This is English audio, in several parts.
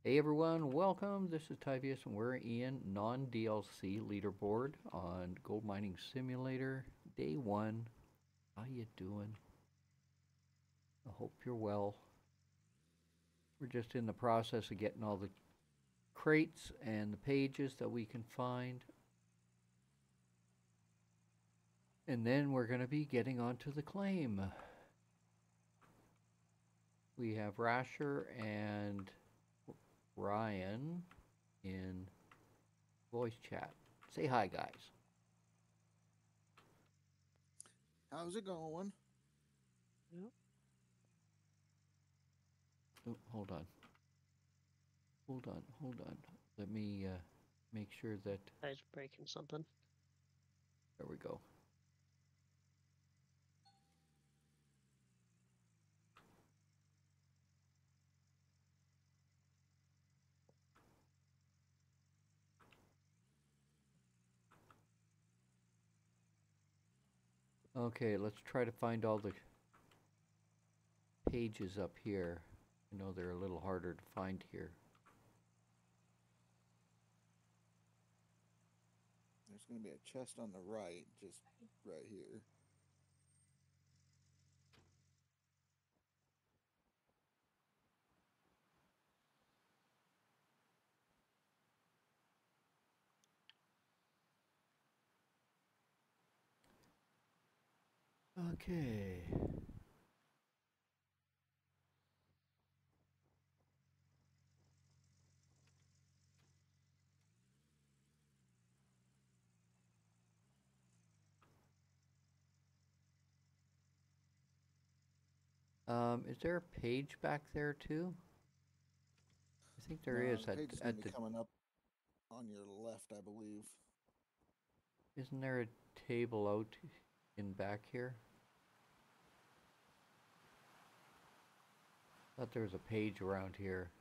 Hey everyone, welcome. This is Tyvius and we're in non-DLC leaderboard on Gold Mining Simulator, day 1. How you doing? I hope you're well. We're just in the process of getting all the crates and the pages that we can find. And then we're going to be getting onto the claim. We have Rasher and Ryan in voice chat. Say hi, guys. How's it going? Yep. Oh, hold on. Hold on. Let me make sure that... Guy's breaking something. There we go. Okay, let's try to find all the pages up here. I know they're a little harder to find here. There's going to be a chest on the right, just right here. Okay. Is there a page back there too? I think there No, is the page is going at to be the... coming up on your left, I believe. Isn't there a table out in back here? Thought there was a page around here.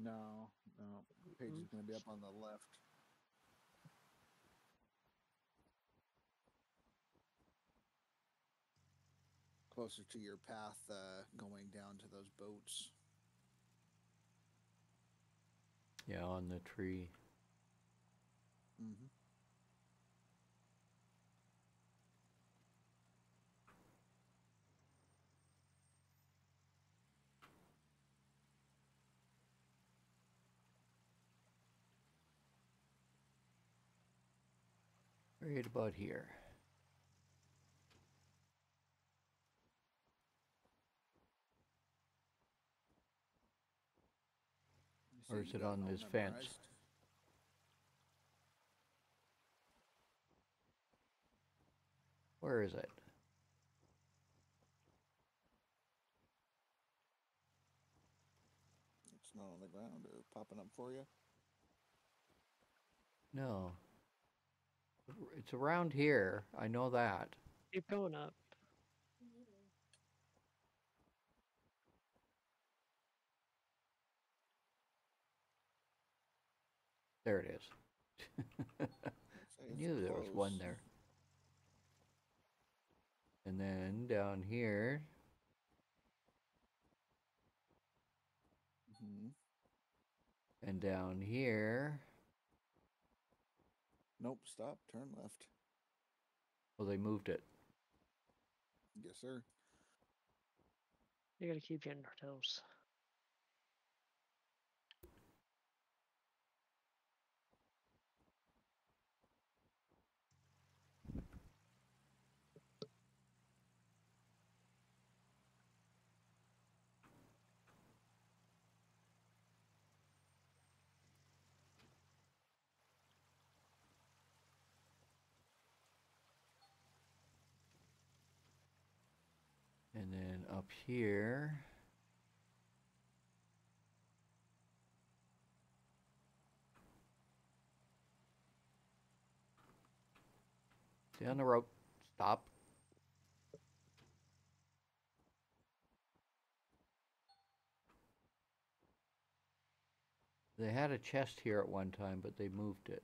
No, the page is going to be up on the left. Closer to your path going down to those boats. Yeah, on the tree. Mm-hmm. Right about here. Or is You it got it on all this fence? memorized. Where is it? It's not on the ground or popping up for you. No. It's around here. I know that. Keep going up. There it is. I It's knew there was one close. there. And then down here, Mm-hmm. and down here. Nope, stop, turn left. Well, they moved it. Yes, sir. You gotta keep you on your toes. And then up here. Stay on the rope. Stop. They had a chest here at one time, but they moved it.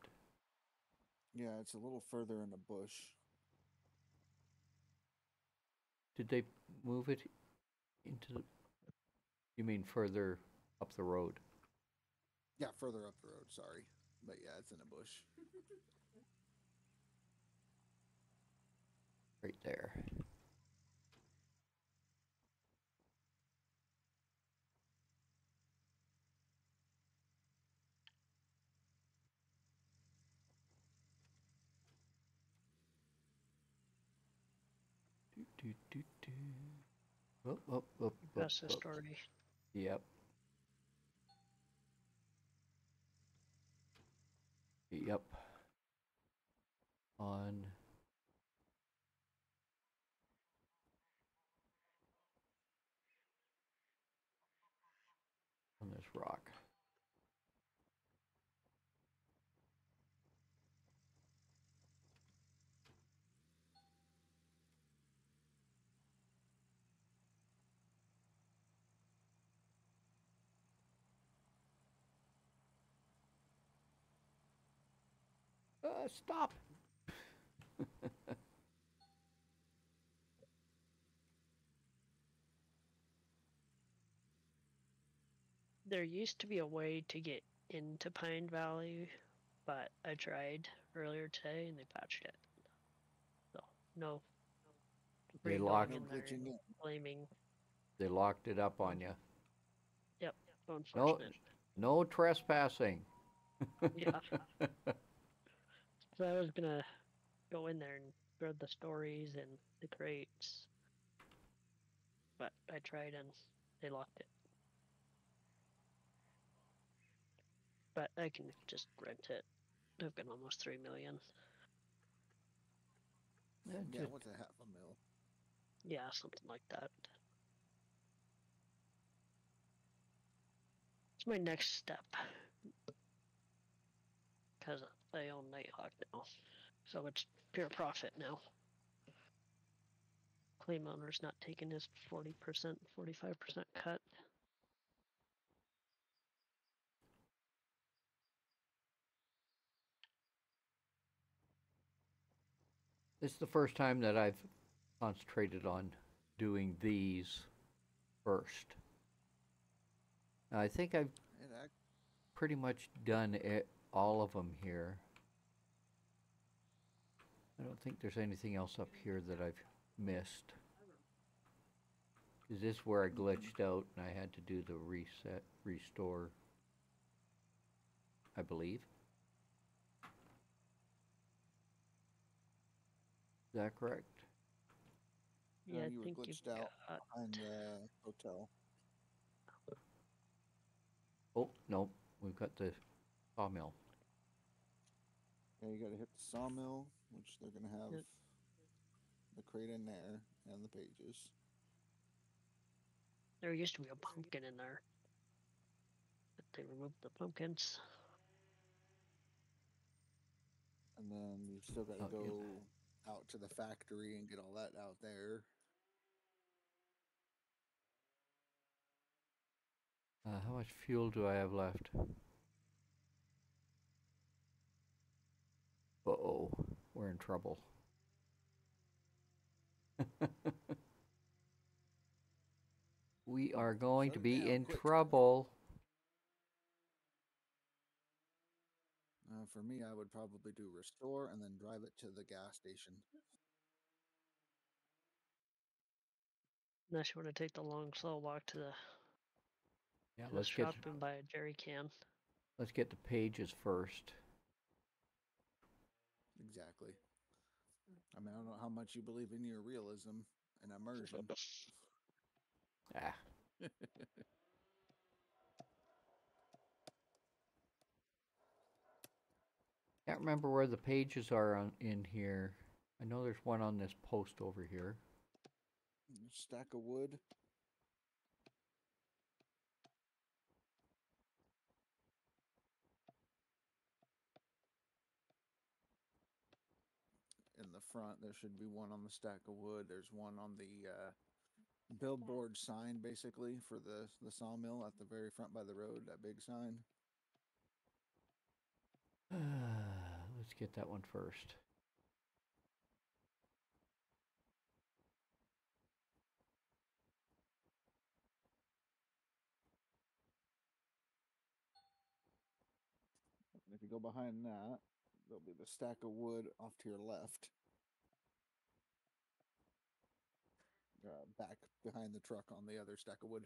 Yeah, it's a little further in the bush. Did they move it into the... You mean further up the road. Yeah, further up the road. Sorry, but yeah, it's in a bush. Right there. Do, do, do. Up. That's the story. Yep. Yep. On this rock. Stop. There used to be a way to get into Pine Valley, but I tried earlier today and they patched it. So no They going locked. No in there glitching and in. blaming. They locked it up on you. Yep, No, unfortunate. no trespassing. Yeah. So I was gonna go in there and grab the stories and the crates, but I tried and they locked it. But I can just rent it. I've got almost 3 million. Yeah, what's a half a mil? Yeah, something like that. It's my next step. Because I own Nighthawk now. So it's pure profit now. Claim owner's not taking his 40%, 45% cut. This is the first time that I've concentrated on doing these first. I think I've It act- pretty much done all of them here. I don't think there's anything else up here that I've missed. Is this where I glitched out and I had to do the restore? I believe. Is that correct? Yeah, I you were think you've glitched out got. behind the hotel. Oh, no, we've got the sawmill. Yeah, you got to hit the sawmill, which they're gonna have Yep. the crate in there and the pages. There used to be a pumpkin in there. But they removed the pumpkins. And then you still got to Oh, yeah. go out to the factory and get all that out there. How much fuel do I have left? Uh-oh, we're in trouble. We are going Shut to it be down in quick. trouble. For me, I would probably do restore and then drive it to the gas station. Unless you want to take the long, slow walk to Yeah, the shop and buy a jerry can. let's get the pages first. Exactly. I mean, I don't know how much you believe in your realism and immersion. Ah, can't remember where the pages are in here. I know there's one on this post over here. Stack of wood. In the front, there should be one on the stack of wood. There's one on the billboard sign, basically, for the sawmill at the very front by the road, that big sign. Let's get that one first. And if you go behind that, there'll be the stack of wood off to your left. Back behind the truck on the other stack of wood.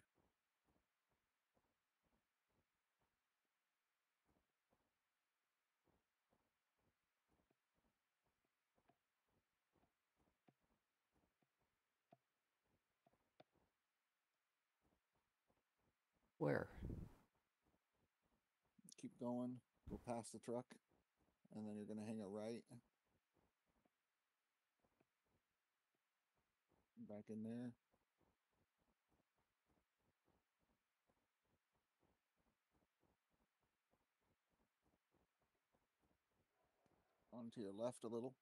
Where? Keep going, go past the truck, and then you're going to hang a right. Back in there. On to your left a little.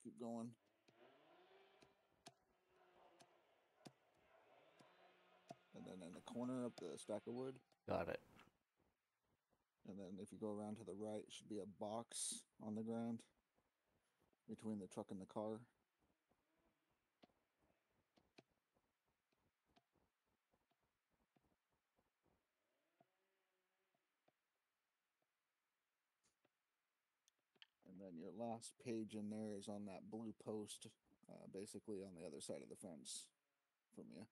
Keep going. And then in the corner of the stack of wood. Got it. And then if you go around to the right, it should be a box on the ground between the truck and the car. And then your last page in there is on that blue post, basically on the other side of the fence from you.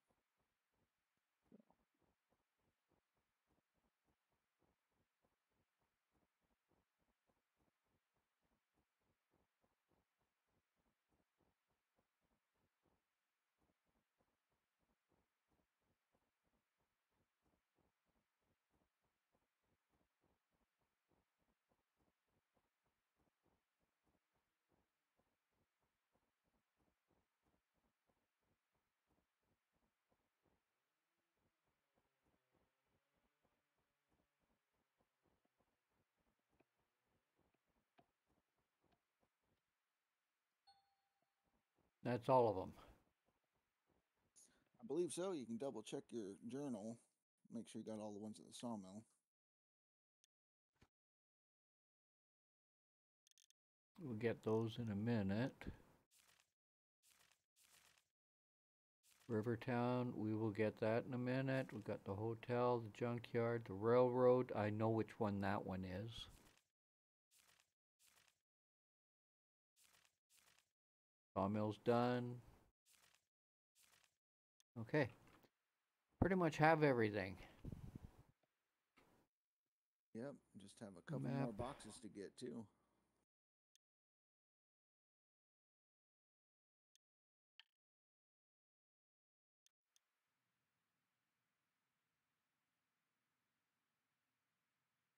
That's all of them. I believe so. You can double check your journal. Make sure you got all the ones at the sawmill. We'll get those in a minute. Rivertown, we will get that in a minute. We've got the hotel, the junkyard, the railroad. I know which one that one is. Sawmill's done. Okay. Pretty much have everything. Yep, just have a couple Map. more boxes to get to.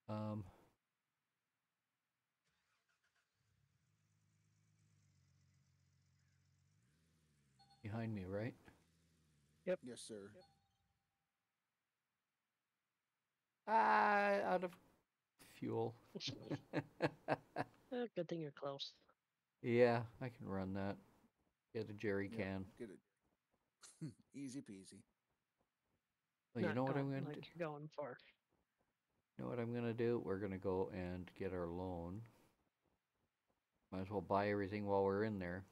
Um, Behind me, right? Yep. Yes, sir. Out of fuel. Good thing you're close. Yeah, I can run that. Get a jerry Yep, can. get it. Easy peasy. Well, you Not know what I'm going gonna like do? you're going for. You know what I'm gonna do? We're gonna go and get our loan. Might as well buy everything while we're in there.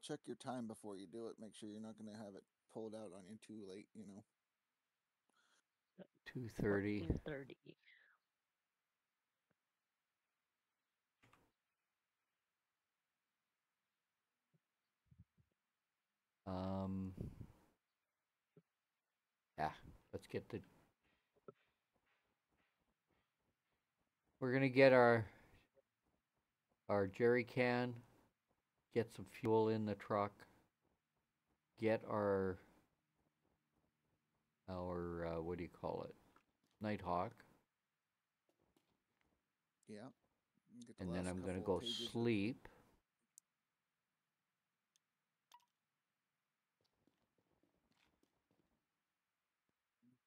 Check your time before you do it. Make sure you're not going to have it pulled out on you too late, you know. 2:30. 14:30. Um, yeah, let's get the. We're gonna get our jerry can, get some fuel in the truck, get our what do you call it, Nighthawk, Yeah. Get the and then last I'm gonna couple go pages of- sleep.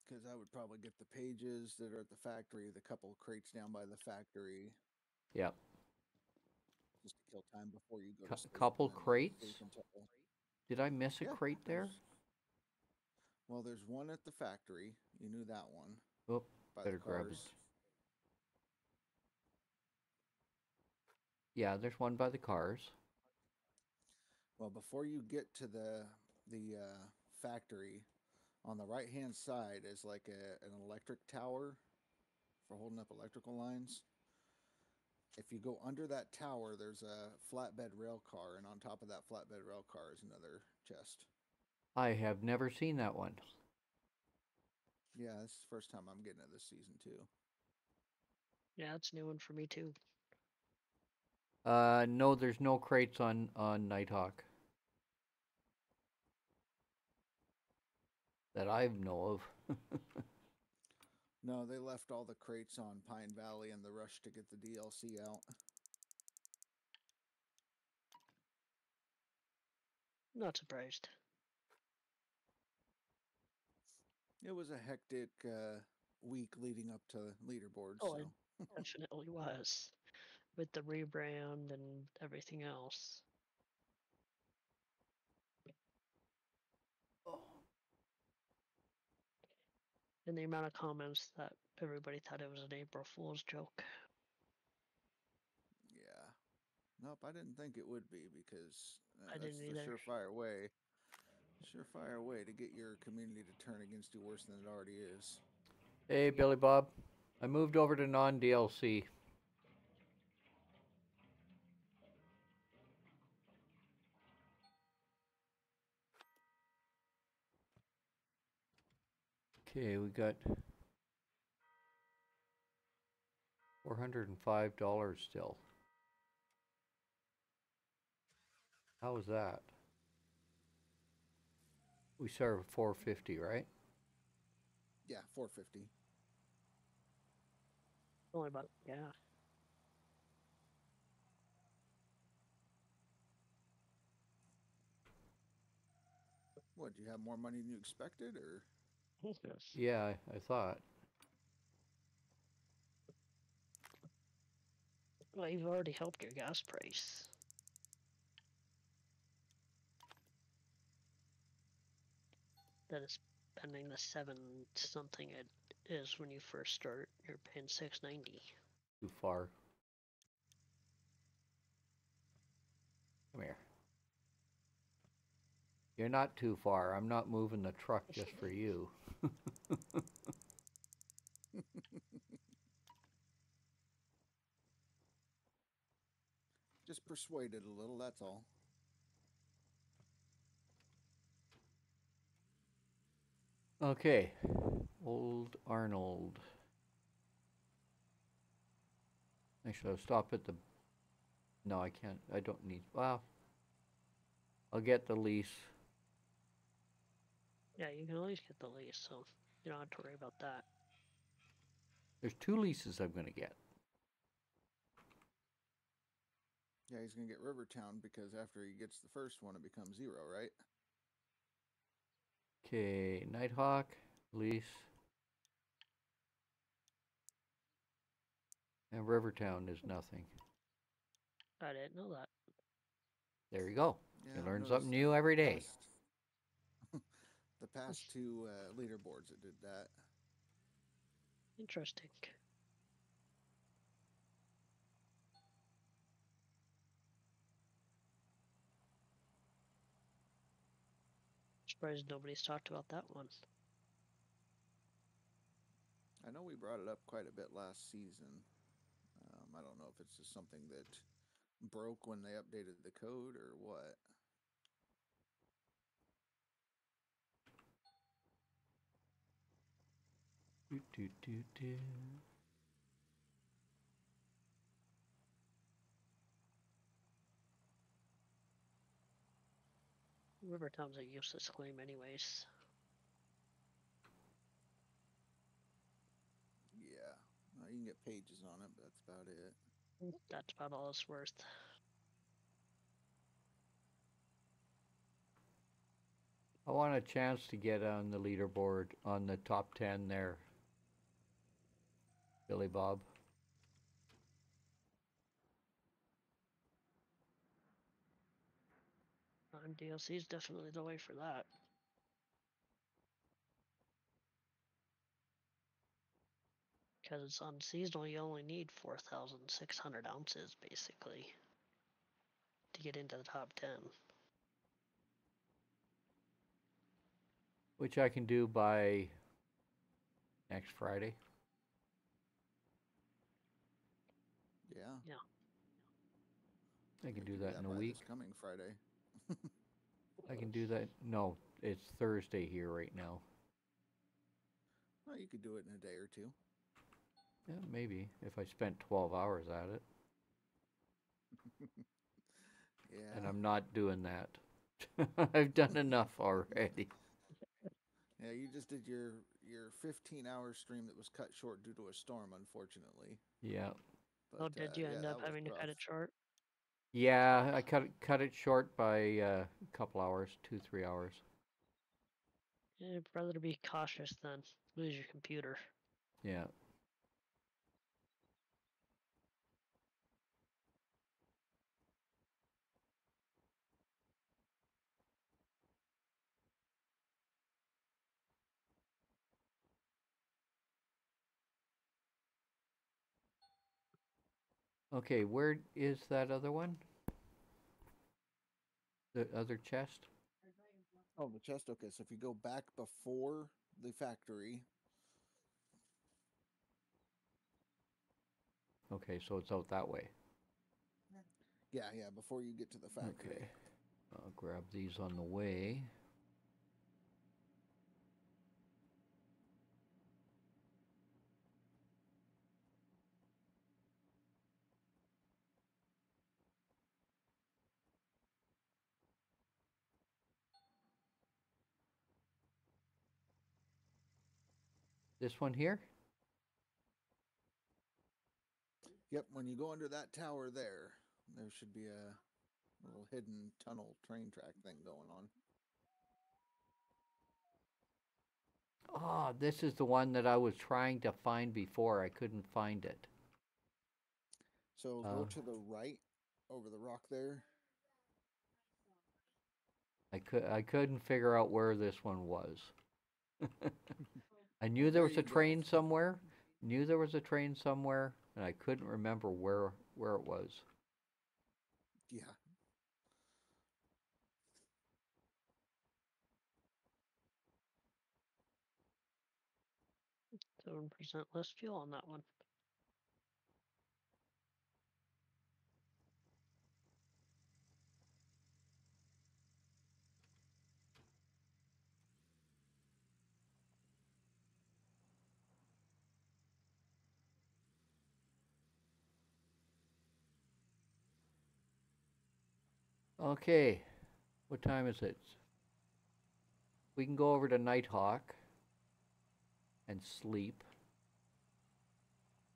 Because I would probably get the pages that are at the factory, the couple crates down by the factory, Yep, just to kill time before you go to sleep. couple and then you'll crates. sleep until- Did I miss a Yeah, crate there? Well, there's one at the factory. You knew that one. Oh, By better the grab it. cars. Yeah, there's one by the cars. Well, before you get to the factory, On the right hand side is like an electric tower for holding up electrical lines. If you go under that tower, there's a flatbed rail car, and on top of that flatbed rail car is another chest. I have never seen that one. Yeah, this is the first time I'm getting it this season too. Yeah, it's a new one for me too. No, there's no crates on Nighthawk that I know of. No, they left all the crates on Pine Valley in the rush to get the DLC out. Not surprised. It was a hectic week leading up to Leaderboard, Oh, so it definitely was. With the rebrand and everything else. And the amount of comments that everybody thought it was an April Fool's joke. yeah. Nope, I didn't think it would be because I that's didn't the either. surefire way to get your community to turn against you worse than it already is. Hey, Billy Bob. I moved over to non-DLC. Okay, we got $405 still. How was that? We started with 450, right? Yeah, 450. Only about, yeah. What, do you have more money than you expected, or? Yeah, I thought. Well, you've already helped your gas price. That is spending the 7 something it is when you first start. You're paying $6.90. Too far. Come here. You're not too far. I'm not moving the truck just for you. Just persuaded a little, that's all. Okay. Old Arnold. Actually, I'll stop at the... No, I can't. I don't need... Well, I'll get the lease. Yeah, you can always get the lease, so you don't have to worry about that. There's 2 leases I'm going to get. Yeah, he's gonna get Rivertown because after he gets the first one, it becomes 0, right? Okay, Nighthawk, lease. And Rivertown is nothing. I didn't know that. There you go. Yeah, You I've learn noticed something that new every day. The past 2 leaderboards that did that. Interesting. Surprised nobody's talked about that one. I know we brought it up quite a bit last season. I don't know if it's just something that broke when they updated the code or what. Do, do, do, do. Rivertown's a useless claim anyways. Yeah, you can get pages on it, but that's about it. That's about all it's worth. I want a chance to get on the leaderboard on the top 10 there, Billy Bob. DLC is definitely the way for that. Because it's unseasonal, you only need 4,600 ounces, basically, to get into the top 10. which I can do by next Friday. Yeah. I can We do that in a by week. This coming Friday. I can do that. No, it's Thursday here right now. Well, you could do it in a day or two. Yeah, maybe if I spent 12 hours at it. Yeah. And I'm not doing that. I've done enough already. Yeah, you just did your 15-hour stream that was cut short due to a storm, unfortunately. Yeah. Oh, But did you end yeah, up that was having to cut rough. it short? Yeah, I cut it short by a couple hours, 2-3 hours. You'd rather be cautious than lose your computer. Yeah. Okay, where is that other one? The other chest? Oh, the chest. Okay, so if you go back before the factory, Okay, so it's out that way. yeah, before you get to the factory. Okay. I'll grab these on the way. This one here? Yep, when you go under that tower there should be a little hidden tunnel train track thing going on. Ah, this is the one that I was trying to find before. I couldn't find it. So go to the right over the rock there. I couldn't figure out where this one was. I knew Well, there there was a you go. train somewhere. Knew there was a train somewhere, and I couldn't remember where it was. Yeah. 7% less fuel on that one. Okay, what time is it? We can go over to Nighthawk and sleep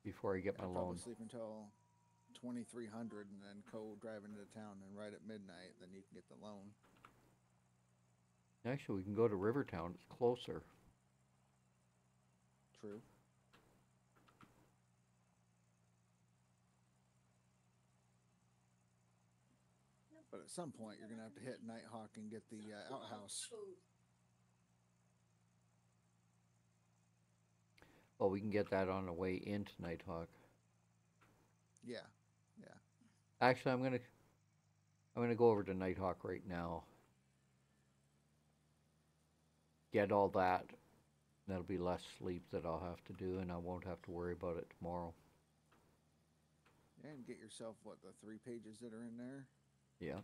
before I get I'd my probably loan. sleep until 2300 and then go driving into town, and right at midnight then you can get the loan. Actually, we can go to Rivertown. It's closer. True. But at some point you're going to have to hit Nighthawk and get the outhouse. Well, we can get that on the way into Nighthawk. Yeah. Actually, I'm gonna go over to Nighthawk right now. Get all that. That'll be less sleep that I'll have to do, and I won't have to worry about it tomorrow. And get yourself, what, the 3 pages that are in there? Yeah.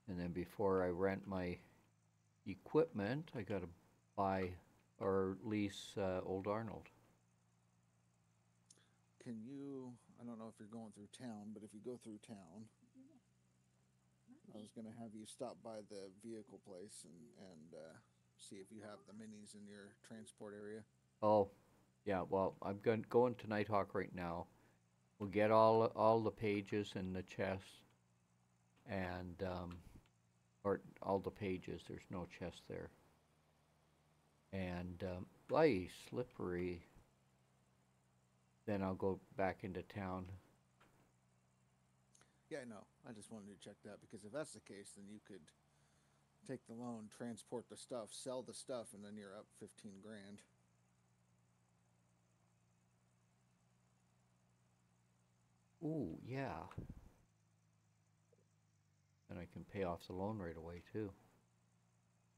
And then before I rent my equipment, I gotta buy or lease Old Arnold. Can you, I don't know if you're going through town, but if you go through town, I was going to have you stop by the vehicle place and see if you have the minis in your transport area. Oh, yeah. Well, I'm going to Nighthawk right now. We'll get all the pages in the chest, and or all the pages. There's no chest there. And slippery. Then I'll go back into town. Yeah, I know. I just wanted to check that because if that's the case, then you could take the loan, transport the stuff, sell the stuff, and then you're up 15 grand. Ooh, yeah. And I can pay off the loan right away too.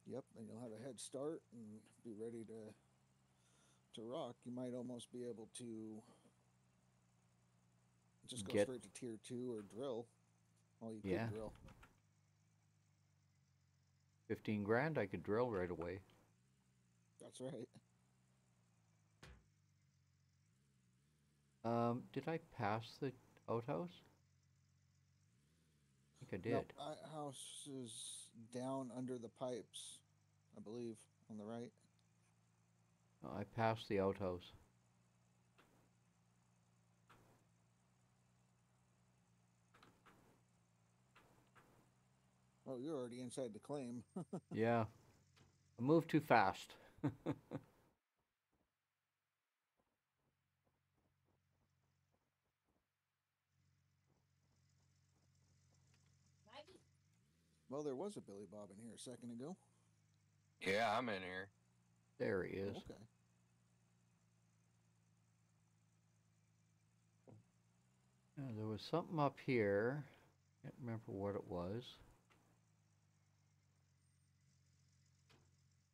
Yep, and you'll have a head start and be ready to rock. You might almost be able to just go Get straight to tier 2 or drill. Well, you Yeah, could drill. 15 grand I could drill right away. That's right. Did I pass the outhouse? I think I Nope, did. house is down under the pipes, I believe, on the right. No, I passed the outhouse. Oh, you're already inside the claim. Yeah, I moved too fast. Well, there was a Billy Bob in here a second ago. Yeah, I'm in here. There he is. Okay. There was something up here. Can't remember what it was.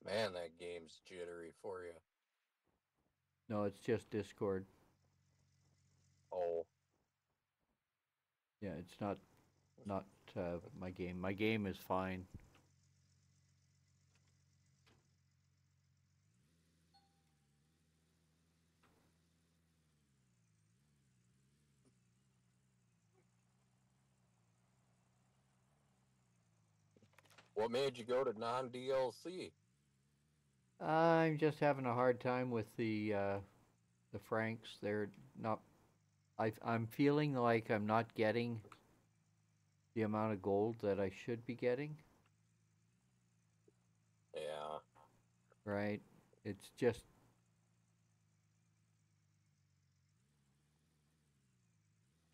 Man, that game's jittery for you. No, it's just Discord. Oh, Yeah, it's not my game. My game is fine. what made you go to non-DLC? I'm just having a hard time with the Franks. They're not. I'm feeling like I'm not getting the amount of gold that I should be getting. Yeah, Right? It's just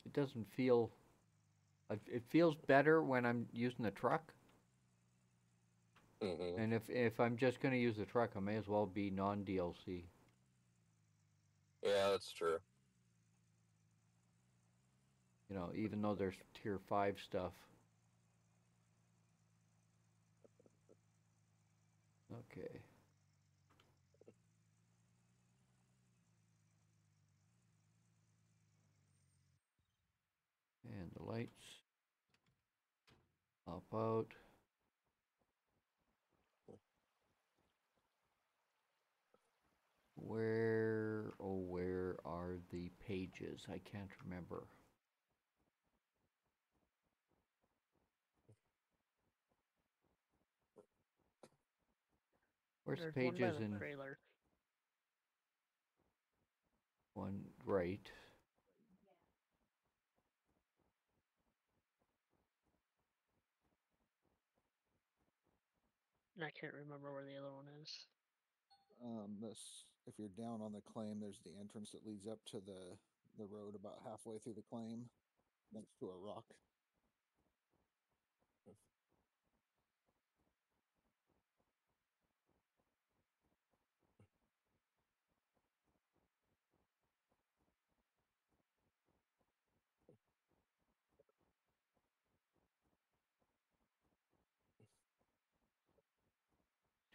it doesn't feel. It feels better when I'm using the truck. mm-hmm. And if I'm just going to use the truck, I may as well be non-DLC. Yeah, that's true. You know, even though there's tier 5 stuff. Okay. And the lights pop out. Where are the pages? I can't remember. Where's the There's one by pages the in trailer. one right? And I can't remember where the other one is. This, if you're down on the claim, there's the entrance that leads up to the road about halfway through the claim, next to a rock.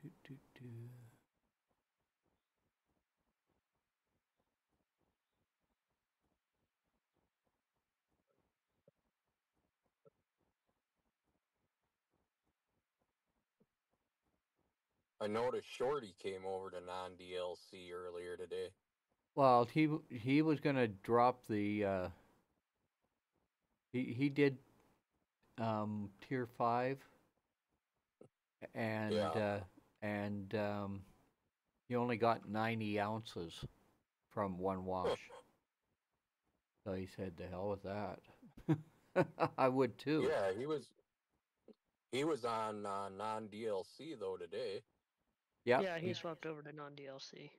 Do, do, do. I noticed Shorty came over to non-DLC earlier today. Well, he was gonna drop the. He did tier 5 and Yeah. he only got 90 ounces from one wash. So he said, "The hell with that." I would too. Yeah, he was on non-DLC though today. Yep. Yeah, he swapped over to non-DLC.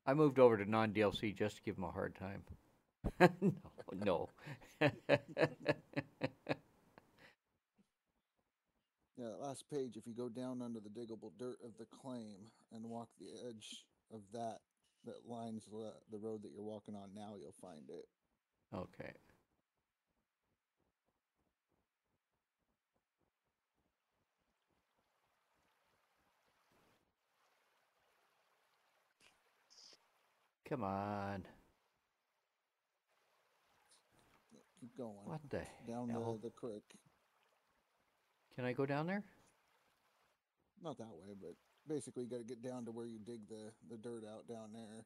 I moved over to non-DLC just to give him a hard time. No. Yeah, that last page, if you go down under the diggable dirt of the claim and walk the edge of that lines the road that you're walking on now, you'll find it. Okay. Come on. Keep going. What the Down hell? the creek. Can I go down there? Not that way, but basically you got to get down to where you dig the dirt out down there.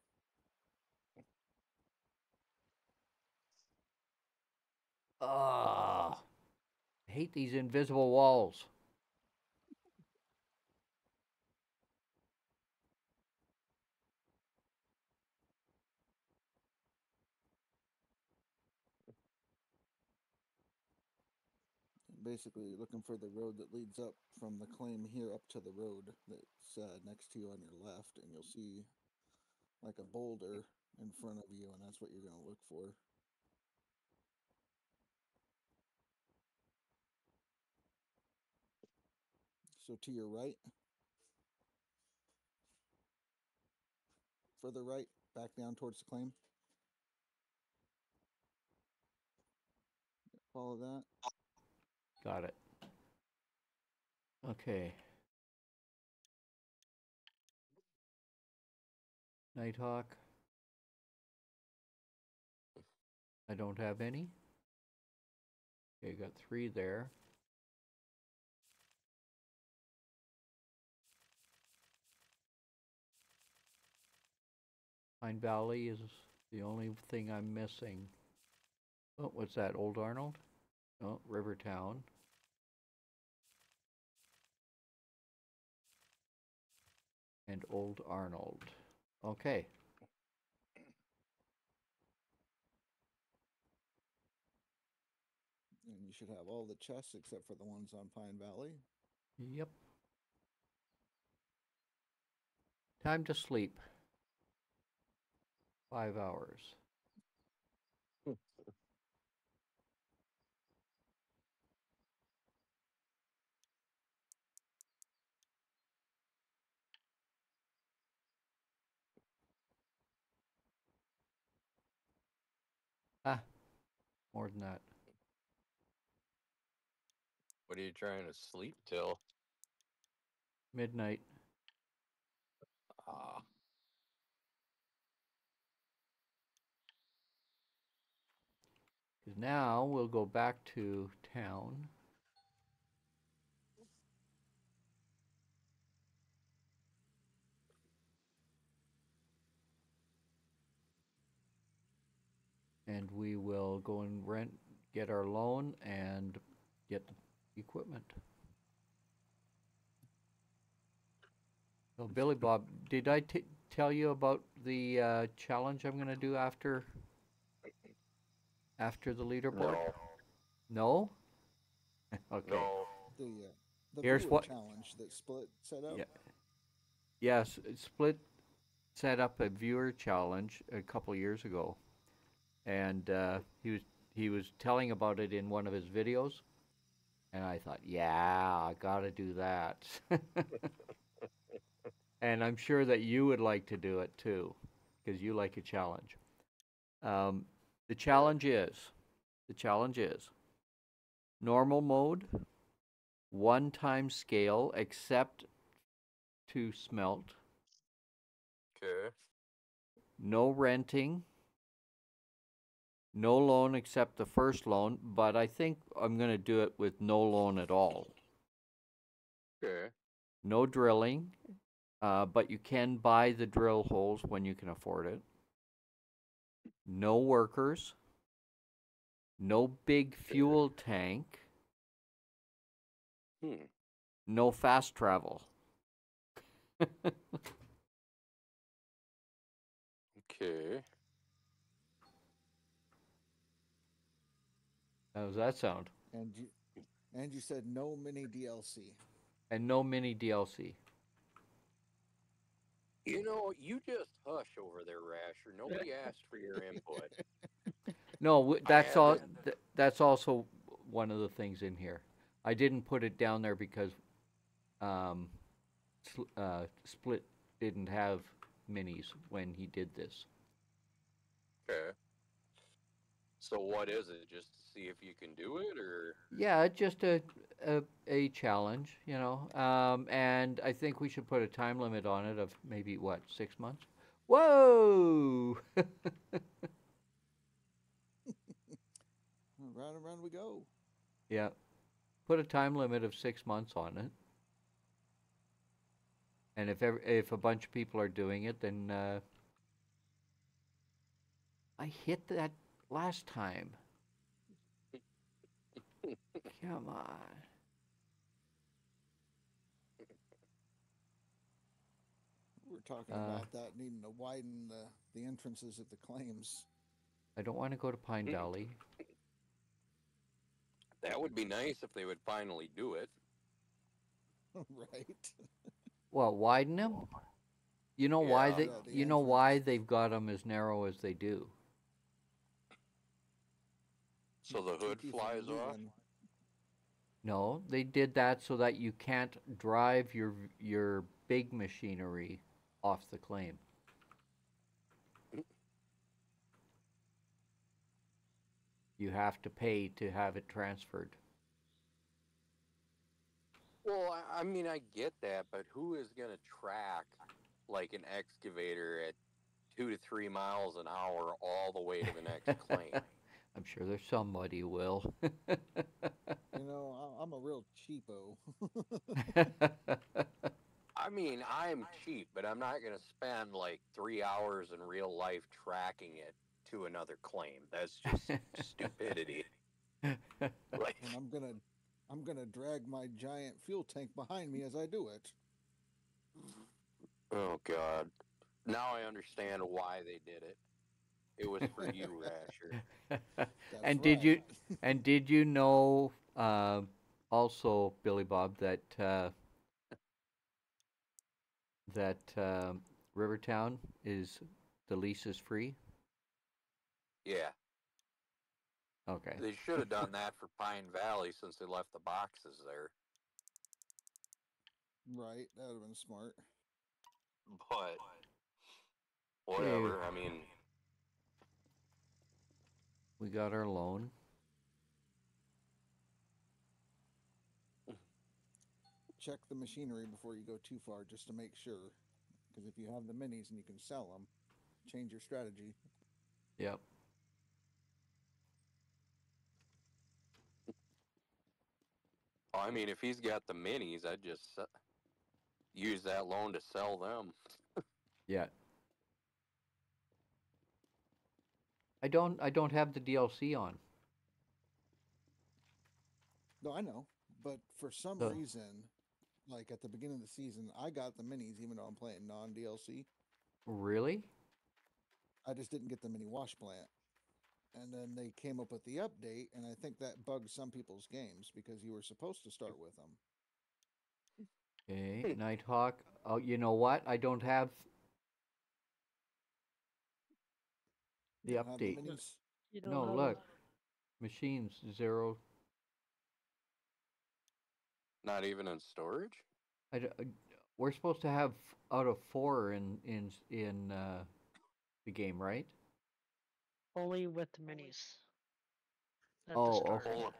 Ah, I hate these invisible walls. Basically, you're looking for the road that leads up from the claim here up to the road that's next to you on your left, and you'll see like a boulder in front of you, and that's what you're going to look for. So to your right, further right, back down towards the claim. Follow that. Got it. Okay. Nighthawk. I don't have any. Okay, got 3 there. Pine Valley is the only thing I'm missing. Oh, what's that? Old Arnold? Oh, Rivertown. And Old Arnold. Okay. And you should have all the chests except for the ones on Pine Valley. Yep. Time to sleep. 5 hours. Ah, more than that. What are you trying to sleep till? Midnight. Ah. 'Cause now we'll go back to town. And we will go and get our loan and get the equipment. So Billy Bob, did I tell you about the challenge I'm going to do after the leaderboard? No. No? Okay. No. The Here's viewer what- challenge that Split set up. Yeah. Yes, Split set up a viewer challenge a couple years ago, and he was telling about it in one of his videos, and I thought, yeah, I got to do that. And I'm sure that you would like to do it too, because you like a challenge. The challenge is normal mode, 1 time scale, except to smelt, Okay. no renting, no loan except the first loan, but I think I'm going to do it with no loan at all. Okay. No drilling, but you can buy the drill holes when you can afford it. No workers, no big fuel tank, no fast travel. Okay. How does that sound? And you said no mini DLC. And no mini DLC. You know, you just hush over there, Rasher. Nobody asked for your input. No, that's all. haven't- That's also one of the things in here. I didn't put it down there because Split didn't have minis when he did this. Okay. So what is it? Just to see if you can do it, or? Yeah, just a challenge, you know. And I think we should put a time limit on it of maybe what, 6 months. Whoa! Round and round we go. Yeah. Put a time limit of 6 months on it. And if a bunch of people are doing it, then I hit that last time. Come on. We're talking about that needing to widen the entrances at the claims. I don't want to go to Pine Valley. That would be nice if they would finally do it. Right. Well, widen them. You know why Yeah. they? Yeah, the You know why entrance. they've got them as narrow as they do? So the hood Tricky from flies off. moving. No, they did that so that you can't drive your big machinery off the claim. You have to pay to have it transferred. Well, I mean, I get that, but who is going to track like an excavator at 2 to 3 miles an hour all the way to the next claim? I'm sure there's somebody who will. You know, I'm a real cheapo. I mean, I'm cheap, but I'm not going to spend like 3 hours in real life tracking it to another claim. That's just stupidity. Like, And I'm gonna drag my giant fuel tank behind me as I do it. oh God. Now I understand why they did it. It was for you, Rasher. That's and right. did you know also, Billy Bob, that Rivertown is the lease is free? Yeah. Okay. They should have done that for Pine Valley since they left the boxes there. Right, that would have been smart. But Okay, whatever. I mean, we got our loan. Check the machinery before you go too far, just to make sure. Because if you have the minis and you can sell them, change your strategy. Yep. I mean, if he's got the minis, I'd just use that loan to sell them. Yeah. I don't have the DLC on. No, I know, but for some So reason, like at the beginning of the season, I got the minis even though I'm playing non DLC. really? I just didn't get the mini wash plant. And then they came up with the update, and I think that bugged some people's games because you were supposed to start with them. Okay, Nighthawk. Oh, you know what? I don't have the You don't have the update. minis. You don't No, have look. Machines 0. Not even in storage? We're supposed to have out of 4 in the game, right? only with the minis at the Oh, start. okay. Hold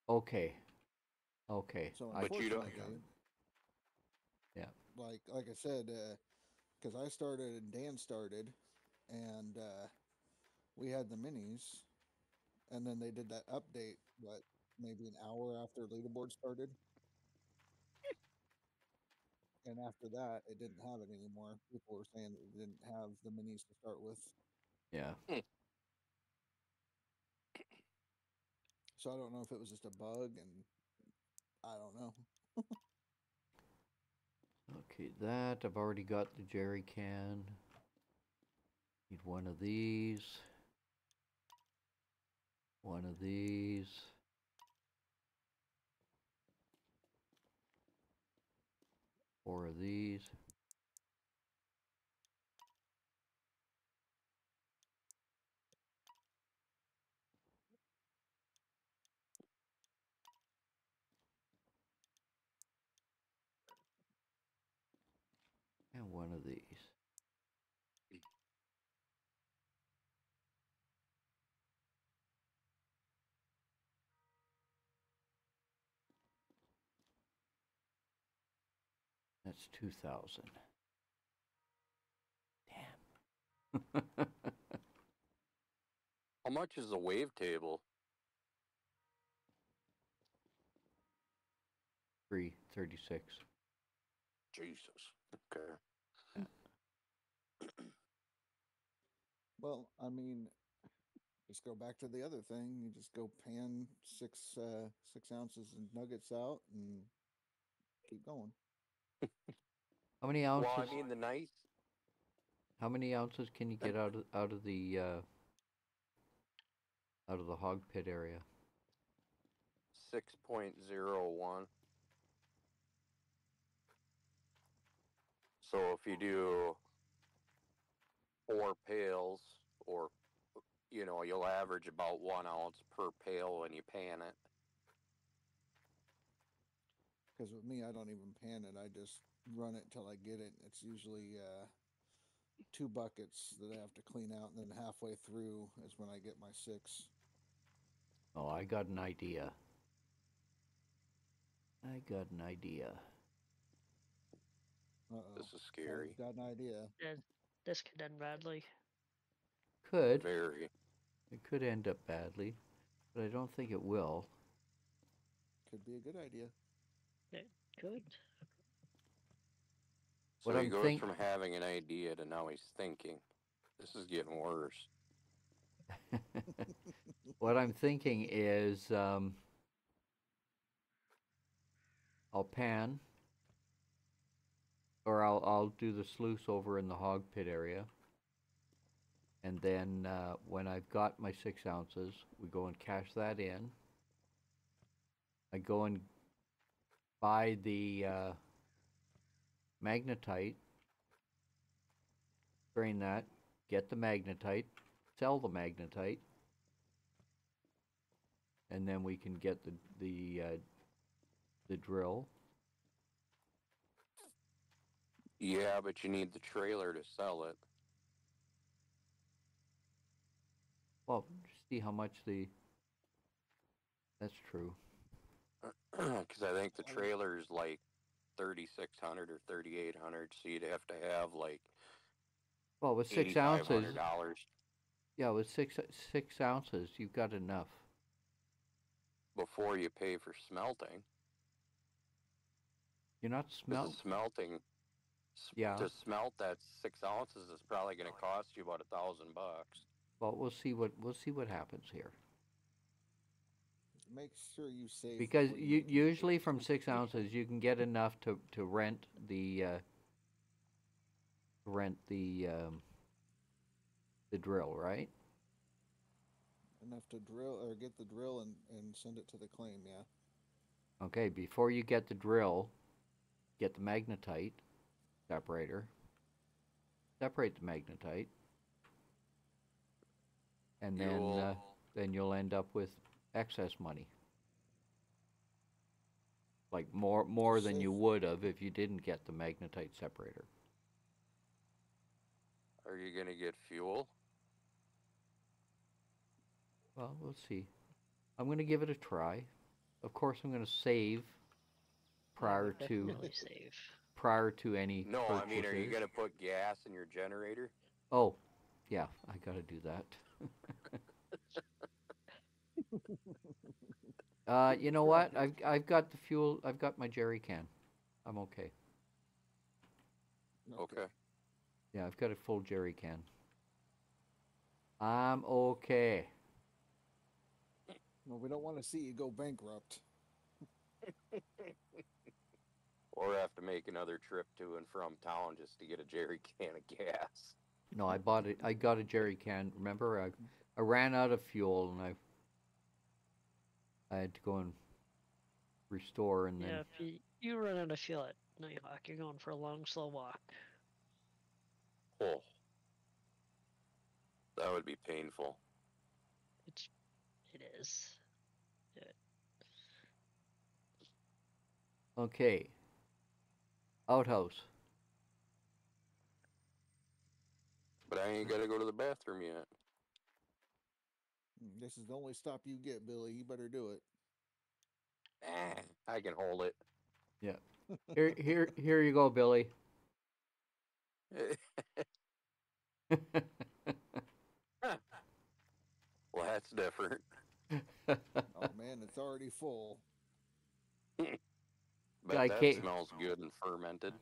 Okay. Okay. So But you don't- unfortunately, Yeah. like I said, because I started and Dan started, and we had the minis, and then they did that update. What, maybe an hour after leaderboard started, and after that, it didn't have it anymore. People were saying it didn't have the minis to start with. Yeah. So I don't know if it was just a bug, and I don't know. Okay, that I've already got the jerry can. Need one of these. One of these. Four of these. And one of these. That's 2,000. Damn. How much is the wavetable? 336. Jesus. Okay. Well, I mean, just go back to the other thing. You just go pan 6 ounces of nuggets out and keep going. How many ounces? Well, I mean, the nice. How many ounces can you get out of the hog pit area? 6.01. So if you do 4 pails, or you'll average about 1 ounce per pail when you pan it. Because with me, I don't even pan it. I just run it till I get it. It's usually 2 buckets that I have to clean out, and then halfway through is when I get my 6. Oh, I got an idea. This is scary. Got an idea. This could end badly. Could. Very. It could end up badly, but I don't think it will. Could be a good idea. It could. So What he I'm goes think- from having an idea to now he's thinking. This is getting worse. What I'm thinking is I'll pan, or I'll do the sluice over in the hog pit area, and then when I've got my 6 ounces, we go and cash that in. I go and buy the magnetite, drain that, get the magnetite, sell the magnetite, and then we can get the drill. Yeah, but you need the trailer to sell it. Well, see how much that's true. Because I think the trailer is like 3,600 or 3,800, so you'd have to have like Well, with 6 ounces, $8,500 yeah, with six ounces, you've got enough. before you pay for smelting. You're not 'Cause the smelting, Yeah. to smelt that 6 ounces is probably going to cost you about $1,000. Well, we'll see what happens here. Make sure you save. Because before you usually from 6 ounces, you can get enough to rent the drill, right? enough to drill or get the drill and send it to the claim. Yeah. Okay, before you get the drill, get the magnetite separator. Separate the magnetite, and then you'll end up with excess money. Like more than you would have if you didn't get the magnetite separator. Are you going to get fuel? Well, we'll see. I'm going to give it a try. Of course, I'm going to save prior to Definitely save. prior to any No, purchases. I mean, are you going to put gas in your generator? Oh, yeah, I got to do that. You know what? I've got the fuel. I've got my jerry can. I'm okay. Okay. Yeah, I've got a full jerry can. I'm okay. Well, we don't want to see you go bankrupt. Or have to make another trip to and from town just to get a jerry can of gas. No, I bought it. I got a jerry can. Remember, I ran out of fuel and I had to go and restore and then. Yeah, if you run out of fuel at Nighthawk, you're going for a long, slow walk. Oh. That would be painful. It is. Okay. Outhouse. But I ain't got to go to the bathroom yet. This is the only stop you get, Billy. You better do it. I can hold it. Yeah. Here you go, Billy. Well, that's different. Oh man, it's already full. Bet I that can't. smells good and fermented.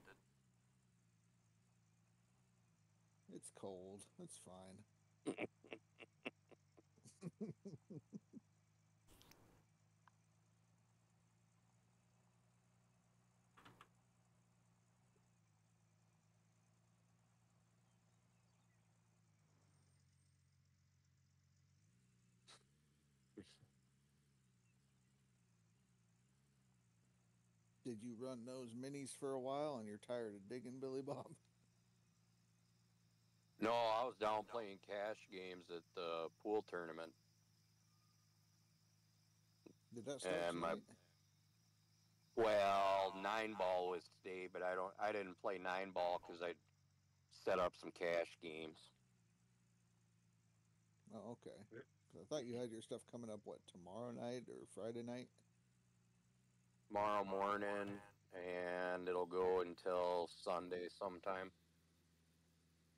It's cold. It's fine. Did you run those minis for a while and you're tired of digging, Billy Bob? No, I was down playing cash games at the pool tournament, Did that start and my tonight? well, 9 ball was today, but I didn't play 9 ball because I set up some cash games. Oh, okay. 'Cause I thought you had your stuff coming up, what, tomorrow night or Friday night? Tomorrow morning, and it'll go until Sunday sometime.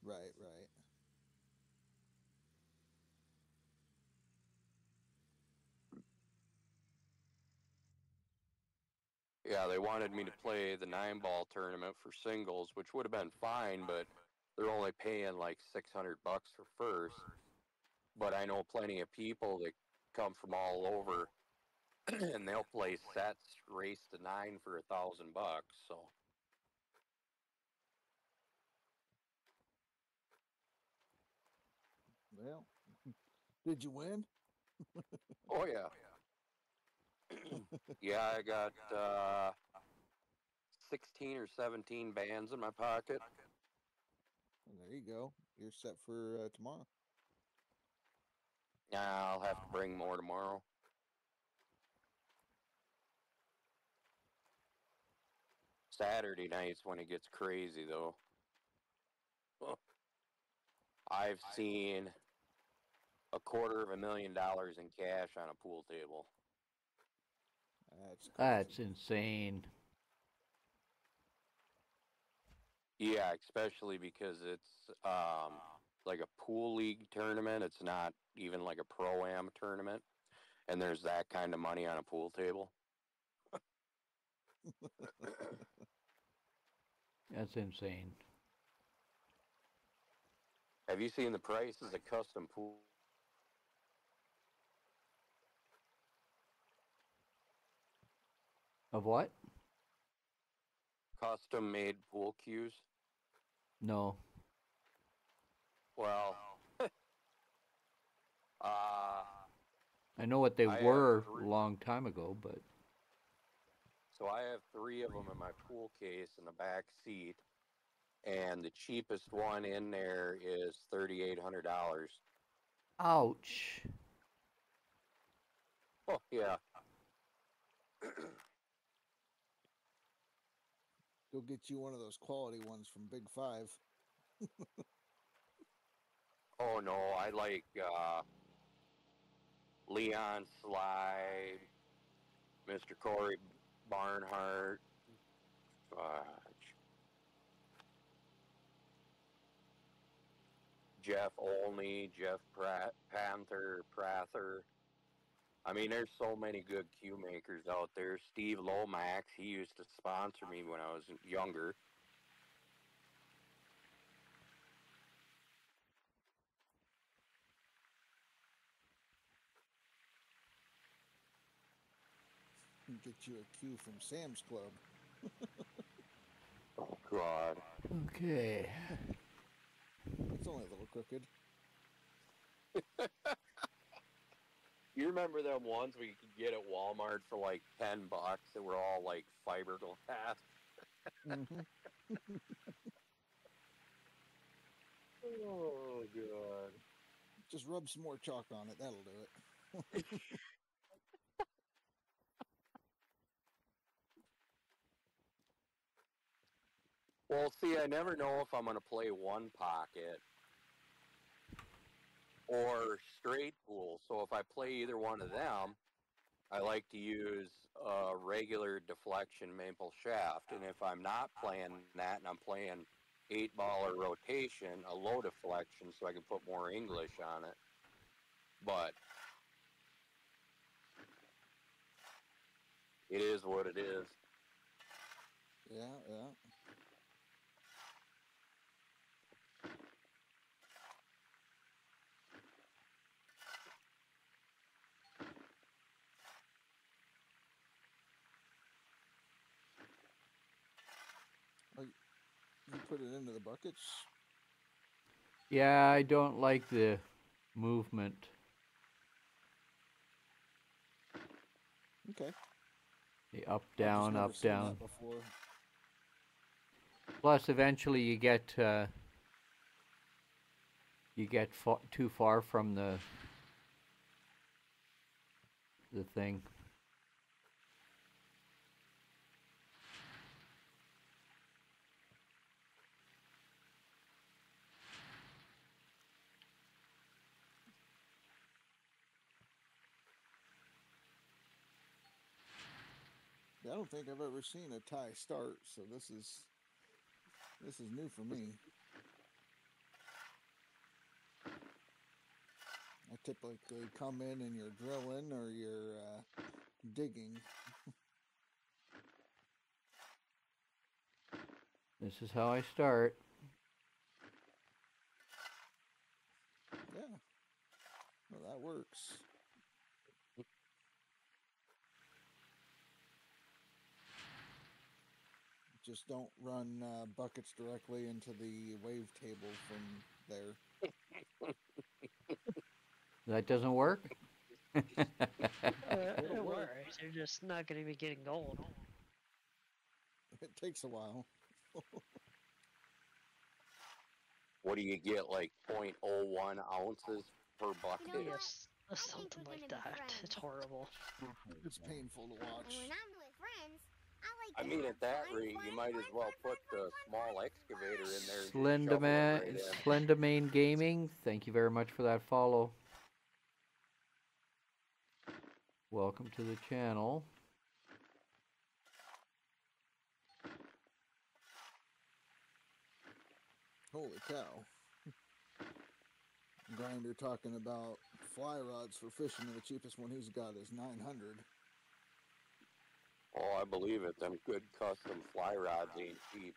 Right, right. Yeah, they wanted me to play the 9 ball tournament for singles, which would have been fine, but they're only paying like $600 for first. But I know plenty of people that come from all over, and they'll play sets, race to 9 for $1,000. So, Well, did you win? oh yeah, yeah, I got 16 or 17 bands in my pocket. There you go. You're set for tomorrow. I'll have to bring more tomorrow. Saturday night's when it gets crazy, though. I've seen $250,000 in cash on a pool table. That's crazy. That's insane. Yeah, especially because it's like a pool league tournament. It's not even like a pro-am tournament, and there's that kind of money on a pool table. That's insane. Have you seen the prices of custom pool? Of what? Custom made pool cues? No. Well, uh, I know what they I have were three. a long time ago, but So I have 3 of them in my pool case in the back seat, and the cheapest one in there is $3,800. ouch. Oh yeah. Go get you one of those quality ones from Big Five. Oh no, I like Leon Slide, Mr. Corey Barnhart, Jeff Olney, Jeff Prather. I mean, there's so many good cue makers out there. Steve Lomax, he used to sponsor me when I was younger. Get you a cue from Sam's Club. Oh God. Okay. It's only a little crooked. You remember them ones we could get at Walmart for like $10 that were all like fiberglass? Mm-hmm. Oh God. Just rub some more chalk on it. That'll do it. Well, see, I never know if I'm going to play one pocket or straight pool. So if I play either one of them, I like to use a regular deflection maple shaft. And if I'm not playing that and I'm playing 8-baller rotation, a low deflection, so I can put more English on it. But it is what it is. Yeah, yeah. Oh, you put it into the buckets? Yeah, I don't like the movement. Okay. The up, I've just down, never up, seen down. that before. Plus, eventually you get too far from the thing. Yeah, I don't think I've ever seen a tie start, so this is new for me. I typically come in and you're drilling or you're digging. This is how I start. Yeah. Well, that works. Just don't run buckets directly into the wave table from there. That doesn't work? It works. You're just not going to be getting gold. It takes a while. What do you get, like 0.01 ounces per bucket? Yes, something like that. It's horrible. It's painful to watch. I mean, at that rate, you might as well put the small excavator in there and just Slenderman, shovel it right in. Slenderman Gaming, thank you very much for that follow. Welcome to the channel. Holy cow. Grinder talking about fly rods for fishing, and the cheapest one he's got is 900. Oh, I believe it. Them good custom fly rods ain't cheap.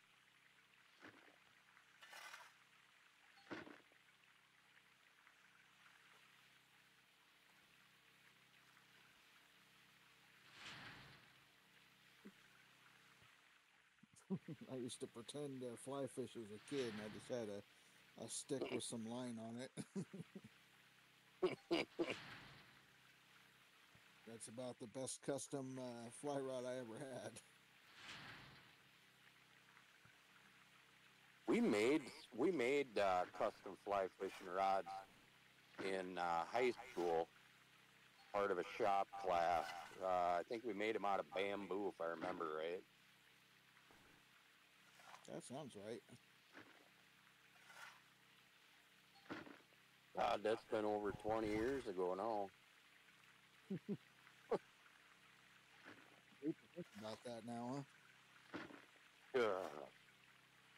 I used to pretend to fly fish as a kid, and I just had a stick with some line on it. That's about the best custom fly rod I ever had. We made custom fly fishing rods in high school, part of a shop class. I think we made them out of bamboo, if I remember right. That sounds right. God, that's been over 20 years ago now. Think about that now, huh?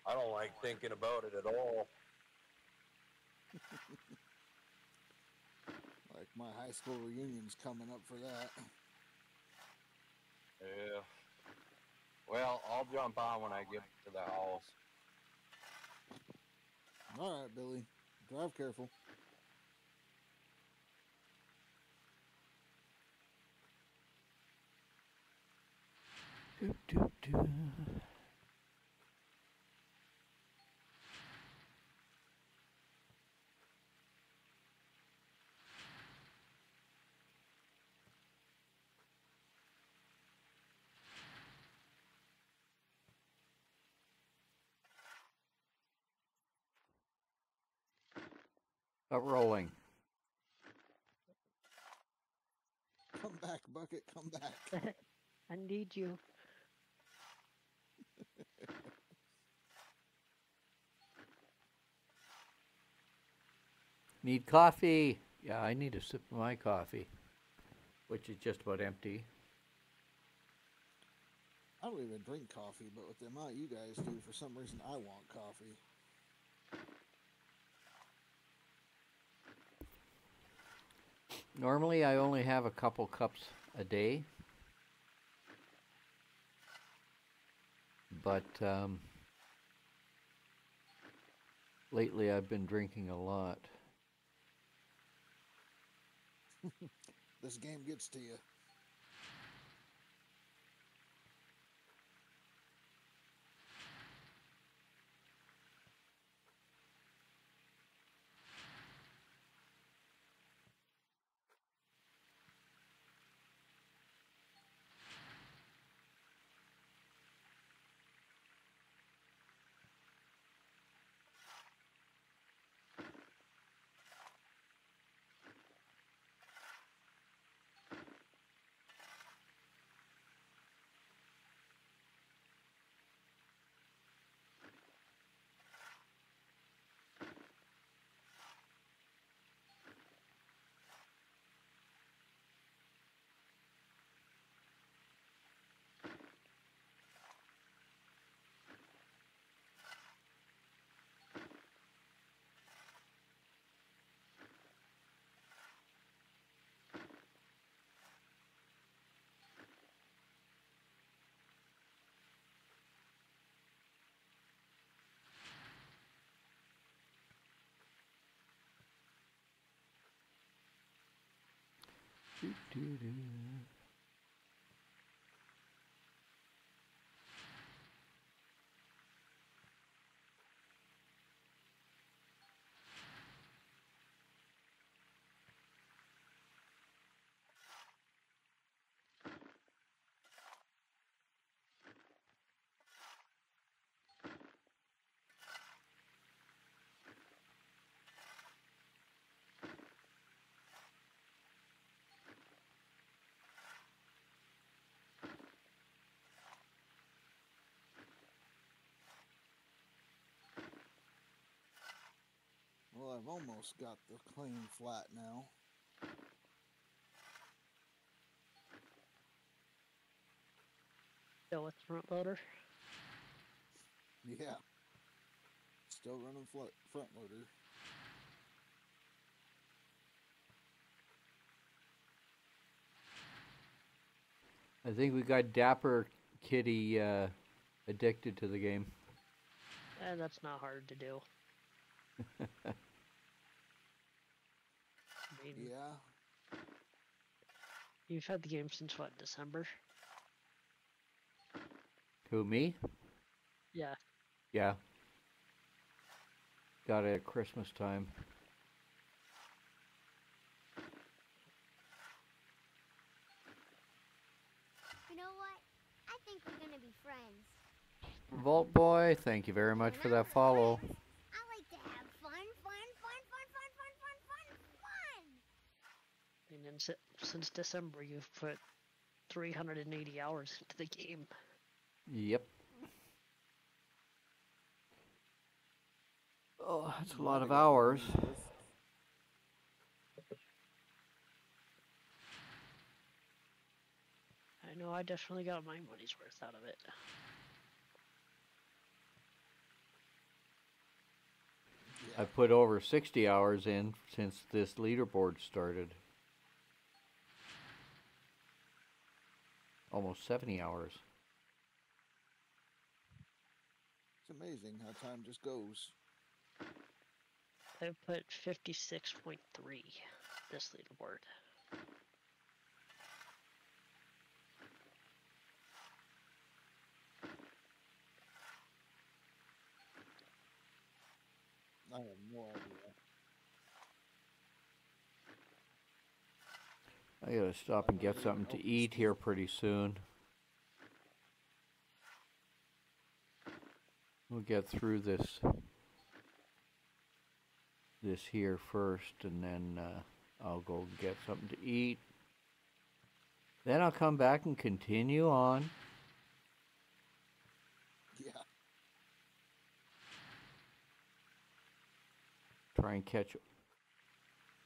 I don't like thinking about it at all. Like my high school reunion's coming up for that. Yeah. Well, I'll jump on when I get to the house. All right, Billy. Drive careful. Do, do, do. Stop rolling. Come back, Bucket. Come back. I need you. Need coffee. Yeah, I need a sip of my coffee, which is just about empty. I don't even drink coffee, but with the amount you guys do, for some reason I want coffee. Normally, I only have a couple cups a day, but lately I've been drinking a lot. This game gets to you. Doo-doo-doo. Well, I've almost got the clean flat now. Still with front loader. Yeah. Still running front loader. I think we got Dapper Kitty addicted to the game. And that's not hard to do. I mean, Yeah. you've had the game since what, December? Who, me? Yeah. Yeah. Got it at Christmas time. You know what? I think we're gonna be friends. Vault Boy, thank you very much When for I'm that with follow. friends, I like to have fun. And then since December, you've put 380 hours into the game. Yep. Oh, that's a lot of hours. I know I definitely got my money's worth out of it. Yeah. I put over 60 hours in since this leaderboard started. Almost 70 hours. It's amazing how time just goes. I put 56.3 this leaderboard. I have no idea. I gotta stop and get something to eat here pretty soon. We'll get through this here first, and then I'll go get something to eat. Then I'll come back and continue on. Yeah. Try and catch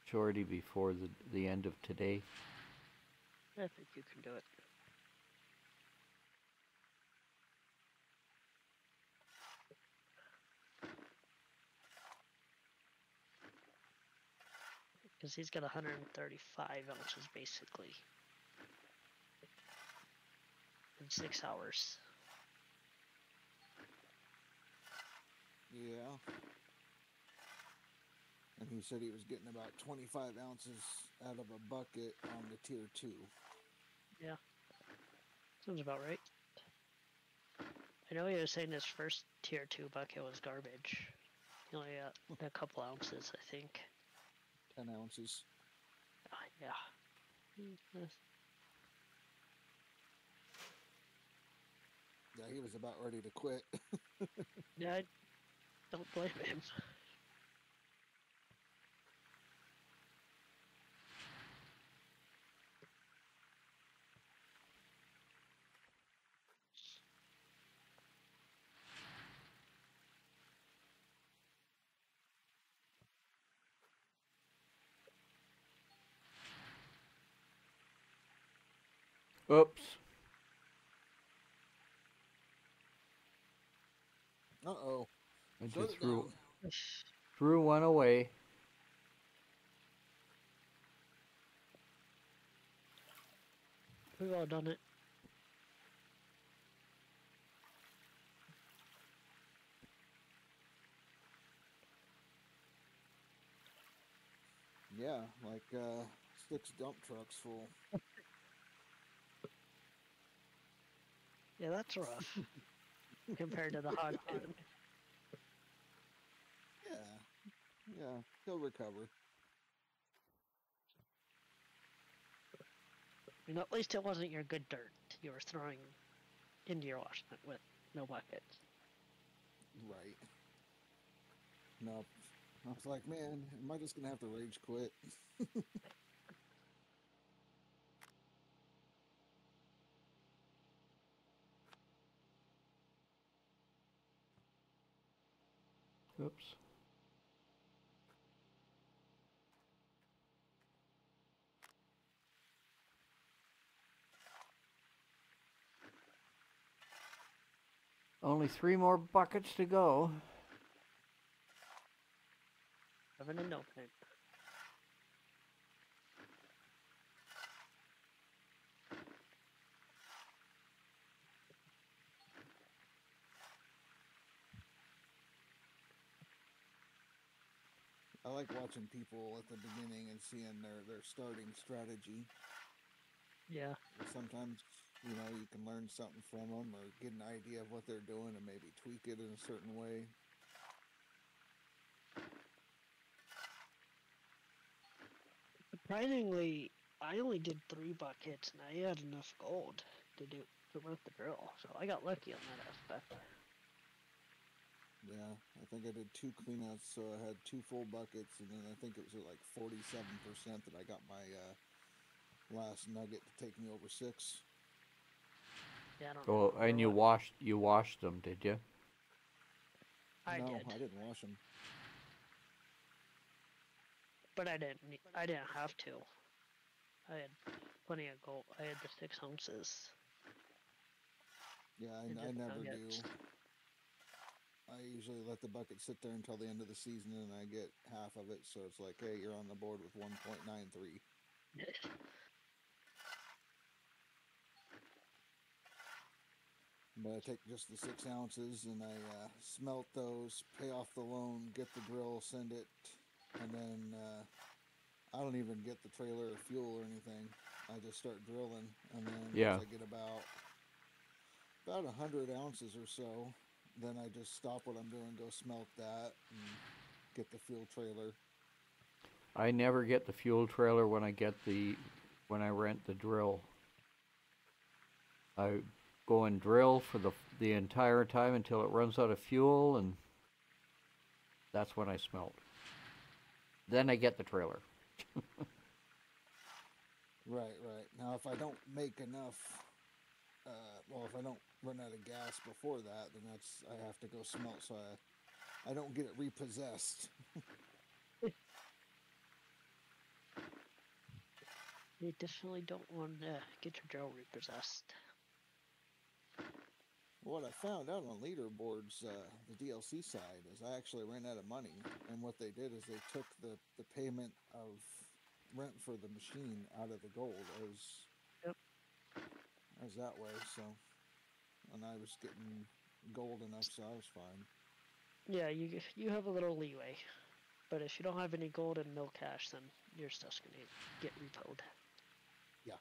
Shorty before the end of today. I think you can do it. Because he's got 135 ounces basically in 6 hours. Yeah. And he said he was getting about 25 ounces out of a bucket on the tier 2. Yeah. Sounds about right. I know he was saying his first tier 2 bucket was garbage. He only got a couple ounces, I think. 10 ounces. Yeah. Yeah, he was about ready to quit. Yeah, I don't blame him. Oops. Uh-oh. I Shut just it down. threw one away. We've all done it. Yeah, like 6 dump trucks full. Yeah, that's rough compared to the hog pen. Yeah, he'll recover. I mean, at least it wasn't your good dirt you were throwing into your wash net with no buckets. Right. No, I was like, man, am I just going to have to rage quit? Oops. Only 3 more buckets to go. 7 and no pen. I like watching people at the beginning and seeing their starting strategy. Yeah. Sometimes, you know, you can learn something from them or get an idea of what they're doing and maybe tweak it in a certain way. Surprisingly, I only did 3 buckets and I had enough gold to run the drill, so I got lucky on that aspect. Yeah, I think I did 2 cleanouts, so I had 2 full buckets, and then I think it was at like 47% that I got my last nugget to take me over 6. Yeah, I don't Oh, and you washed them, did you? I No, did, I didn't wash them. but I didn't have to. I had plenty of gold. I had the 6 ounces. Yeah, and I just never nuggets. do. I usually let the bucket sit there until the end of the season, and I get half of it, so it's like, hey, you're on the board with 1.93. But I take just the 6 ounces, and I smelt those, pay off the loan, get the drill, send it, and then I don't even get the trailer or fuel or anything. I just start drilling, and then Yeah. once I get about 100 ounces or so, then I just stop what I'm doing, go smelt that, and get the fuel trailer. I never get the fuel trailer when I rent the drill. I go and drill for the entire time until it runs out of fuel, and that's when I smelt. Then I get the trailer. Right. Now, if I don't make enough, if I don't run out of gas before that, then I have to go smelt, so I don't get it repossessed. You definitely don't want to get your drill repossessed. What I found out on Leaderboard's the DLC side is I actually ran out of money, and what they did is they took the payment of rent for the machine out of the gold Yep. as that way. So, and I was getting gold enough, so I was fine. Yeah, you have a little leeway, but if you don't have any gold and no cash, then your stuff's gonna get repoed. Yeah.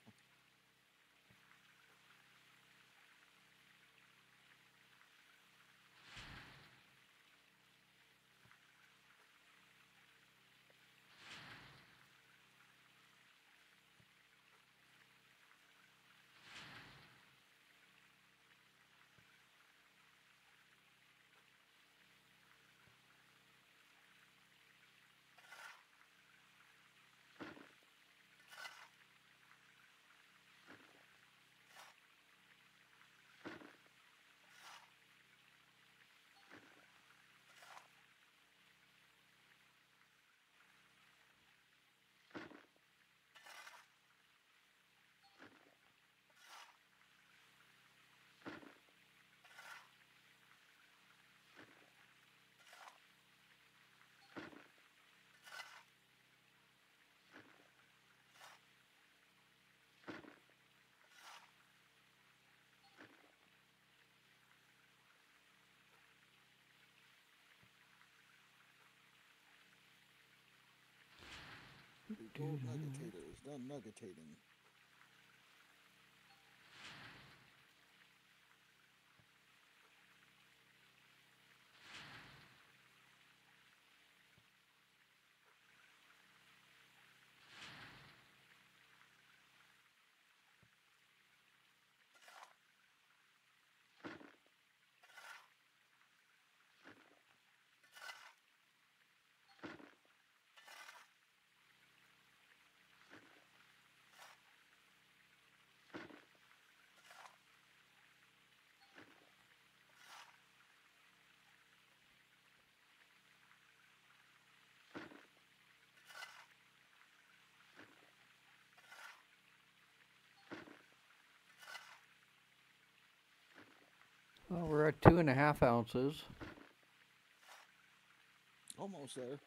The gold nuggetator is done nuggetating. Well, we're at 2.5 ounces. Almost there.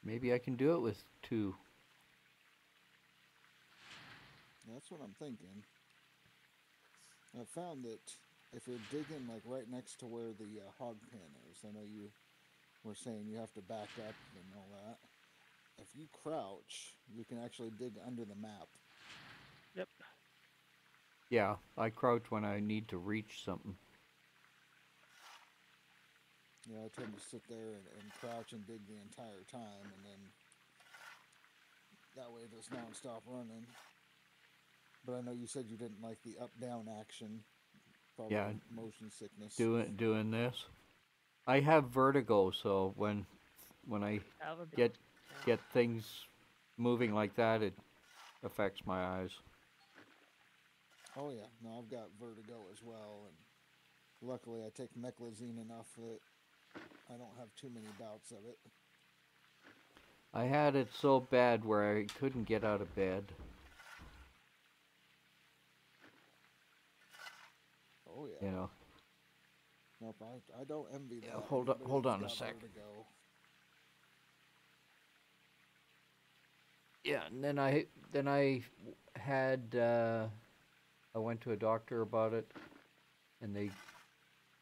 Maybe I can do it with 2. That's what I'm thinking. I found that if you're digging like right next to where the hog pen is, I know you were saying you have to back up and all that. If you crouch, you can actually dig under the map. Yep. Yeah, I crouch when I need to reach something. Yeah, I tend to sit there and crouch and dig the entire time, and then that way it is non-stop running. But I know you said you didn't like the up-down action. Probably Yeah. motion sickness. Doing this. I have vertigo, so when I That would be, get yeah. get things moving like that, it affects my eyes. Oh yeah, no, I've got vertigo as well, and luckily I take meclizine enough that I don't have too many bouts of it. I had it so bad where I couldn't get out of bed. Oh yeah. You know. Nope, I don't envy Yeah, that. hold Anybody on that's a got sec. vertigo. Yeah, and then I had I went to a doctor about it, and they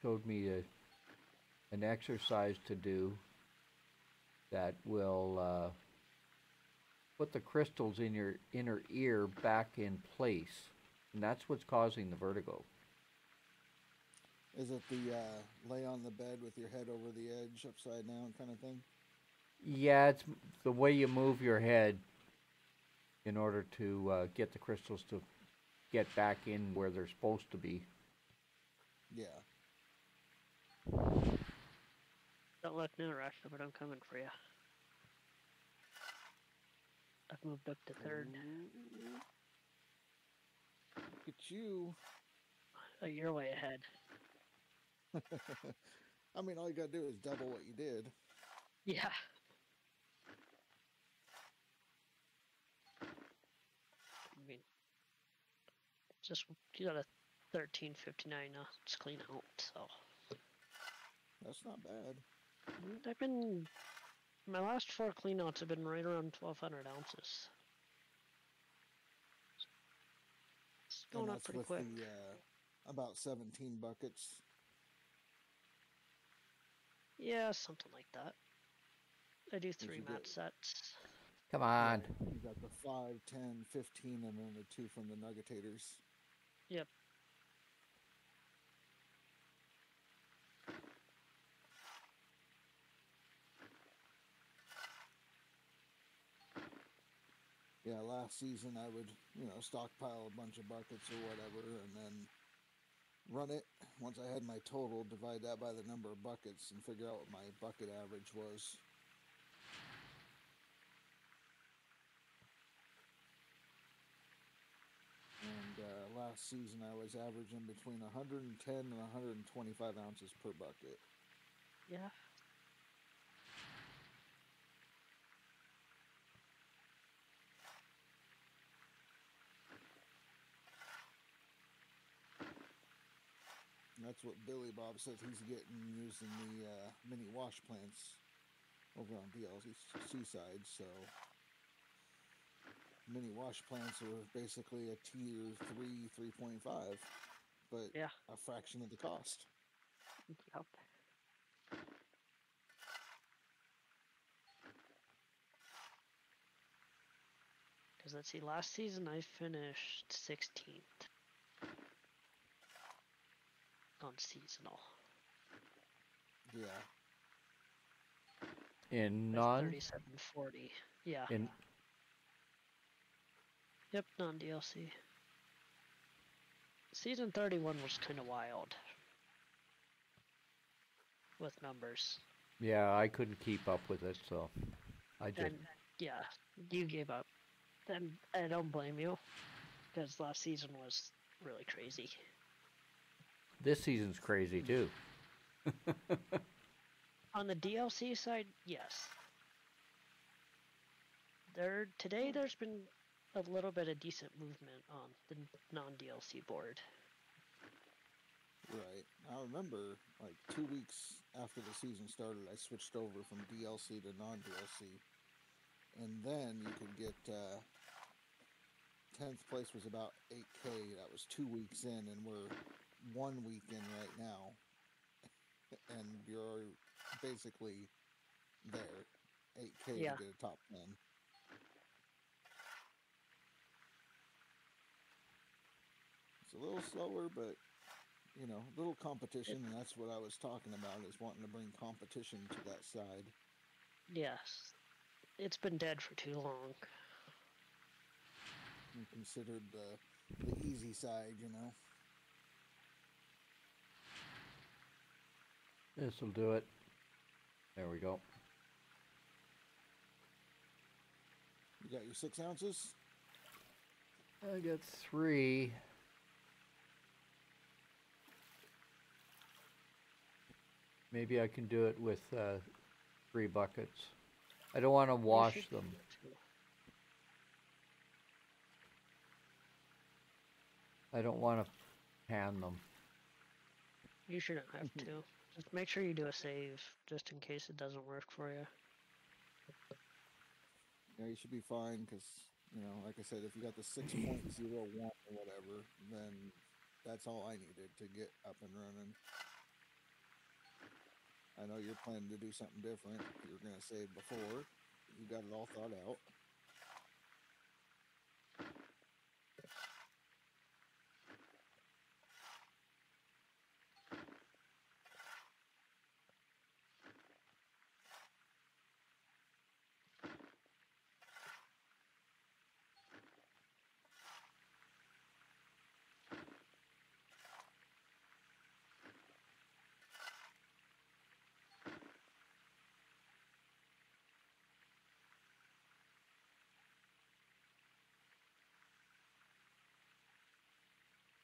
showed me an exercise to do that will put the crystals in your inner ear back in place, and that's what's causing the vertigo. Is it the lay on the bed with your head over the edge, upside down kind of thing? Yeah, it's the way you move your head in order to get the crystals to get back in where they're supposed to be. Yeah. Don't look now, Rasha, but I'm coming for you. I've moved up to 3rd. Look at you. Oh, you're way ahead. I mean, all you gotta do is double what you did. Yeah. I mean, just you got a 1359 now. It's clean out, so That's not bad. I've been My last 4 cleanouts have been right around 1,200 ounces. It's And going up that's pretty with quick. the about 17 buckets. Yeah, something like that. I do 'Cause 3 you mat get- sets. Come on. Right, you got the 5, 10, 15, and then the 2 from the nuggetators. Yep. Yeah, last season I would, stockpile a bunch of buckets or whatever, and then run it. Once I had my total, divide that by the number of buckets, and figure out what my bucket average was. And last season I was averaging between 110 and 125 ounces per bucket. Yeah. And that's what Billy Bob says he's getting using the mini wash plants over on DLC Seaside. So mini wash plants are basically a tier 3, 3.5, but Yeah. a fraction of the cost. Yep. Because let's see, last season I finished 16th on seasonal. Yeah. In With non 3740. Yeah. in Yep, non DLC. Season 31 was kind of wild with numbers. yeah, I couldn't keep up with it, so I just And yeah, you gave up. And I don't blame you, because last season was really crazy. this season's crazy too. On the DLC side, yes. Today there's been a little bit of decent movement on the non-DLC board. Right. I remember, like, 2 weeks after the season started, I switched over from DLC to non-DLC. And then you could get 10th place was about 8K. That was 2 weeks in, and we're 1 week in right now. And you're basically there. 8K Yeah. to get a top 10. It's a little slower, but little competition, and that's what I was talking about, is wanting to bring competition to that side. Yes. It's been dead for too long. And considered the easy side, This'll do it. There we go. You got your 6 ounces? I got 3. Maybe I can do it with 3 buckets. I don't want to wash should them. do it too. I don't want to pan them. You shouldn't have to. Just make sure you do a save, just in case it doesn't work for you. Yeah, you should be fine, because, like I said, if you got the 6.01 or whatever, then that's all I needed to get up and running. I know you're planning to do something different. You're going to save before. You got it all thought out.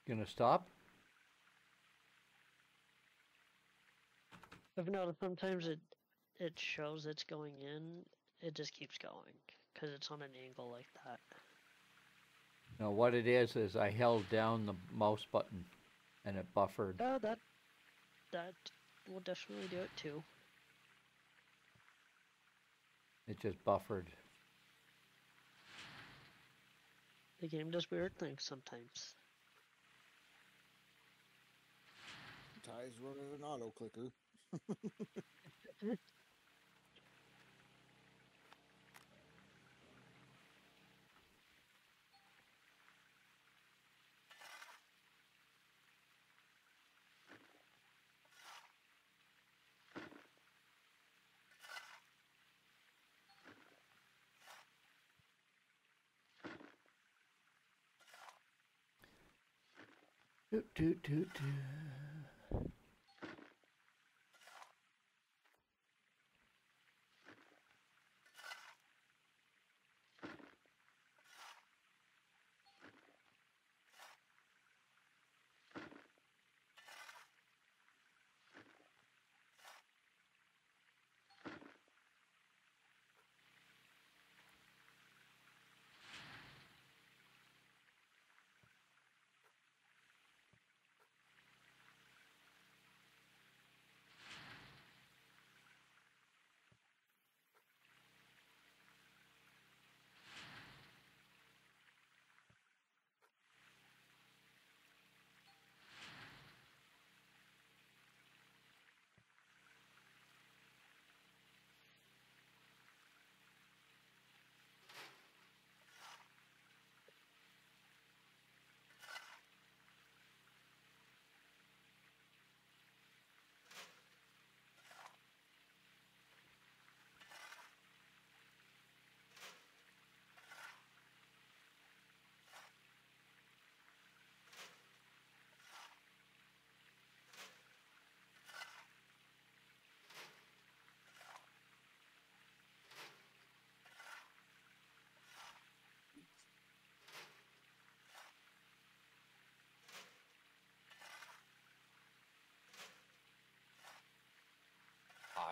Gonna stop? I've noticed sometimes it shows it's going in, it just keeps going, because it's on an angle like that. No, what it is I held down the mouse button and it buffered. Oh, that will definitely do it too. It just buffered. The game does weird things sometimes. Ty's running an auto clicker. Doot, doot, doot, doot.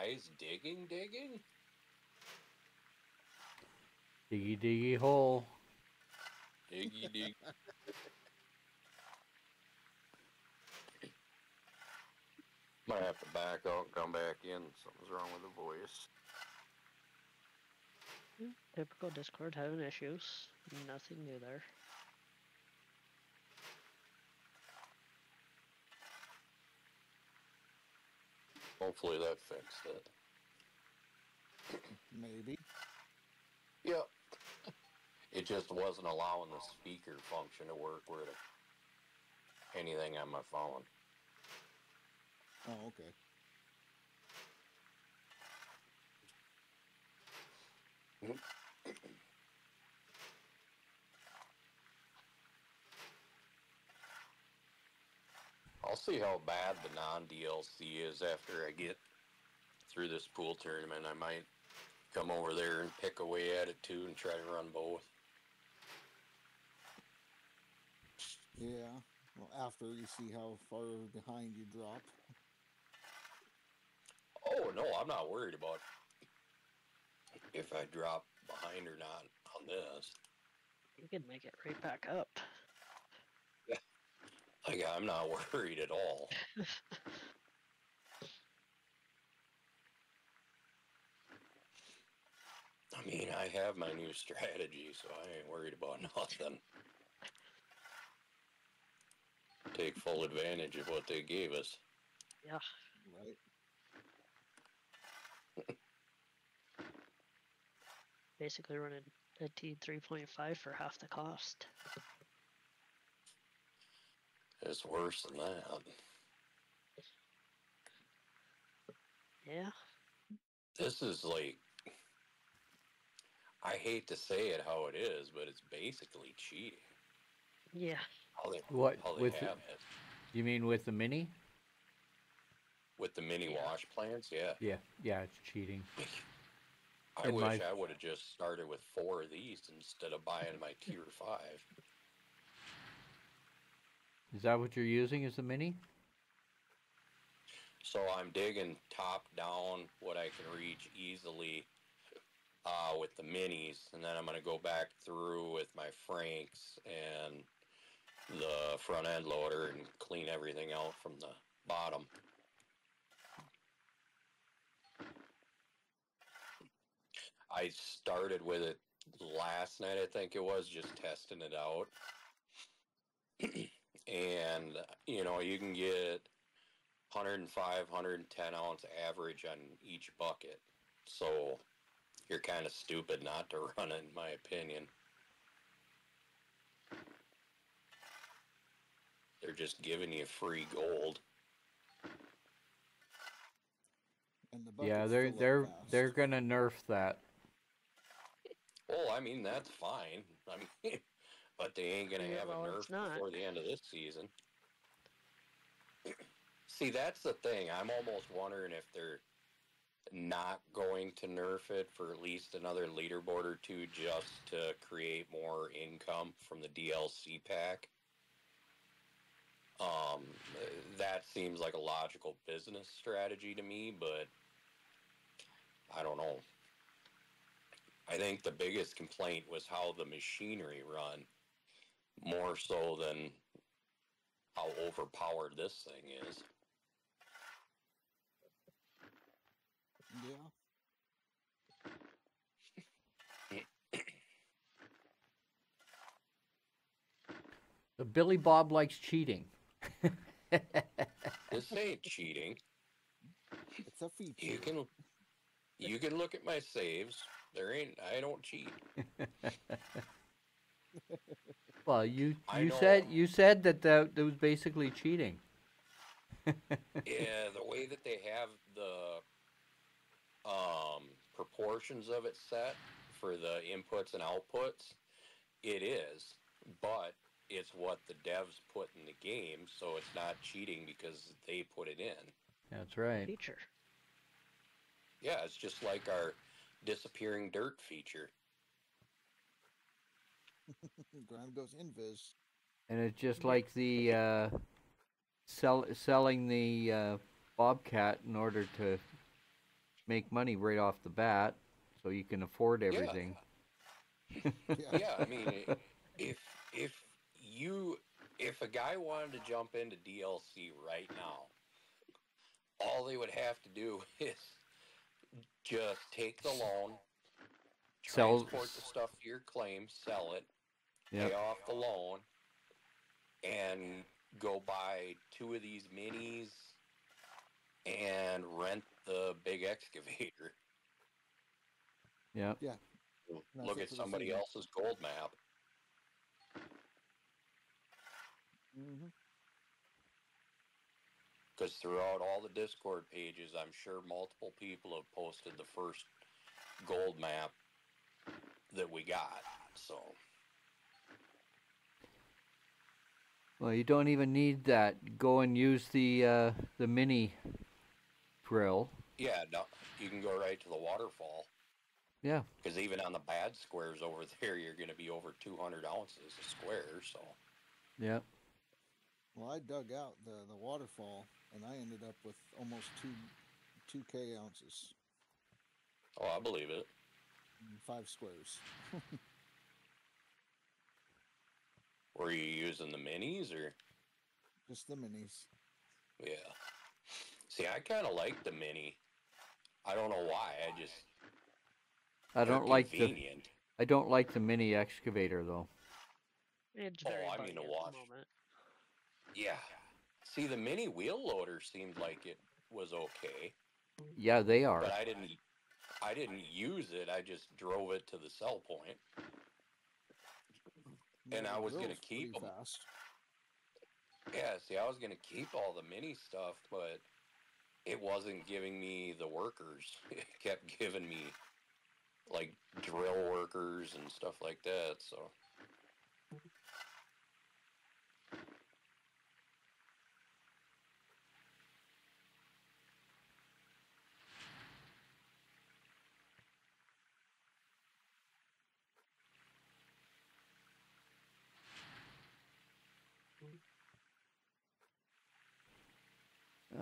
Eyes digging? Diggy, diggy hole. Diggy dig. Might have to back out and come back in. Something's wrong with the voice. Typical Discord having issues. Nothing new there. Hopefully that fixed it. Maybe. Yep. It just wasn't allowing the speaker function to work with anything on my phone. Oh, okay. I'll see how bad the non-DLC is after I get through this pool tournament. I might come over there and pick away at it too and try to run both. Yeah. Well, after you see how far behind you drop. Oh, no, I'm not worried about if I drop behind or not on this. You can make it right back up. Like, I'm not worried at all. I mean, I have my new strategy, so I ain't worried about nothing. Take full advantage of what they gave us. Yeah. Right. Basically running a T 3.5 for half the cost. It's worse than that. Yeah. This is like, I hate to say it how it is, but it's basically cheating. Yeah. How they What, how they with have it. You mean with the mini? With the mini Yeah. wash plants, yeah. Yeah, it's cheating. I In wish my- I would have just started with 4 of these instead of buying my tier 5. Is that what you're using as the mini? So I'm digging top down what I can reach easily with the minis, and then I'm going to go back through with my Franks and the front end loader and clean everything out from the bottom. I started with it last night, I think it was, just testing it out. And, you know, you can get 105, 110 ounce average on each bucket. So you're kind of stupid not to run it, in my opinion. They're just giving you free gold. And the Yeah, buckets they're fill up they're fast. they're gonna nerf that. Well, I mean, that's fine. I mean, but they ain't going to Yeah, have well, a nerf it's not. before the end of this season. See, that's the thing. I'm almost wondering if they're not going to nerf it for at least another leaderboard or two just to create more income from the DLC pack. That seems like a logical business strategy to me, but I don't know. I think the biggest complaint was how the machinery run, more so than how overpowered this thing is. Yeah. The Billy Bob likes cheating. This ain't cheating. It's a feature. You can look at my saves. I don't cheat. Well, you I you know. said that was basically cheating. Yeah, the way that they have the proportions of it set for the inputs and outputs, it is, but it's what the devs put in the game, so it's not cheating because they put it in. That's right. Feature. Yeah, it's just like our disappearing dirt feature. Grind goes invis. And it's just like the selling the Bobcat in order to make money right off the bat, so you can afford everything. Yeah, I mean, if if a guy wanted to jump into DLC right now, all they would have to do is just take the loan, transport the stuff to your claim, sell it, pay off the loan, and go buy 2 of these minis and rent the big excavator. Yeah. Yeah. Look at somebody else's gold map. Mm-hmm. Because throughout all the Discord pages, I'm sure multiple people have posted the first gold map that we got. So, Well, you don't even need that. Go and use the mini drill. yeah, no, you can go right to the waterfall. Yeah. Because even on the bad squares over there, you're going to be over 200 ounces a square. So, Yeah. Well, I dug out the waterfall, and I ended up with almost 2K ounces. oh, I believe it. In 5 squares. Were you using the minis or? Just the minis. Yeah. See, I kind of like the mini. I don't know why. I don't like convenient. I don't like the mini excavator though. It's very I buggy mean to at watch. the moment. Yeah. See, the mini wheel loader seemed like it was okay. Yeah, they are. But I didn't use it. I just drove it to the sell point. And I was going to keep them. Fast. Yeah, see, I was going to keep all the mini stuff, but it wasn't giving me the workers. It kept giving me, like, drill workers and stuff like that, so.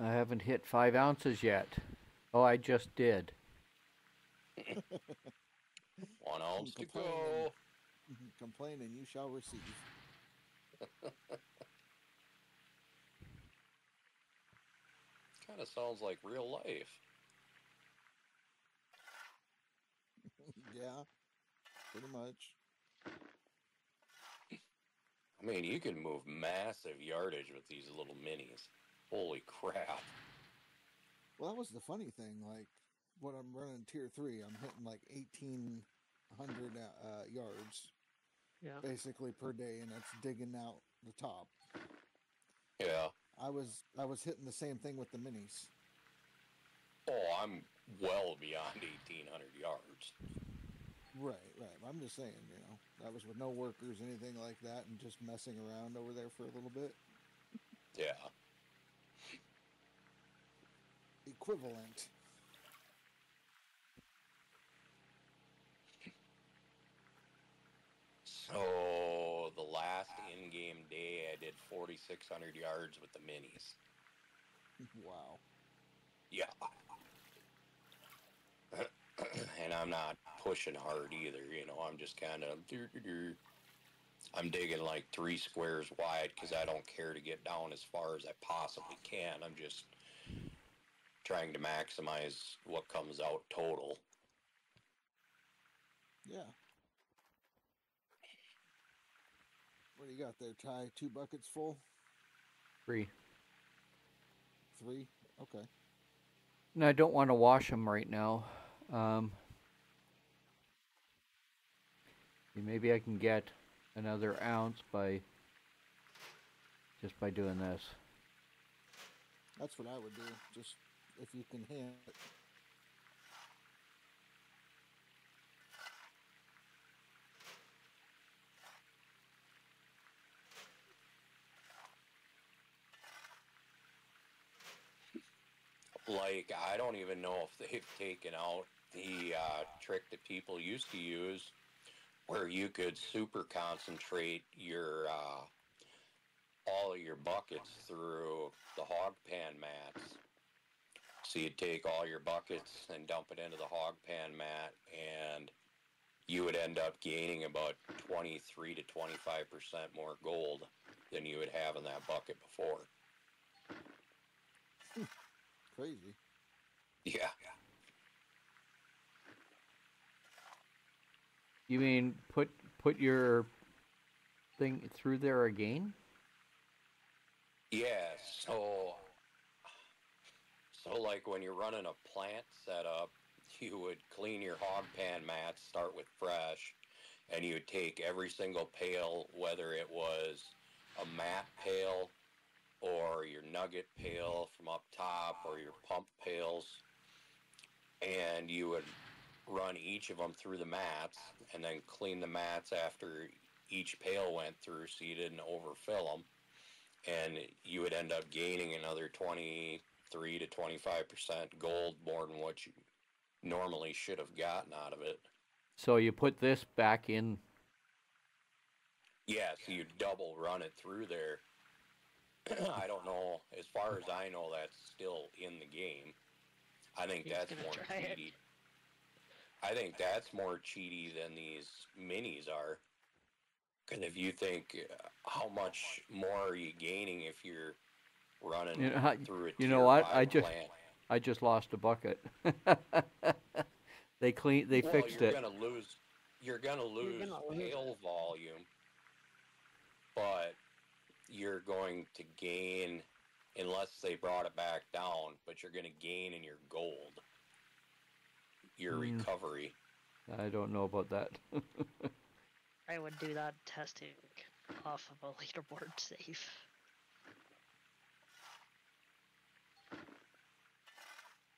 I haven't hit 5 ounces yet. Oh, I just did. 1 ounce to go. Complain and you shall receive. Kind of sounds like real life. Yeah, pretty much. I mean, you can move massive yardage with these little minis. Holy crap. Well, that was the funny thing. Like, when I'm running tier 3, I'm hitting like 1,800 yards Yeah. basically per day, and that's digging out the top. Yeah. I was hitting the same thing with the minis. Oh, I'm well beyond 1,800 yards. Right. I'm just saying, that was with no workers, anything like that, and just messing around over there for a little bit. Yeah. Equivalent. So the last in-game day, I did 4,600 yards with the minis. Wow. Yeah. And I'm not pushing hard either, I'm just kind of, I'm digging like 3 squares wide because I don't care to get down as far as I possibly can. I'm just trying to maximize what comes out total. Yeah. What do you got there, Ty? 2 buckets full? 3. 3? Okay. And I don't want to wash them right now. Maybe I can get another ounce just by doing this. That's what I would do, just if you can hand it. Like, I don't even know if they've taken out the trick that people used to use where you could super concentrate your all of your buckets through the hog pan mats. So you'd take all your buckets and dump it into the hog pan mat, and you would end up gaining about 23 to 25% more gold than you would have in that bucket before. Crazy. Yeah. You mean put your thing through there again? Yeah, so like when you're running a plant setup, you would clean your hog pan mats, start with fresh, and you would take every single pail, whether it was a mat pail or your nugget pail from up top or your pump pails, and you would run each of them through the mats and then clean the mats after each pail went through so you didn't overfill them, and you would end up gaining another 23 to 25% gold more than what you normally should have gotten out of it. So you put this back in. Yeah, so you double run it through there. I don't know. As far as I know, that's still in the game. I think He's that's gonna more try it. cheaty. I think that's more cheaty than these minis are. Because if you think, how much more are you gaining if you're running through a You tier know what? 5 plant? I just lost a bucket. They fixed it. You're gonna lose pail volume, but you're going to gain, unless they brought it back down, but you're going to gain in your gold, your recovery. I don't know about that. I would do that testing off of a leaderboard save.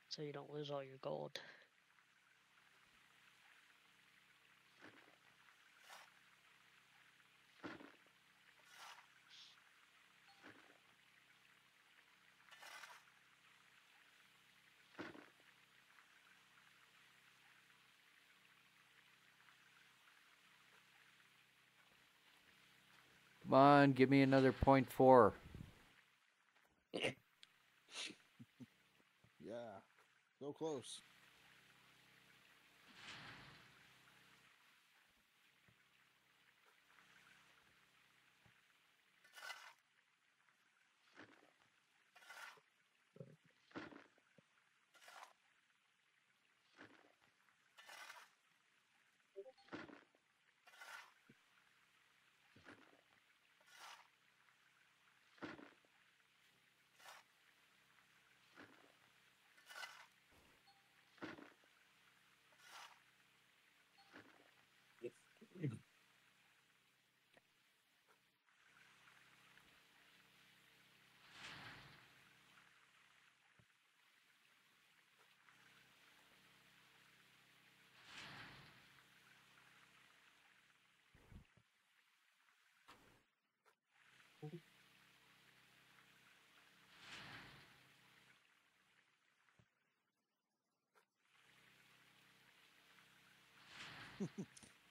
So you don't lose all your gold. Come on, give me another 0.4. Yeah. So close.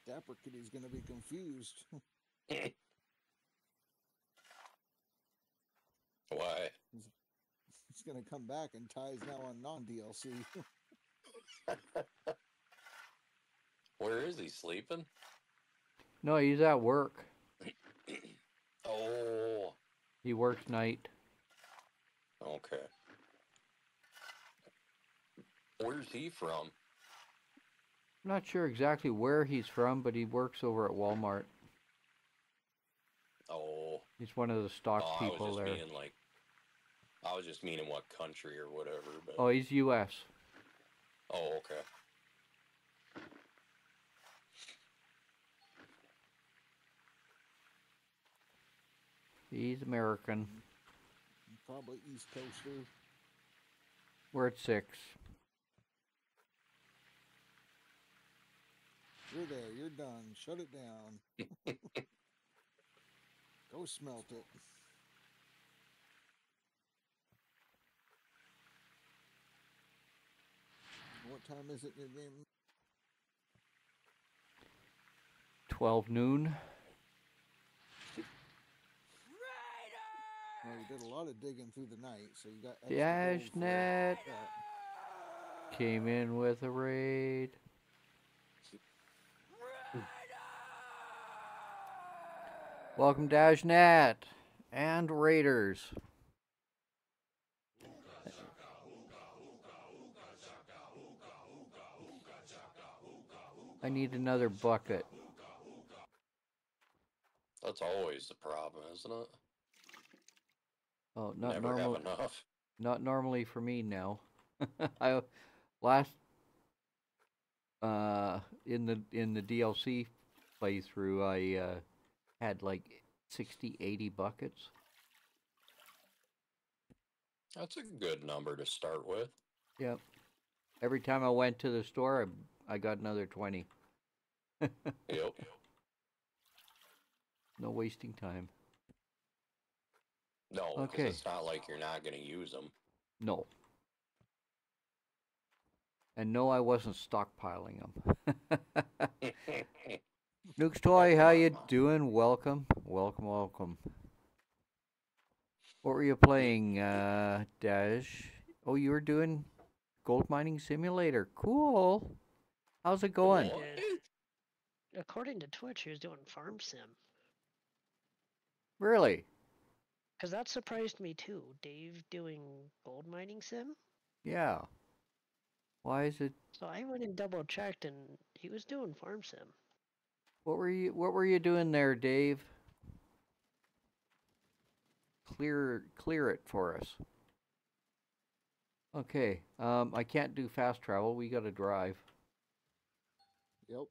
Dapper Kitty's gonna be confused. Why? He's gonna come back and Ty's now on non-DLC. Where is he sleeping? No, he's at work. Oh, He works night. okay. Where's he from? I'm not sure exactly where he's from, but he works over at Walmart. Oh, He's one of the stock I was people just there. meaning I was just meaning what country or whatever. But Oh, he's U.S. oh, okay. He's American. Probably East Coaster. We're at 6. You're there. You're done. Shut it down. Go smelt it. What time is it in your game? 12 noon. Well, you did a lot of digging through the night, so you got extra gold for Dashnet that. came in with a raid. Welcome, Dashnet and Raiders. I need another bucket. That's always the problem, isn't it? Oh, not Never normal. have enough. Not normally for me now. I last in the DLC playthrough I had like 60, 80 buckets. That's a good number to start with. Yep. Every time I went to the store, I got another 20. Yep. No wasting time. No, 'cause Okay. it's not like you're not going to use them. No. And no, I wasn't stockpiling them. Nuke's Toy, how you doing? Welcome, welcome, welcome. What were you playing, Dash? Oh, you were doing Gold Mining Simulator. Cool. How's it going? What? According to Twitch, he was doing Farm Sim. Really? Because that surprised me too. Dave doing gold mining sim? Yeah. Why is it? So I went and double checked and he was doing Farm Sim. What were you doing there, Dave? Clear it for us. Okay. I can't do fast travel. We got to drive. Yep.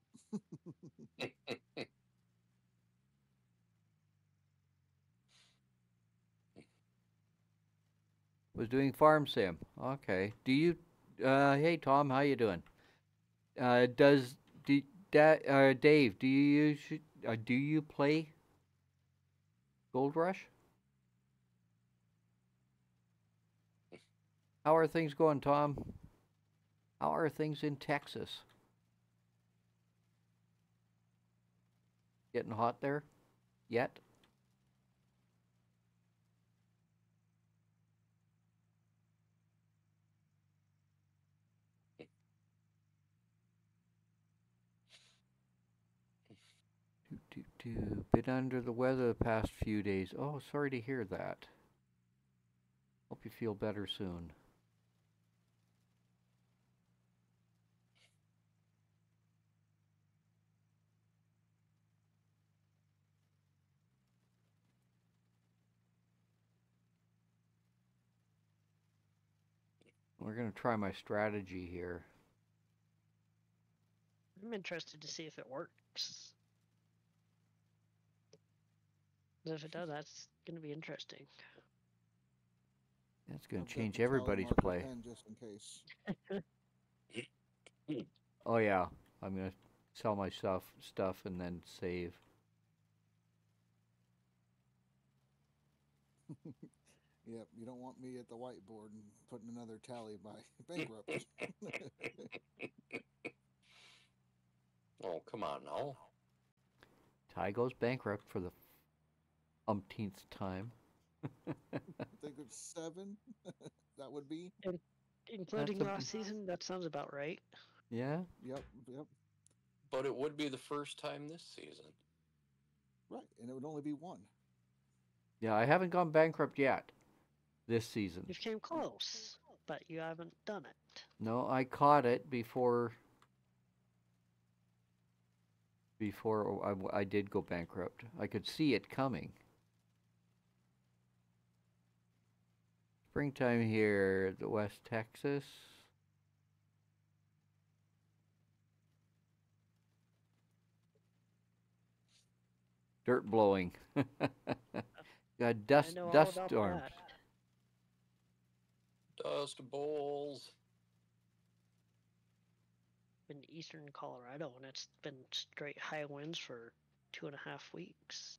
Was doing farm sim. Okay. Do you? Hey Tom, how you doing? Dave? Do you play Gold Rush? How are things going, Tom? How are things in Texas? Getting hot there? Yet? Been under the weather the past few days. Oh, sorry to hear that. Hope you feel better soon. We're going to try my strategy here. I'm interested to see if it works. If it does, that's going to be interesting. That's going I've to got change the tally everybody's marker play. pen just in case. Oh yeah, I'm going to sell my stuff and then save. Yep, you don't want me at the whiteboard and putting another tally by bankrupt. Oh, come on now. Ty goes bankrupt for the umpteenth time. I think it's 7. That would be. Including That's last season, that sounds about right. Yeah. Yep, yep. But it would be the first time this season. Right, and it would only be 1. Yeah, I haven't gone bankrupt yet this season. You came close, but you haven't done it. No, I caught it before I did go bankrupt. I could see it coming. Springtime here, the West Texas. Dirt blowing. Got dust I know all dust about storms. that. Dust bowls. In eastern Colorado, and it's been straight high winds for 2.5 weeks.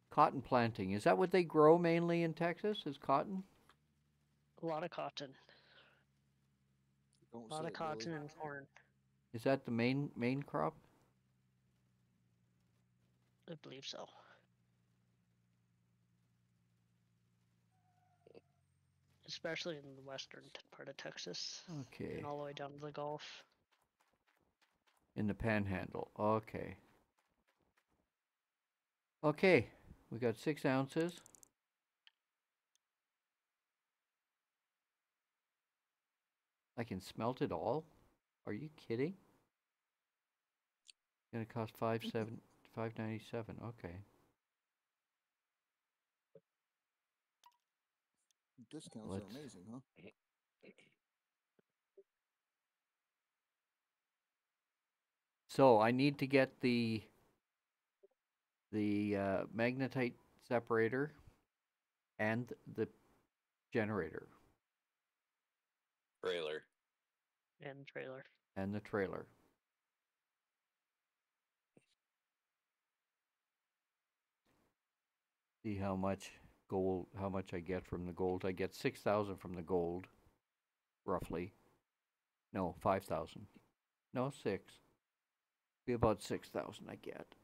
Cotton planting. Is that what they grow mainly in Texas? Is cotton? A lot of cotton. Don't A lot say of it, Billy. cotton and corn. Is that the main crop? I believe so. Especially in the western part of Texas Okay. and all the way down to the Gulf. In the panhandle. Okay. Okay. We got 6 ounces. I can smelt it all? Are you kidding? Gonna cost $5.97. Okay. Discounts Let's- are amazing, huh? So I need to get the magnetite separator and the generator Trailer. And trailer. and the trailer. See how much I get from the gold. I get 6,000 from the gold, roughly. No, 5,000. No, 6. Be about 6,000 I get.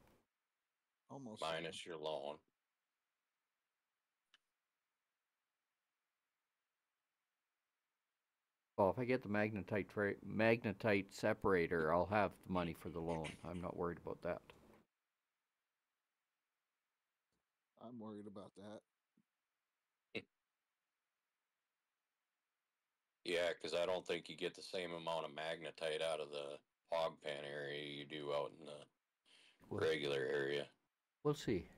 Almost. Minus your loan. Well, if I get the magnetite separator, I'll have the money for the loan. I'm not worried about that. I'm worried about that. Yeah, because I don't think you get the same amount of magnetite out of the hog pen area you do out in the Well, regular area. we'll see.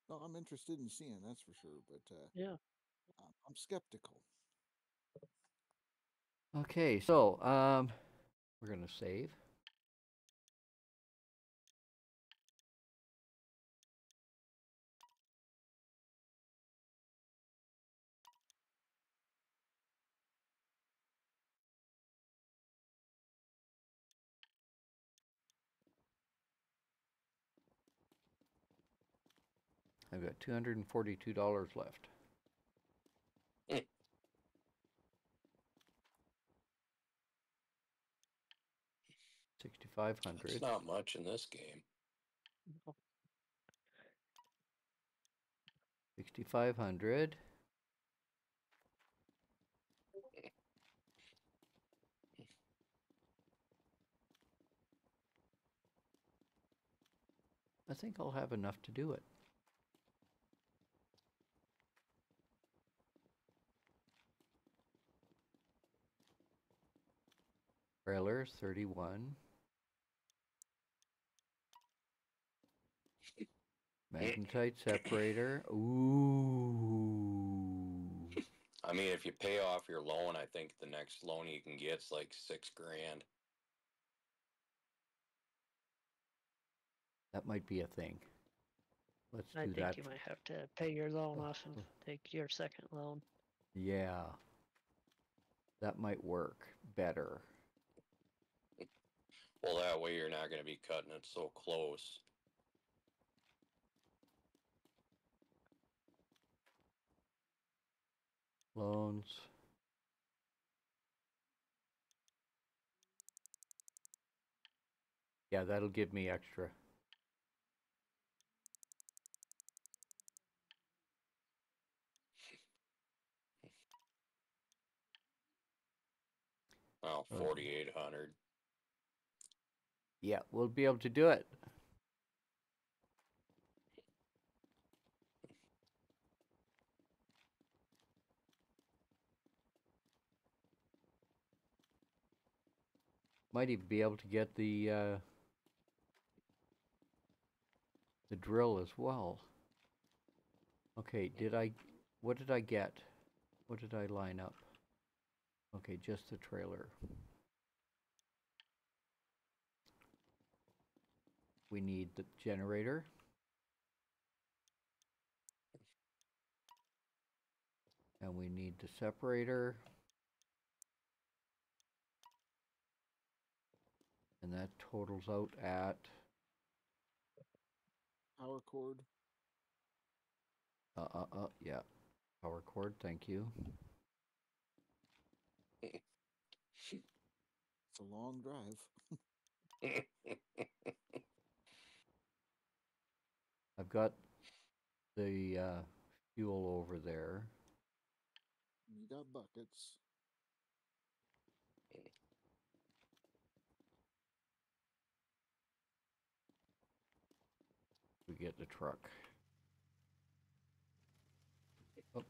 No, I'm interested in seeing, that's for sure, but Yeah. I'm skeptical. Okay, so we're gonna save. I've got $242 left. Mm. 6,500. It's not much in this game. 6,500. I think I'll have enough to do it. Trailer 31. Magnetite separator. Ooh. I mean, if you pay off your loan, I think the next loan you can get's like $6,000. That might be a thing. Let's I do think that. you might have to pay your loan off and take your second loan. Yeah. That might work better. Well, that way you're not going to be cutting it so close. Loans. Yeah, that'll give me extra. Oh, 4,800. Yeah, we'll be able to do it. Might even be able to get the drill as well. Okay, what did I get? What did I line up? Okay, just the trailer. We need the generator. And we need the separator. And that totals out at Power cord. yeah. Power cord, thank you. It's a long drive. I've got the fuel over there. You got buckets. We get the truck. Oh.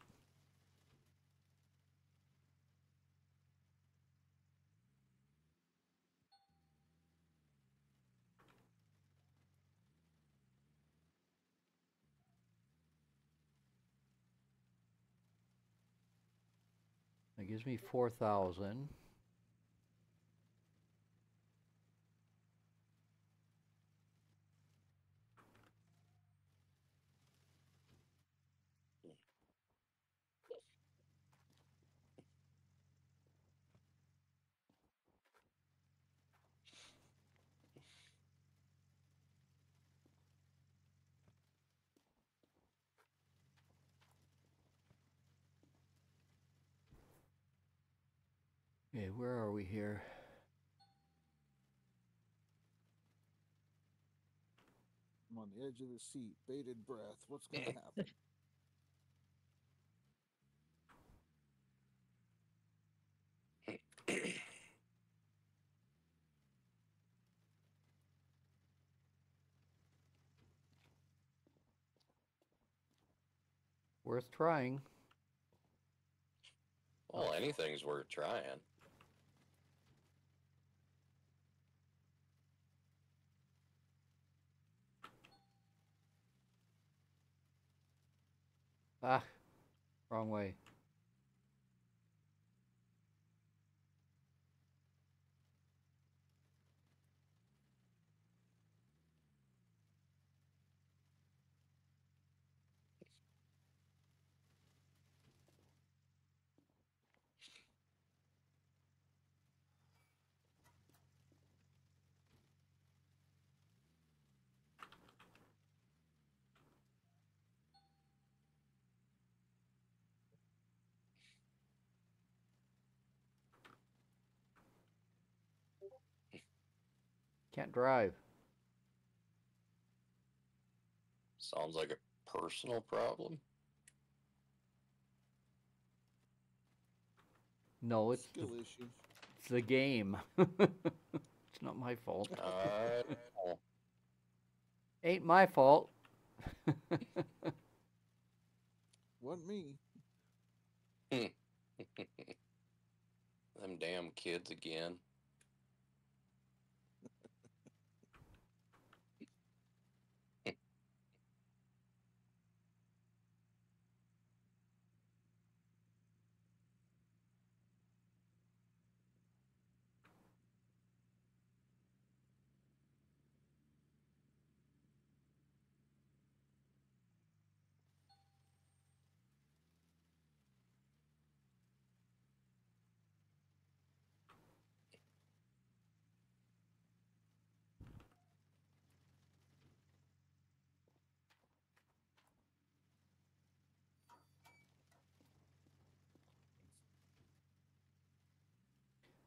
That gives me 4,000. Okay, where are we here? I'm on the edge of the seat, bated breath. What's going to happen? Worth trying. Well, anything's worth trying. Ah, wrong way. Can't drive. Sounds like a personal problem. No, it's Skill issue. it's the game. It's not my fault. Oh, Ain't my fault. Wasn't me. them damn kids again.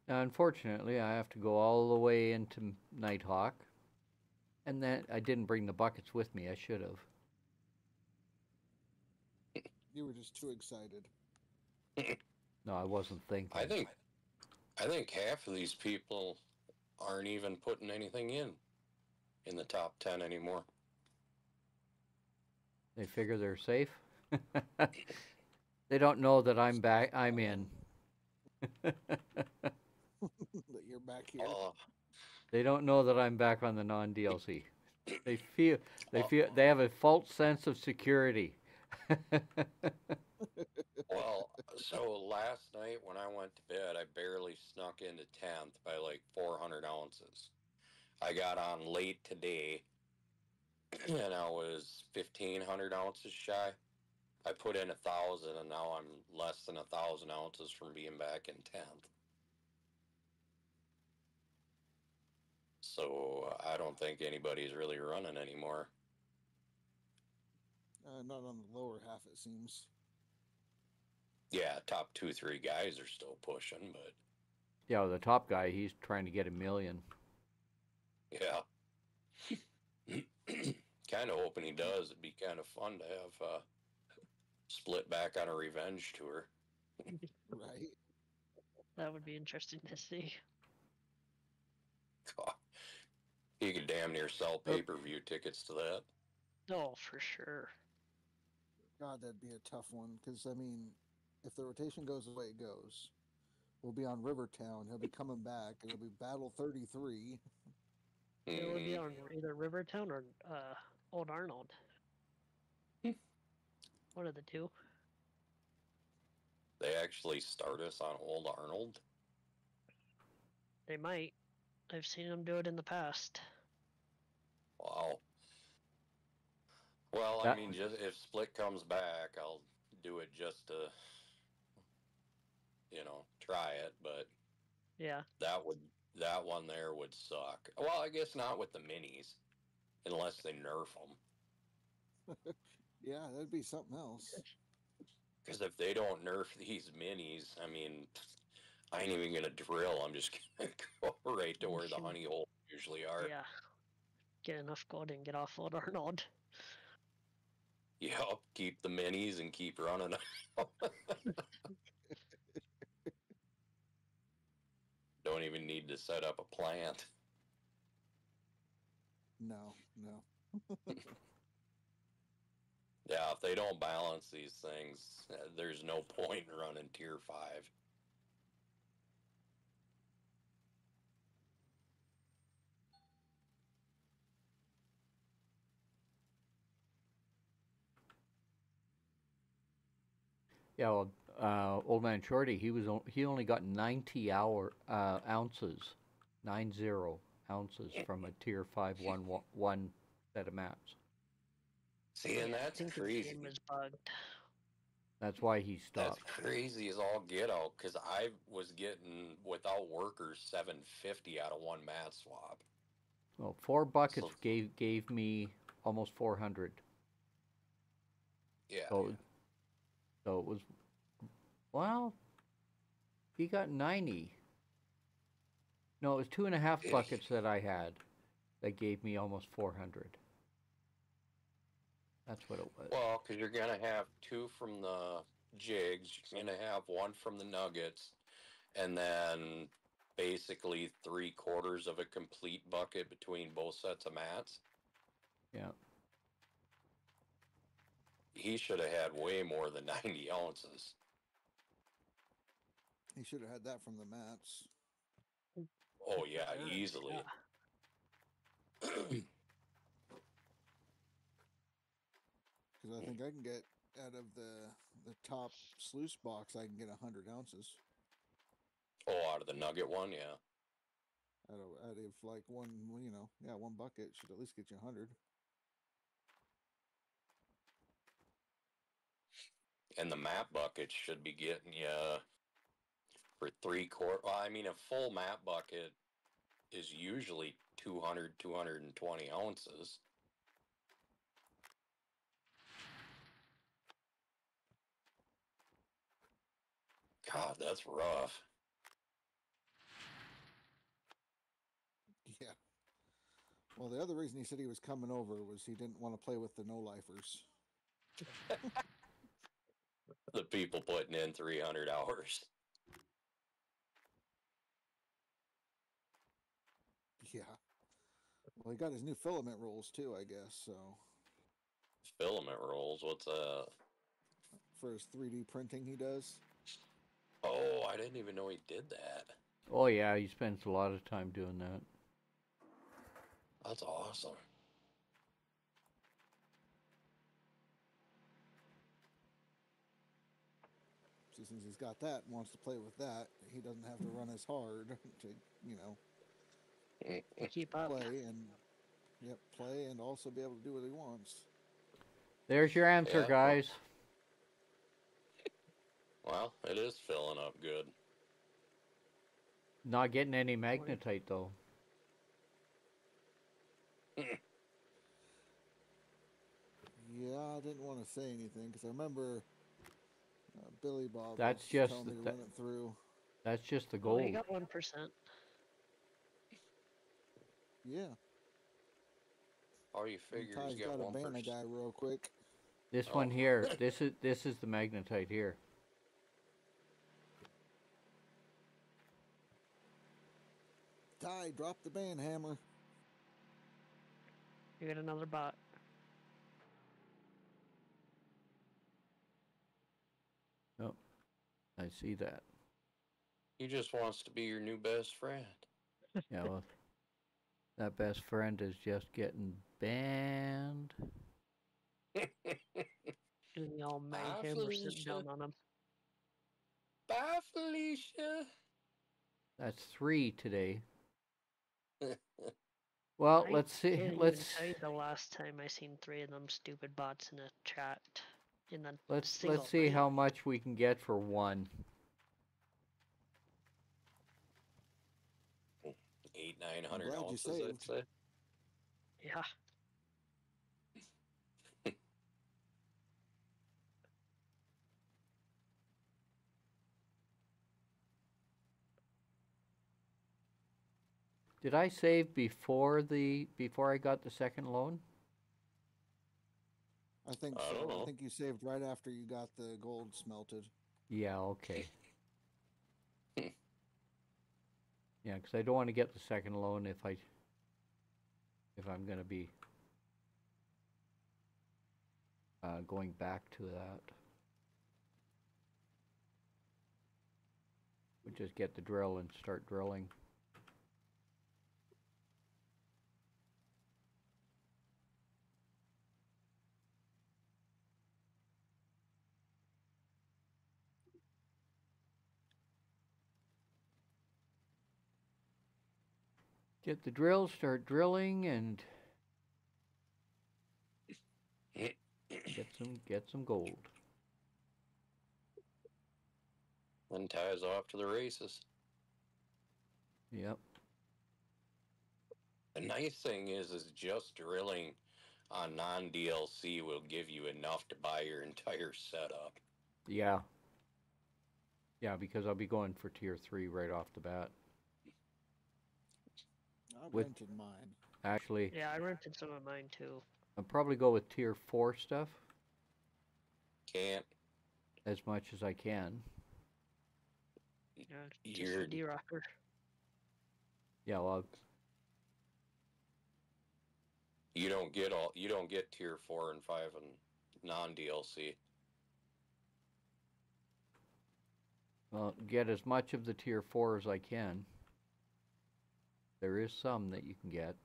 Now, unfortunately, I have to go all the way into Nighthawk. And then I didn't bring the buckets with me. I should have. You were just too excited. No, I wasn't thinking. I think half of these people aren't even putting anything in the top 10 anymore. They figure they're safe. They don't know that I'm back. I'm in. That you're back here. They don't know that I'm back on the non-DLC. They they have a false sense of security. Well, so last night when I went to bed, I barely snuck into 10th by like 400 ounces. I got on late today, and I was 1,500 ounces shy. I put in 1,000, and now I'm less than 1,000 ounces from being back in 10th. So I don't think anybody's really running anymore. Not on the lower half, it seems. Yeah, top 2-3 guys are still pushing, but Yeah, the top guy, he's trying to get 1 million. yeah. Kind of hoping he does. It'd be kind of fun to have split back on a revenge tour. Right. That would be interesting to see. God, you could damn near sell pay-per-view tickets to that. Oh, for sure. God, that'd be a tough one. Because, I mean, if the rotation goes the way it goes, we'll be on Rivertown. He'll be coming back. It'll be Battle 33. It would be on either Rivertown or Old Arnold. One of the two. They actually start us on Old Arnold. They might. I've seen them do it in the past. Wow. Well, I mean, just if Split comes back, I'll do it just to, try it. But yeah, that one there would suck. Well, I guess not with the minis, unless they nerf them. Yeah, that'd be something else. Because if they don't nerf these minis, I mean, I ain't even gonna drill. I'm just gonna go right to where the honey holes usually are. Yeah. Get enough gold and get off Old Arnold. Yep, keep the minis and keep running. Don't even need to set up a plant. No. Yeah, if they don't balance these things, there's no point in running tier 5. Yeah, well, Old Man Shorty, he only got 90 ounces, 90 ounces from a tier 5 one set of mats. See, and that's crazy. The game was bugged. That's why he stopped. That's crazy as all get out, because I was getting, without workers, 750 out of one mat swap. Well, 4 buckets gave me almost 400. Yeah. So it was, well, he got 90. No, it was 2.5 buckets that I had that gave me almost 400. That's what it was. Well, because you're going to have 2 from the jigs, you're going to have 1 from the nuggets, and then basically 3/4 of a complete bucket between both sets of mats. Yeah. He should have had way more than 90 ounces. He should have had that from the mats. Oh, yeah, easily. Because I think I can get out of the top sluice box, I can get 100 ounces. Oh, out of the nugget one, yeah. Out of like one bucket should at least get you 100. And the map bucket should be getting you for 3/4. Well, I mean, a full map bucket is usually 200, 220 ounces. God, that's rough. Yeah. Well, the other reason he said he was coming over was he didn't want to play with the no-lifers. The people putting in 300 hours. Yeah. Well, he got his new filament rolls too, I guess. So Filament rolls. What's that? for his 3D printing, he does. Oh, I didn't even know he did that. Oh yeah, he spends a lot of time doing that. That's awesome. So since he's got that and wants to play with that, he doesn't have to run as hard to, Keep up. play and also be able to do what he wants. There's your answer, Yeah. guys. Well, it is filling up good. Not getting any magnetite though. Yeah, I didn't want to say anything because I remember Billy Bob That's was just telling me to run it through. That's just the Oh, gold. you got 1%. Yeah. All you And figure is Ty's get got to 1%. ban a guy real quick. This Oh. one here, this is the magnetite here. Ty, drop the ban hammer. You got another bot. Oh, I see that. He just wants to be your new best friend. Yeah, well, that best friend is just getting banned. And y'all Bye, mayhem or sitting Felicia. down on him. Bye, Felicia. That's 3 today. Well, I let's see. can't even Let's tell you the last time I seen 3 of them stupid bots in a chat. In a let's single see night. how much we can get for 1. 800-900 glad you ounces, I'd saved. say. Yeah. Did I save before I got the second loan? I think I so. don't know. I think you saved right after you got the gold smelted. Yeah, okay. Yeah, because I don't want to get the second loan if I'm going to be going back to that. We just get the drill and start drilling. Get the drill, start drilling, and get some gold. Then Ty's off to the races. Yep. The nice thing is just drilling on non-DLC will give you enough to buy your entire setup. Yeah. Yeah, because I'll be going for tier 3 right off the bat. I With- rented mine. Actually, Yeah, I rented some of mine too. I'll probably go with tier 4 stuff Can't. as much as I can. Yeah, just You're a D-Rocker. Yeah, well, you don't get tier 4 and 5 and non-DLC. get as much of the tier 4 as I can. There is some that you can get.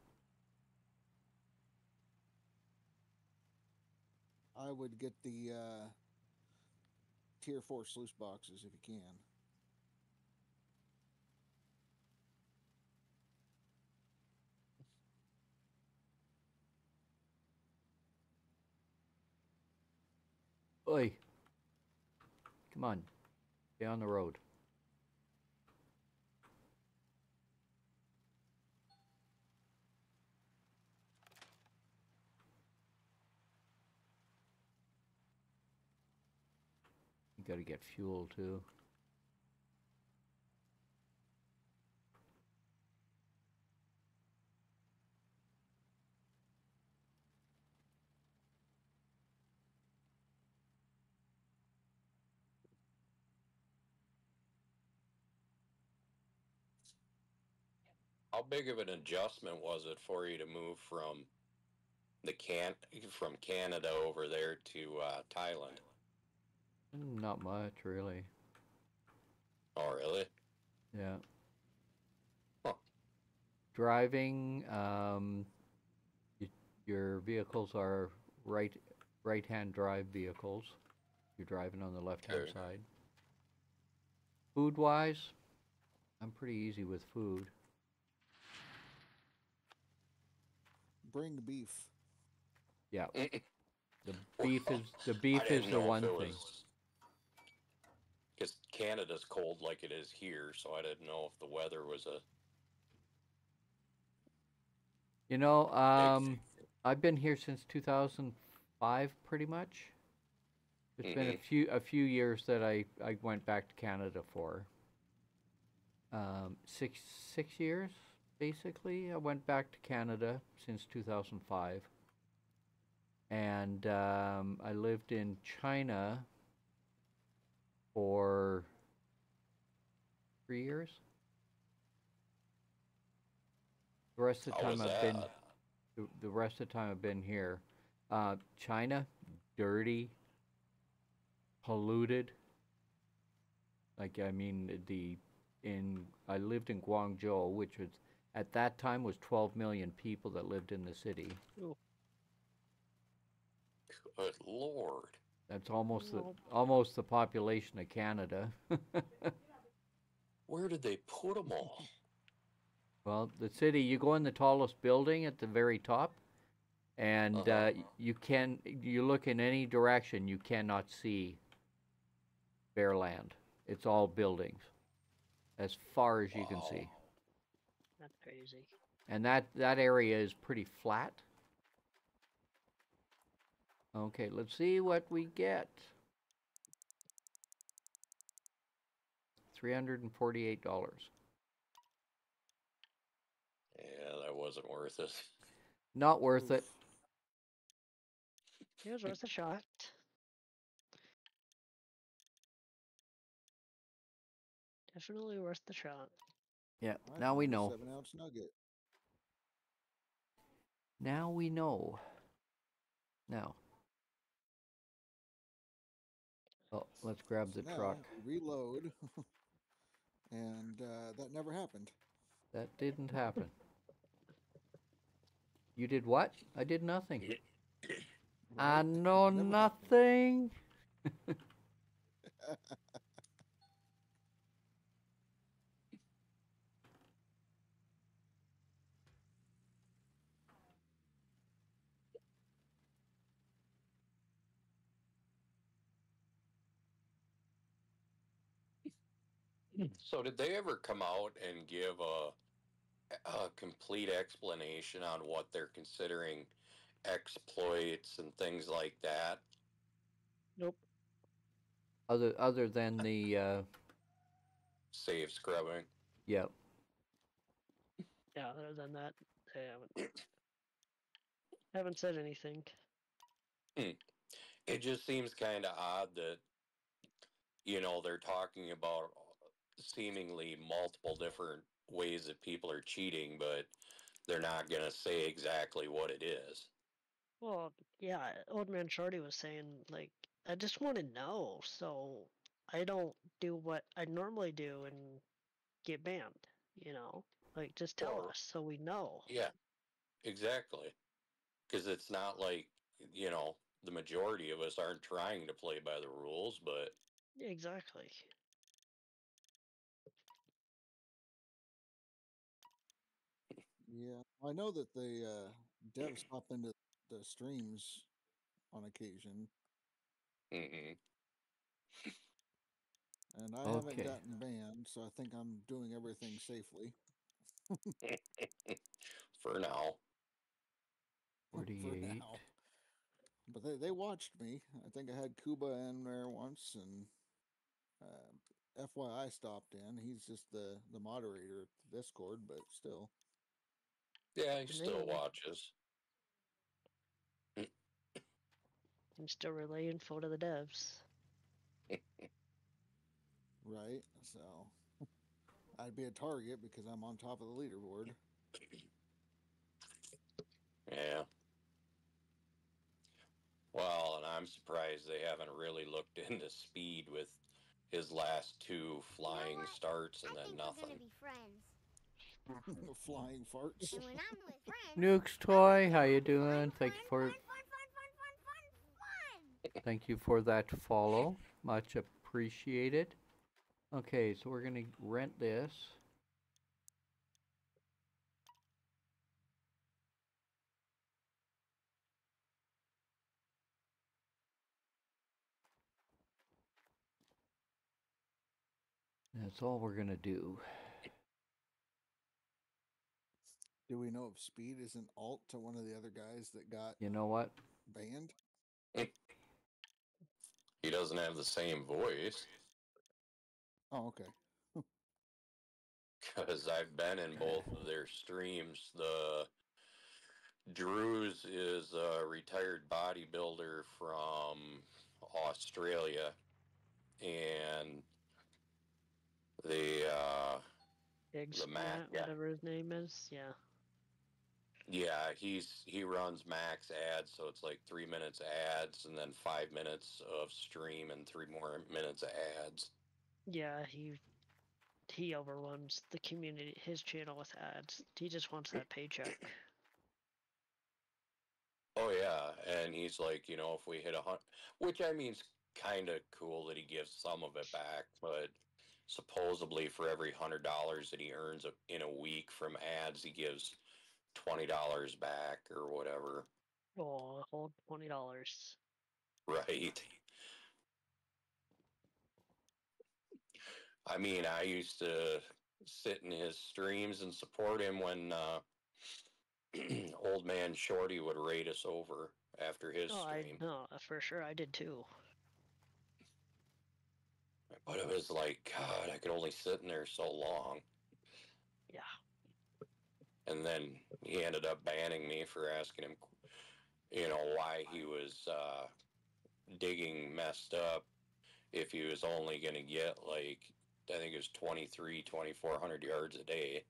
I would get the tier 4 sluice boxes if you can. Oi. Come on. Stay on the road. You gotta get fuel too. How big of an adjustment was it for you to move from from Canada over there to Thailand? Not much, really. Oh, really? Yeah. Huh. Driving, your vehicles are right-hand drive vehicles. You're driving on the left-hand Okay. side. Food-wise, I'm pretty easy with food. Bring beef. Yeah. The Well, the I beef is didn't the know if one it thing. was because Canada's cold like it is here, so I didn't know if the weather was a You know, big thing. I've been here since 2005, pretty much. It's been a few years that I went back to Canada for. 6 years, basically. I went back to Canada since 2005, and I lived in China for 3 years. The rest of the How time was I've been that? the rest of the time I've been here. China, dirty, polluted. Like I mean, I lived in Guangzhou, which was at that time was 12 million people that lived in the city. Ooh. Good Lord. That's Well, almost the population of Canada. Where did they put them all? Well, the city, you go in the tallest building at the very top, and you look in any direction, you cannot see bare land. It's all buildings, as far as you can see. Wow. that's crazy. And that area is pretty flat. Okay, let's see what we get. $348. Yeah, that wasn't worth it. Not worth it. It was worth a shot. Definitely worth the shot. Yeah, I now we found a know. 7-ounce nugget. Now we know. Now. Oh, let's grab So the now truck. we reload, and that never happened. That didn't happen. You did what? I did nothing. I Right? know Never happened. nothing. So did they ever come out and give a complete explanation on what they're considering exploits and things like that? Nope. Other than the Save scrubbing. yeah. Yeah, other than that, they haven't said anything. It just seems kind of odd that, they're talking about seemingly multiple different ways that people are cheating, but they're not going to say exactly what it is. Well, yeah, Old Man Shorty was saying, like, I just want to know, so I don't do what I normally do and get banned, you know? Like, just tell Or, us so we know. yeah, exactly. Because it's not like, the majority of us aren't trying to play by the rules, but Exactly. Yeah, I know that the devs pop into the streams on occasion, mm-mm. and I haven't Okay. gotten banned, so I think I'm doing everything safely For now. for 48. now. But they watched me. I think I had Kuba in there once, and FYI stopped in. He's just the moderator at the Discord, but still. Yeah, he And still then watches. I'm still relay info to the devs. Right? So I'd be a target because I'm on top of the leaderboard. Yeah. Well, and I'm surprised they haven't really looked into speed with his last two You know flying what? starts and I then think we're nothing. gonna be friends. Flying farts. And when I'm with friends, Nuke's I Toy, like to how you have doing? fun, fun. Thank you for that follow. Much appreciated. Okay, so we're gonna rent this. That's all we're gonna do. Do we know if speed is an alt to one of the other guys that got You know what? banned? He doesn't have the same voice Oh, okay. because I've been in both of their streams. The Drews is a retired bodybuilder from Australia, and the Big Mac, Splat, whatever his name is. Yeah. yeah, he runs max ads, so it's like 3 minutes ads and then 5 minutes of stream and 3 more minutes of ads. Yeah, he overruns the community, his channel with ads. He just wants that paycheck. Oh yeah, and he's like, if we hit 100, which I mean's kind of cool that he gives some of it back, but supposedly for every $100 that he earns in a week from ads, he gives $20 back or whatever. Oh, hold $20. Right. I mean, I used to sit in his streams and support him when old man Shorty would raid us over after his Oh, I stream. no, for sure, I did too. But it was like, God, I could only sit in there so long. Yeah. And then he ended up banning me for asking him, why he was digging messed up if he was only going to get like, I think it was 2,400 yards a day.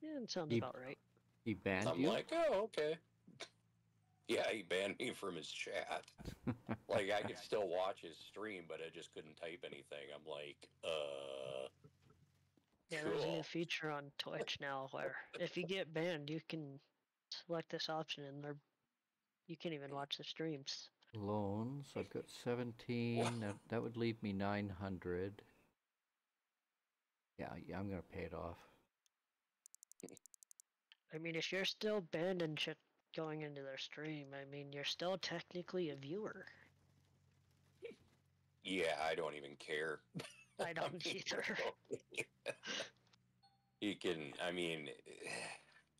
Yeah, it sounds He about right. he banned I'm you. like, oh, okay. Yeah, he banned me from his chat. Like, I could still watch his stream, but I just couldn't type anything. I'm like, Yeah, cool. there's a new feature on Twitch now where if you get banned, you can select this option and you can't even watch the streams. Loans. I've got 17. That would leave me 900. Yeah, I'm gonna pay it off. I mean, if you're still banned and shit going into their stream, I mean, you're still technically a viewer. Yeah, I don't even care. I don't either. He can, I mean,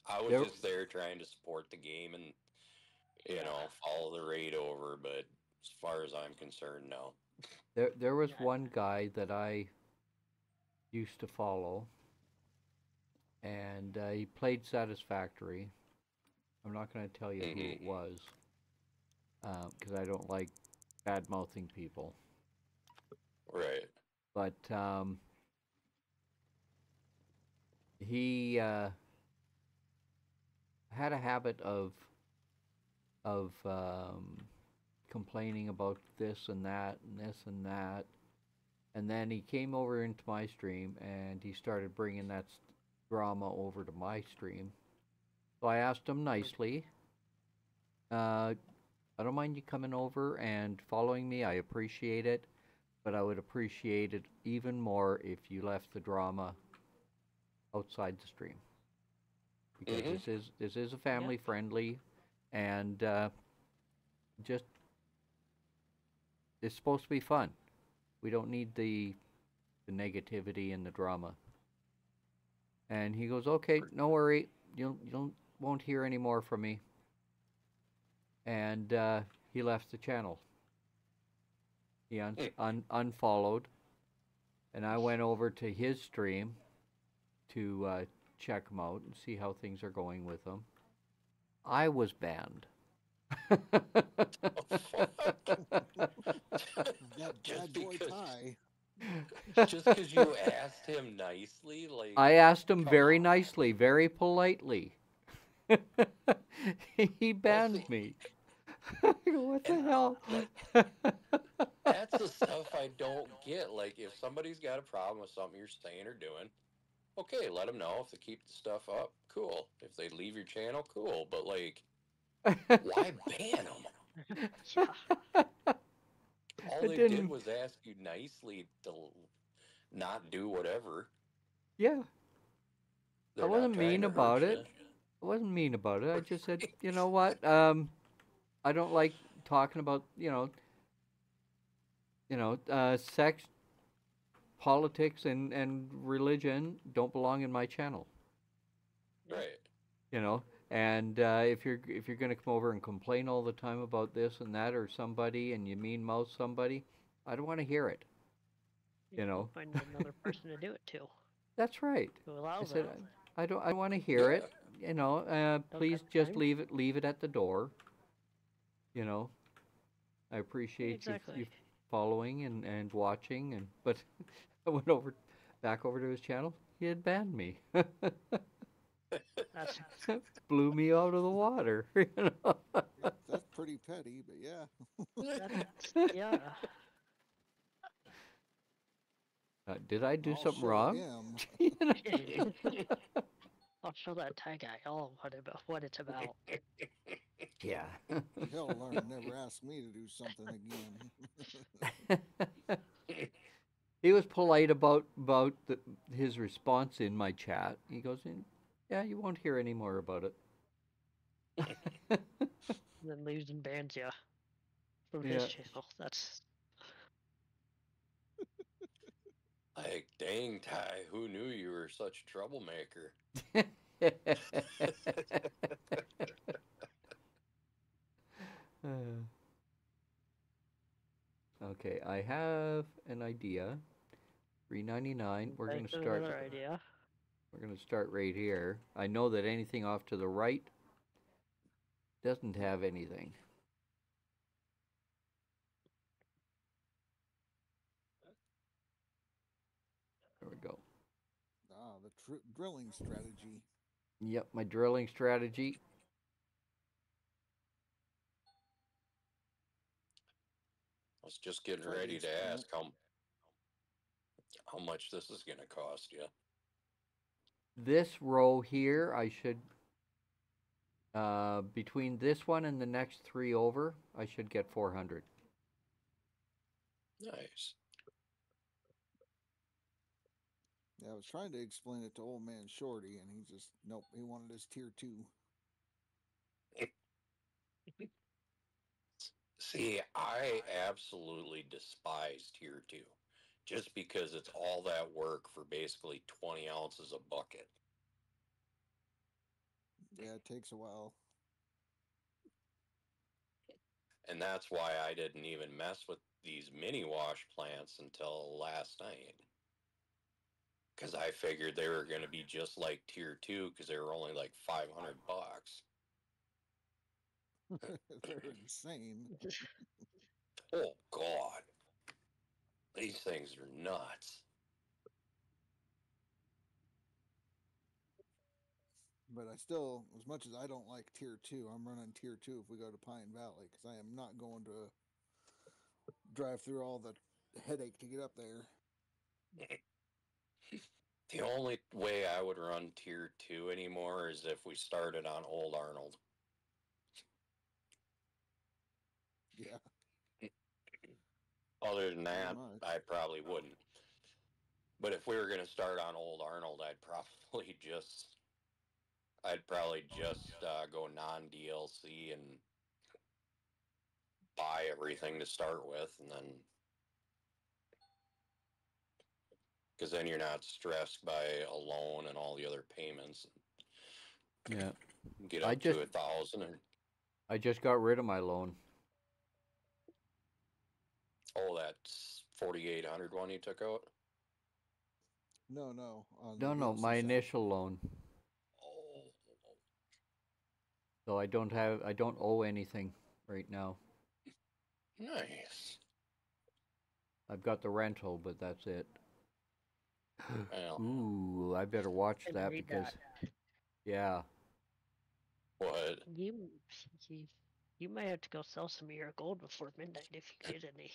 I was There- just there trying to support the game and, Yeah. follow the raid over, but as far as I'm concerned, no. There was Yeah. one guy that I used to follow, and he played Satisfactory. I'm not going to tell you who it was, because I don't like bad mouthing people. Right. But he had a habit of complaining about this and that and this and that. And then he came over into my stream and he started bringing that drama over to my stream. So I asked him nicely, I don't mind you coming over and following me. I appreciate it. But I would appreciate it even more if you left the drama outside the stream. Because this is a family friendly, and just it's supposed to be fun. We don't need the negativity and the drama. And he goes, okay, no worry, you won't hear any more from me. And he left the channel. He unfollowed, and I went over to his stream to check him out and see how things are going with him. I was banned. That Just bad boy because- tie. Just because you asked him nicely, like, I asked him come very on. nicely, very politely. He Well, see, banned me. I go, what the and hell? like, that's the stuff I don't get. Like, if somebody's got a problem with something you're saying or doing, okay, let them know. If they keep the stuff up, cool. If they leave your channel, cool. But like, why ban them? Yeah. All It they did didn't. was ask you nicely to not do whatever. Yeah, I They're not wasn't trying mean to hurt about you. it. I wasn't mean about it. I just said, you know what? I don't like talking about, sex, politics, and religion don't belong in my channel. Right. You know, and if you're gonna come over and complain all the time about this and that or somebody, and you mean mouth somebody, I don't want to hear it. You Go know, find another person to do it to. that's right. Who I allows said it? I don't. I want to hear Yeah. it. Don't Please got just time. leave it at the door. You know, I appreciate you Exactly. following and watching, but I went back over to his channel. He had banned me. That's Blew me out of the water. That's pretty petty, but yeah. yeah. Did I do I'll something show wrong? him. I'll show that Thai guy all what it's about. Yeah. He'll learn. Never ask me to do something again. He was polite about his response in my chat. He goes in, yeah, you won't hear any more about it. And then leaves and bans you from his Yeah. channel. That's Like, dang, Ty, who knew you were such a troublemaker? Okay, I have an idea. 399. We're like gonna start. another idea. We're gonna start right here. I know that anything off to the right doesn't have anything. There we go. The drilling strategy. Yep, my drilling strategy. I was just getting Tried to ready to explain ask it. how much this is going to cost you. This row here, I should between this one and the next three over, I should get 400. Nice. Yeah, I was trying to explain it to old man Shorty, and he just nope. He wanted his tier 2. See, I absolutely despise tier 2 just because it's all that work for basically 20 ounces a bucket. Yeah, it takes a while. And that's why I didn't even mess with these mini wash plants until last night. Because I figured they were going to be just like tier 2 because they were only like 500 bucks. They're insane. Oh, God. These things are nuts. But I still, as much as I don't like tier 2, I'm running tier 2 if we go to Pine Valley because I am not going to drive through all the headache to get up there. The only way I would run tier 2 anymore is if we started on Old Arnold. Yeah. Other than Pretty that, much. I probably wouldn't. But if we were going to start on Old Arnold, I'd probably just go non-DLC and buy everything to start with, and then because then you're not stressed by a loan and all the other payments. Yeah. Get I up just to 1,000 and I just got rid of my loan. oh, that's 4,800 one you took out. No. On the No, DLC my side. initial loan. Oh, So I don't owe anything right now. nice. I've got the rental, but that's it. Well, Ooh, I better watch And that read because, that. yeah. what? You, you, you might have to go sell some of your gold before midnight if you get any.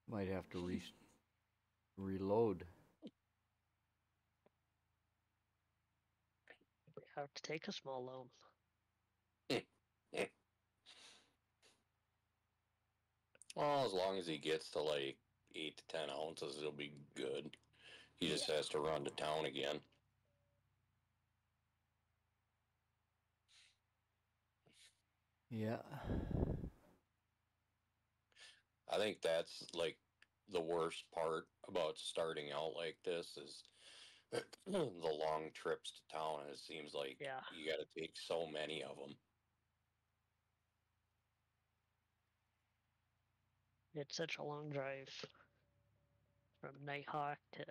Might have to reload. Have to take a small loan. Well, as long as he gets to like 8 to 10 ounces, it'll be good. He just has to run to town again. Yeah. I think that's like the worst part about starting out like this is the long trips to town. And it seems like Yeah. you got to take so many of them. It's such a long drive from Nighthawk to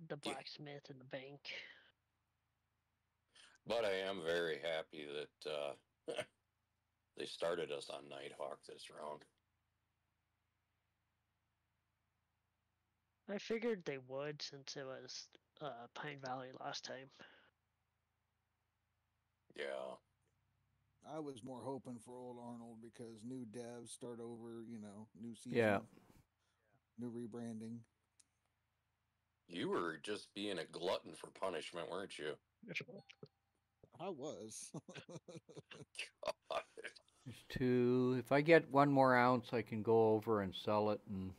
the blacksmith and the bank. But I am very happy that they started us on Nighthawk this round. I figured they would since it was Pine Valley last time. Yeah. I was more hoping for old Arnold because new devs start over, new season, Yeah. new rebranding. You were just being a glutton for punishment, weren't you? I was. God. There's two. If I get one more ounce, I can go over and sell it, and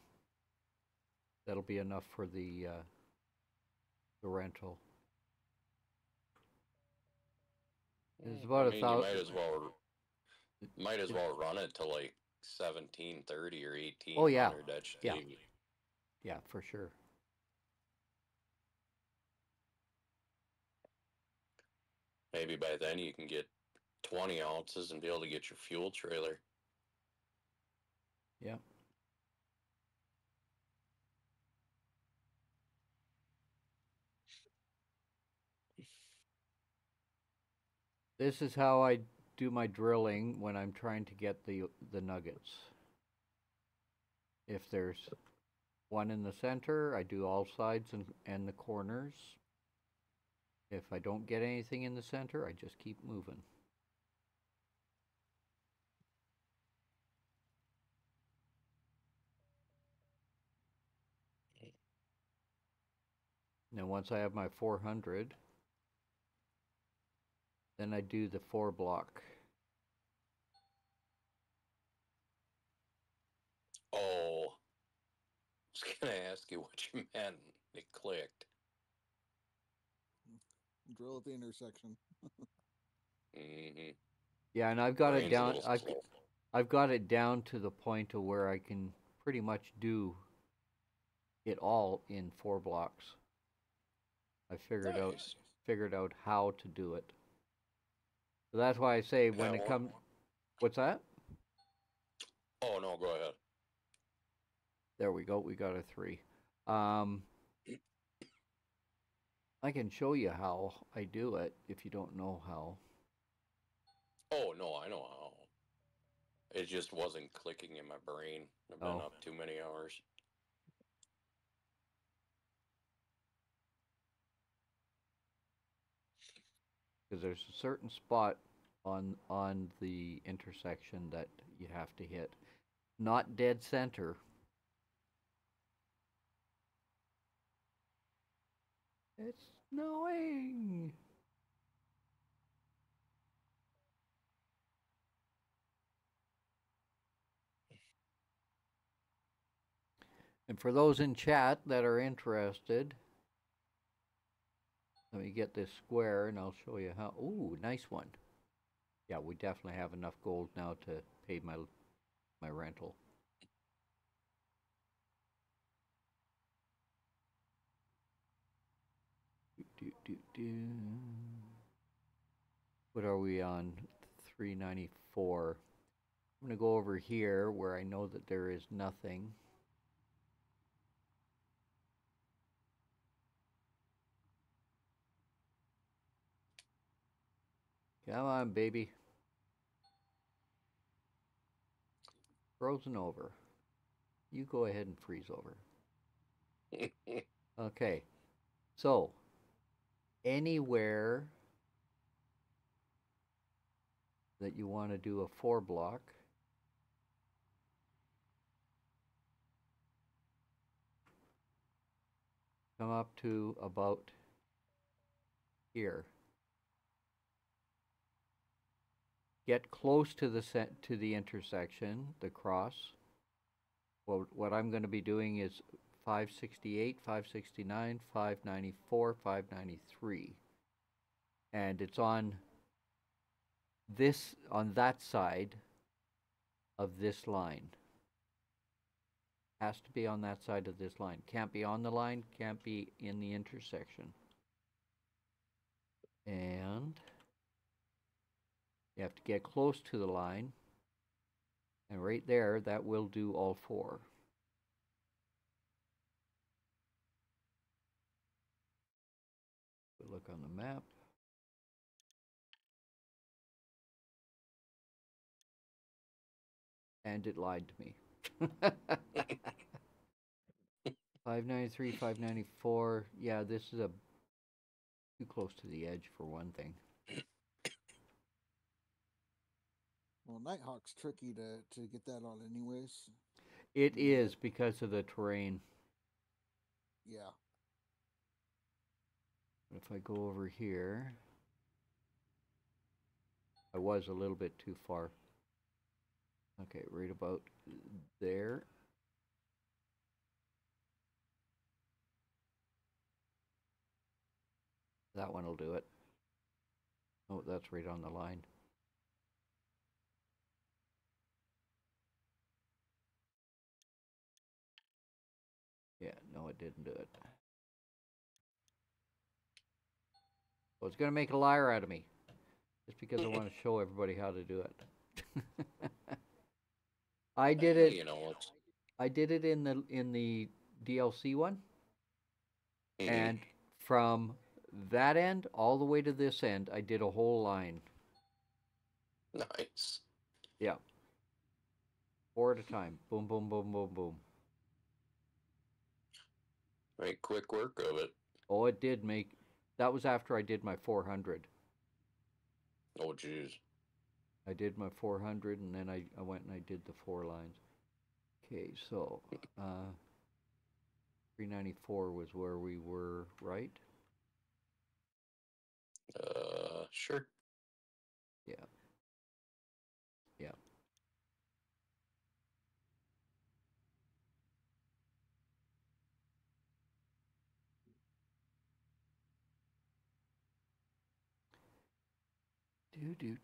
that'll be enough for the rental. It's about I mean, you 1,000. might as well run it to like 1730 or 1800. Oh yeah, That should yeah, save you. yeah, for sure. Maybe by then you can get 20 ounces and be able to get your fuel trailer. Yeah. This is how I do my drilling when I'm trying to get the nuggets. If there's one in the center, I do all sides and the corners. If I don't get anything in the center, I just keep moving. Now once I have my 400, then I do the 4 block. Oh, I was going to ask you what you meant. It clicked. Drill at the intersection. Mm-hmm. Yeah, and I've got it Brain's a down. little slow. I've got it down to the point of where I can pretty much do it all in 4 blocks. I Nice. figured out how to do it. So that's why I say when it comes. What's that? Oh, no, go ahead. There we go. We got a 3. I can show you how I do it if you don't know how. Oh, no, I know how. It just wasn't clicking in my brain. I've been up too many hours. Because there's a certain spot on the intersection that you have to hit. Not dead center. It's snowing. And for those in chat that are interested, let me get this square and I'll show you how. Ooh, nice one. Yeah, we definitely have enough gold now to pay my rental. What are we on? 394. I'm going to go over here where I know that there is nothing. Come on, baby. Frozen over. You go ahead and freeze over. Okay. So, anywhere that you want to do a 4 block, come up to about here. Get close to the intersection, the cross. Well, what I'm going to be doing is 568, 569, 594, 593. And it's on that side of this line. Has to be on that side of this line. Can't be on the line, can't be in the intersection. And you have to get close to the line. And right there, that will do all 4. Look on the map. And it lied to me. 593, 594. Yeah, this is too close to the edge for one thing. Well, Nighthawk's tricky to get that on anyways. It is because of the terrain. Yeah. If I go over here, I was a little bit too far. Okay, right about there. That one will do it. Oh, that's right on the line. Yeah, no, it didn't do it. Well, it's going to make a liar out of me. Just because I want to show everybody how to do it. I did it. You know, I did it in the DLC one. And from that end all the way to this end, I did a whole line. Nice. Yeah. 4 at a time. Boom, boom, boom, boom, boom. Make quick work of it. Oh, it did make... That was after I did my 400. Oh, jeez. I did my 400, and then I went and I did the 4 lines. Okay, so... 394 was where we were, right? Sure. Yeah. Yeah. Do.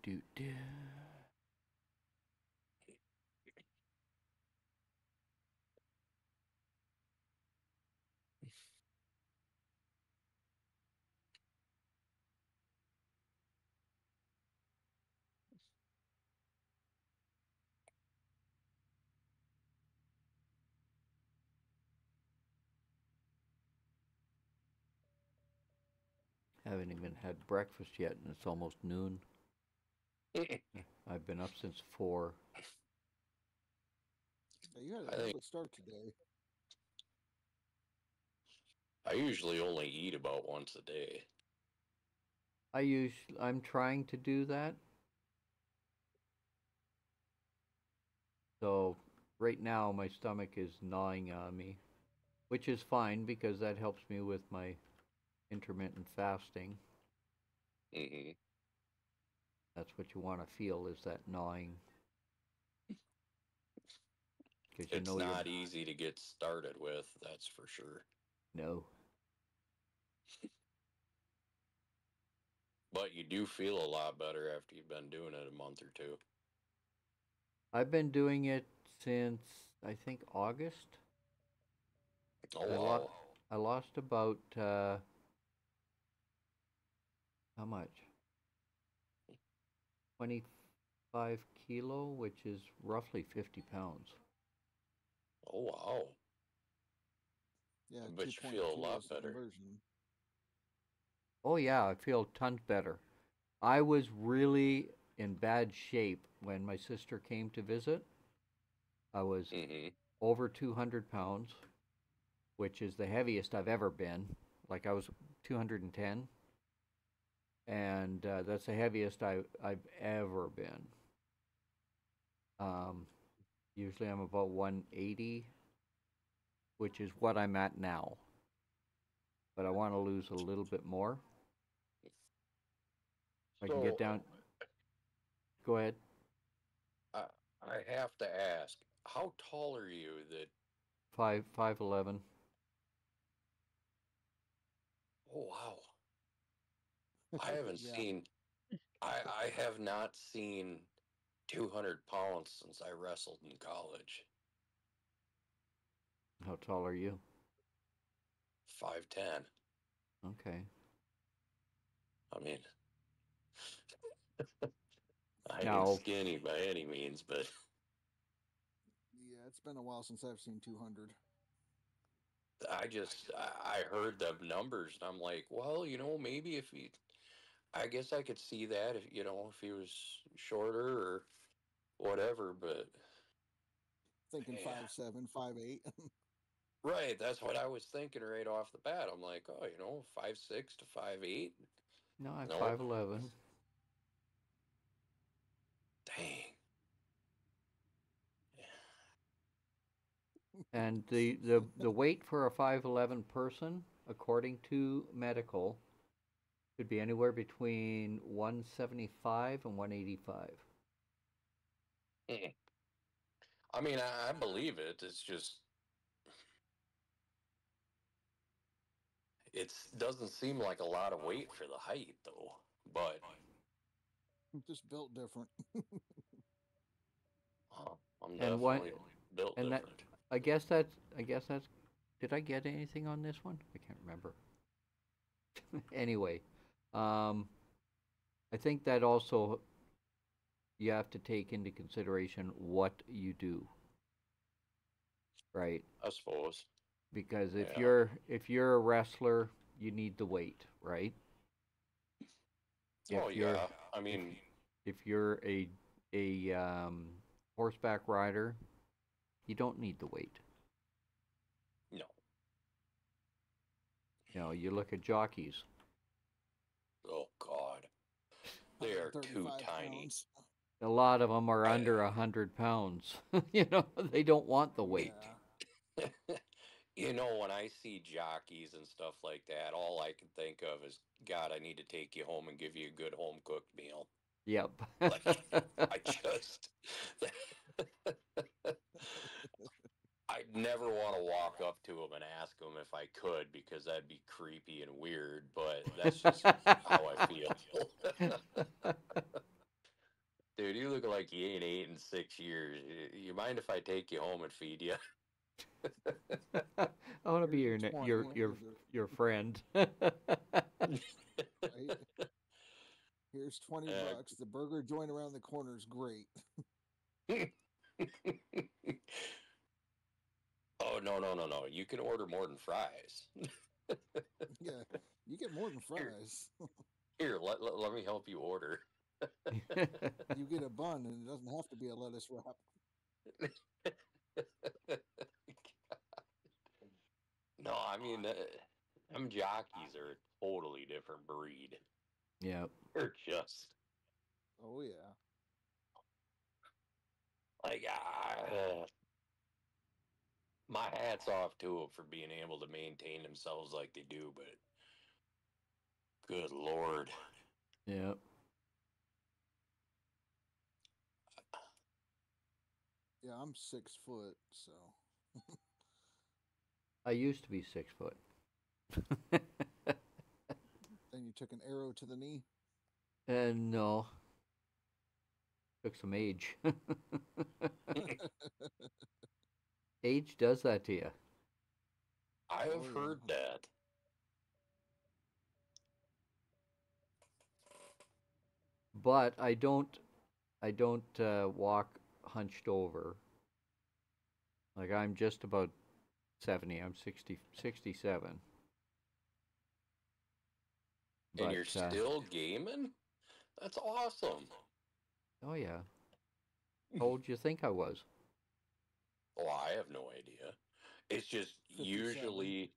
Haven't even had breakfast yet, and it's almost noon. I've been up since 4. You had an early start today. I usually only eat about once a day. I'm trying to do that. So right now my stomach is gnawing on me, which is fine because that helps me with my intermittent fasting. Mm-hmm. That's what you want to feel, is that gnawing. It's not easy to get started with, that's for sure. No. But you do feel a lot better after you've been doing it a month or 2. I've been doing it since, I think, August. Oh, wow. I lost about, how much? 25 kilo, which is roughly 50 pounds. Oh, wow. Yeah, but you feel a lot better. Conversion. Oh yeah, I feel tons better. I was really in bad shape when my sister came to visit. I was Mm-hmm. over 200 pounds, which is the heaviest I've ever been. Like I was 210, and that's the heaviest I've ever been. Um, Usually I'm about 180, which is what I'm at now. But I want to lose a little bit more. I can get So down. Go ahead. I I have to ask, how tall are you? That 5'11". oh wow, I haven't Yeah. seen. I have not seen 200 pounds since I wrestled in college. How tall are you? 5'10". Okay. I mean, I ain't Now, skinny by any means, but Yeah, it's been a while since I've seen 200. I heard the numbers and I'm like, well, maybe if he, I guess I could see that if he was shorter or whatever, but Thinking yeah, 5'7", 5'8". right. That's what I was thinking right off the bat. I'm like, oh, 5'6" to 5'8". no, I'm Nope. 5'11". Dang. And the weight for a 5'11" person, according to medical, could be anywhere between 175 and 185. Mm. I mean, I believe it. It's just, it doesn't seem like a lot of weight for the height, though. But Just built different. I'm And what definitely built and that different. I guess that's did I get anything on this one? I can't remember. Anyway, um I think that also you have to take into consideration what you do, right? I suppose. Because Yeah. if you're a wrestler, you need the weight, right? Oh, If you're yeah. I if mean, if you're a horseback rider, you don't need the weight. no. You look at jockeys. Oh, God. They are too 135 tiny. pounds. A lot of them are I, under 100 pounds. They don't want the weight. Yeah. when I see jockeys and stuff like that, all I can think of is, God, I need to take you home and give you a good home cooked meal. Yep. Like, I just, I'd never want to walk up to him and ask him if I could because that'd be creepy and weird, but that's just how I feel. Dude, you look like you ain't ate in 6 years. You mind if I take you home and feed you? I want to be Here's your 20. your friend. Right? Here's 20 bucks. The burger joint around the corner is great. Oh, no, no, no, no. You can order more than fries. Yeah, you get more than Here, fries. here, let me help you order. You get a bun, and it doesn't have to be a lettuce wrap. No, I mean, them jockeys are a totally different breed. Yep. They're just Oh yeah. like, my hat's off to them for being able to maintain themselves like they do, but good Lord. Yep. Yeah, I'm 6 foot, so I used to be 6 foot. then you took an arrow to the knee. And no, took some age. Age does that to you. I have Oh yeah. heard that. But I don't walk hunched over. Like I'm just about 70. I'm 67. And But you're still gaming? That's awesome. oh yeah. How old do you think I was? Oh, I have no idea. It's just 57.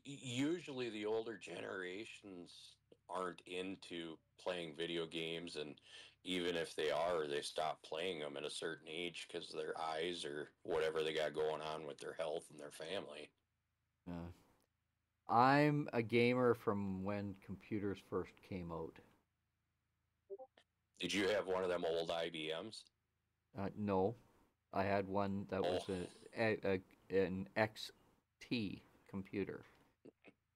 usually the older generations aren't into playing video games, and even if they are, they stop playing them at a certain age because their eyes or whatever they got going on with their health and their family. Uh, I'm a gamer from when computers first came out. Did you have one of them old IBMs? No, I had one that Oh, was an XT computer,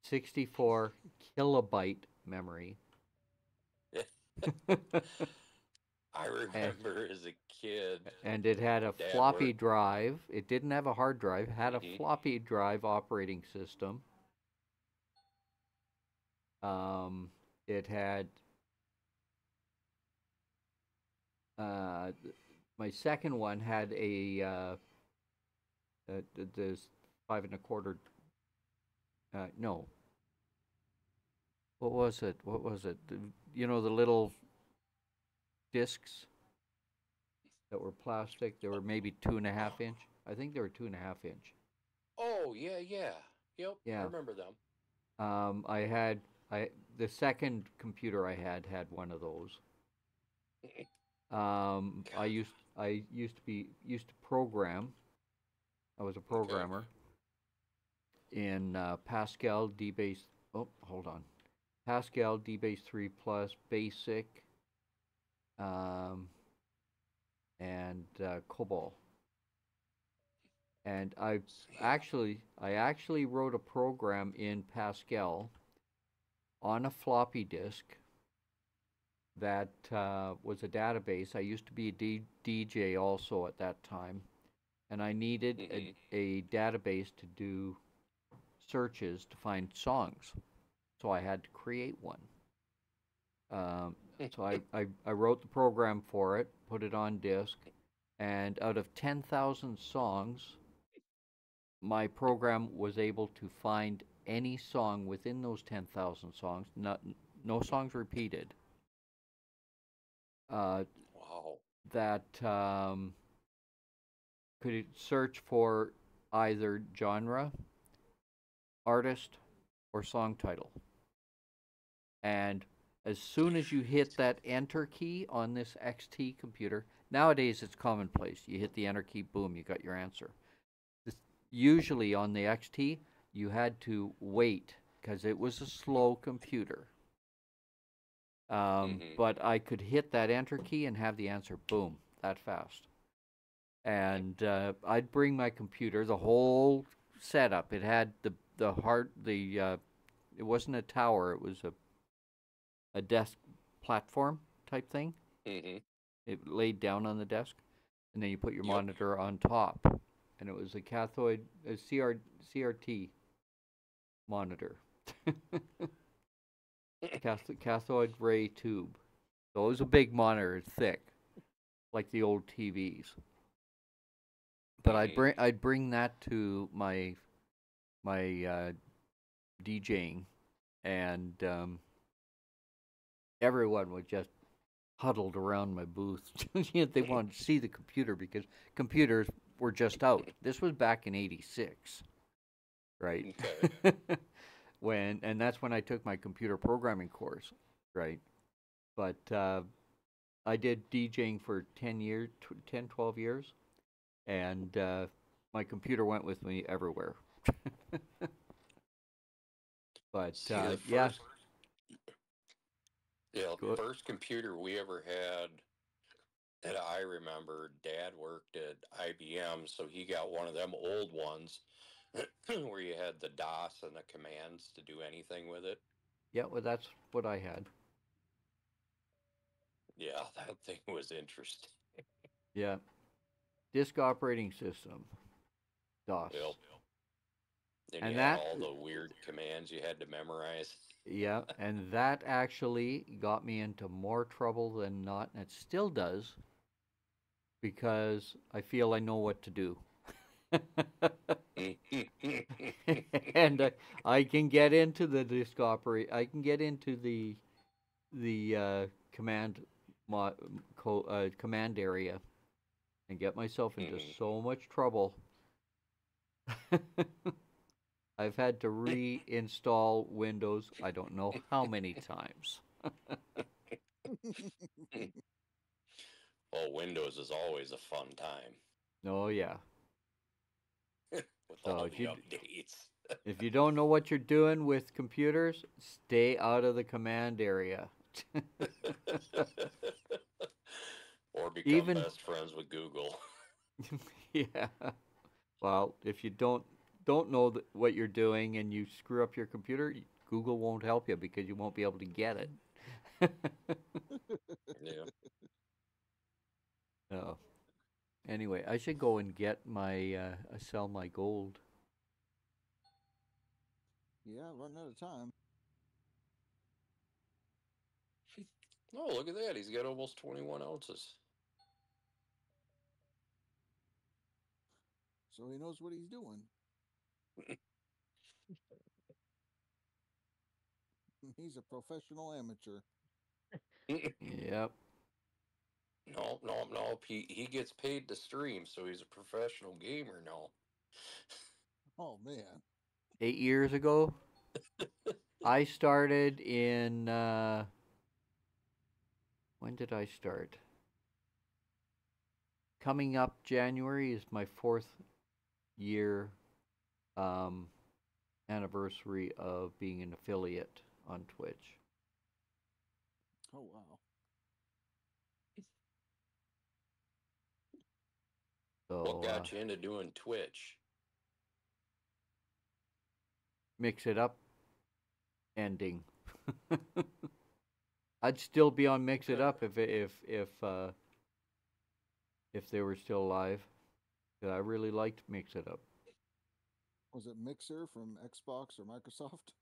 64 kilobyte memory. I and, remember as a kid, and it had a Dad floppy worked. drive. It didn't have a hard drive, it had a Hmm. floppy drive operating system. Um, it had uh, my second one had the 5 1/4. No, what was it? What was it? You know the little discs that were plastic. They were maybe 2.5 inch. I think they were 2.5 inch. Oh, yeah, yeah. Yep, I Yeah. remember them. I had the second computer I had one of those. God, I used to program. I was a okay. programmer in Pascal, DBase. Oh, hold on. Pascal, DBase 3 Plus, Basic, um, and COBOL. And I actually wrote a program in Pascal on a floppy disk that was a database. I used to be a DJ also at that time, and I needed Hmm. a database to do searches to find songs. So I had to create one. Um, I wrote the program for it, put it on disk, and out of 10,000 songs, my program was able to find any song within those 10,000 songs, no songs repeated, uh, Wow. that could search for either genre, artist, or song title. And as soon as you hit that enter key on this XT computer, nowadays it's commonplace. You hit the enter key, boom, you got your answer. This, usually on the XT, you had to wait because it was a slow computer. Hmm. But I could hit that enter key and have the answer, boom, that fast. And I'd bring my computer, the whole setup. It had the hard the it wasn't a tower, it was a desk platform type thing. Hmm. It laid down on the desk, and then you put your Yep. monitor on top, and it was a CRT monitor, cathode ray tube. So it was a big monitor, thick, like the old TVs. But Hmm. I'd bring that to my DJing, and everyone was just huddled around my booth. They wanted to see the computer because computers were just out. This was back in '86, right? Okay. And that's when I took my computer programming course, right? But I did DJing for 10 years, 10, 12 years, and my computer went with me everywhere. But See, the yeah, first, yeah, go, first computer we ever had that I remember, Dad worked at IBM, so he got one of them old ones where you had the DOS and the commands to do anything with it. yeah, well, that's what I had. Yeah, that thing was interesting. Yeah, disk operating system, Yep. DOS, Then you and had that all the weird commands you had to memorize. yeah, and that actually got me into more trouble than not, and it still does because I feel I know what to do. And I can get into the disk operate. I can get into the command command area and get myself into Mhm. so much trouble. I've had to reinstall Windows I don't know how many times. Well, Windows is always a fun time Oh yeah. with So all the updates. if you don't know what you're doing with computers, stay out of the command area. Or become Even best friends with Google. yeah. Well, if you don't know what you're doing and you screw up your computer, Google won't help you because you won't be able to get it. Yeah. Oh. Anyway, I should go and get my sell my gold. Yeah, running out of time. Oh, look at that. He's got almost 21 ounces. So he knows what he's doing. He's a professional amateur. Yep. No. He gets paid to stream, so he's a professional gamer now. Oh man. 8 years ago, I started in when did I start? Coming up January is my 4th year um, anniversary of being an affiliate on Twitch. Oh wow. What So got you into doing Twitch? Mix It Up ending. I'd still be on Mix It Okay. Up if they were still alive. 'Cause I really liked Mix It Up. Was it Mixer from Xbox or Microsoft?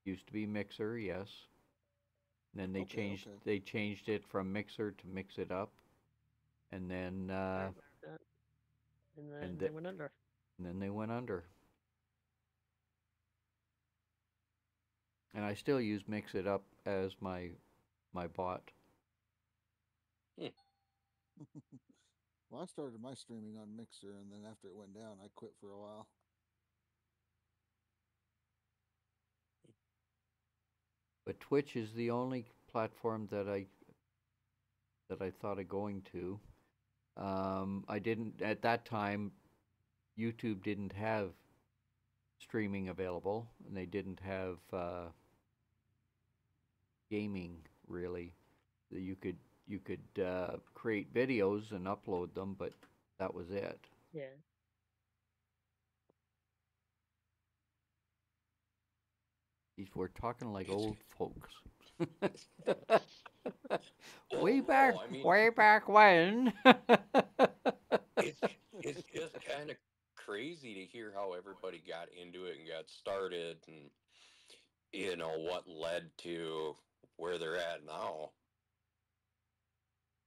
Used to be Mixer, yes. And then Okay. they changed it from Mixer to Mix It Up, and then I remember that. And then and they th- went under. and then they went under. And I still use Mix It Up as my bot. Hmm. Well, I started my streaming on Mixer, and then after it went down, I quit for a while. But Twitch is the only platform that I thought of going to. I didn't at that time. YouTube didn't have streaming available, and they didn't have gaming really. You could create videos and upload them, but that was it. Yeah. We're talking like It's, old folks. well, way no, back, I mean, way back when. it's it's just kind of crazy to hear how everybody got into it and got started, and what led to where they're at now.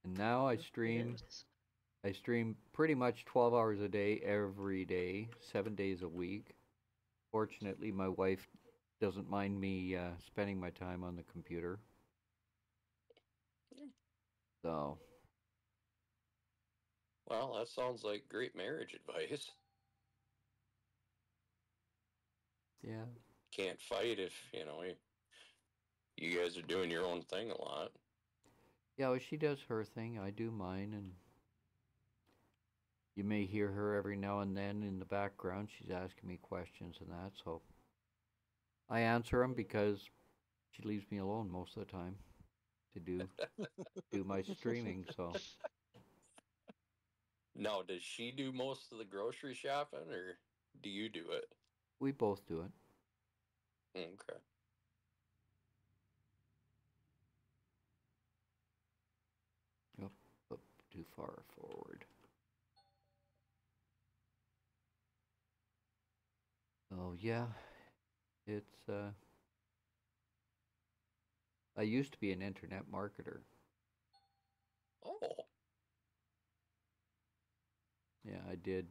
And now I It stream. is. I stream pretty much 12 hours a day, every day, 7 days a week. Fortunately, my wife doesn't mind me spending my time on the computer. So, Well, that sounds like great marriage advice. yeah. Can't fight if you guys are doing your own thing a lot. Yeah, well, she does her thing, I do mine, and you may hear her every now and then in the background. She's asking me questions and that, so I answer them because she leaves me alone most of the time to do my streaming, so Now, does she do most of the grocery shopping, or do you do it? we both do it. Okay. Up, up too far forward. Oh yeah, it's I used to be an internet marketer. Oh, Yeah, I did.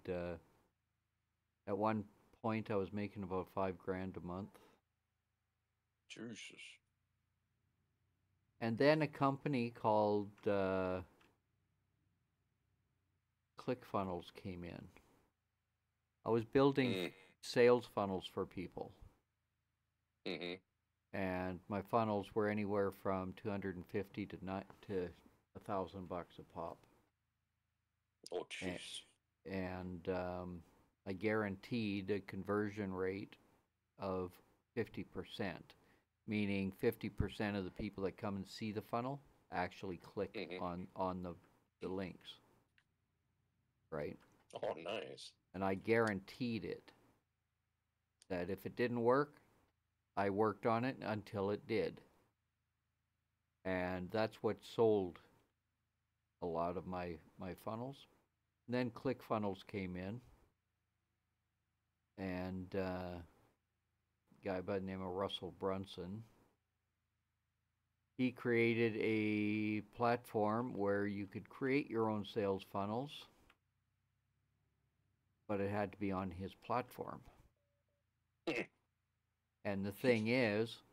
At one point, I was making about $5,000 a month, Jesus. and then a company called ClickFunnels came in. I was building Mm. sales funnels for people, Mm-hmm. and my funnels were anywhere from 250 to $1,000 a pop. Oh, And, jeez. and I guaranteed a conversion rate of 50%, meaning 50% of the people that come and see the funnel actually click on the links, right? Oh, nice. And I guaranteed it that if it didn't work, I worked on it until it did. And that's what sold a lot of my funnels. And then ClickFunnels came in, and a guy by the name of Russell Brunson, he created a platform where you could create your own sales funnels, but it had to be on his platform. And the thing is,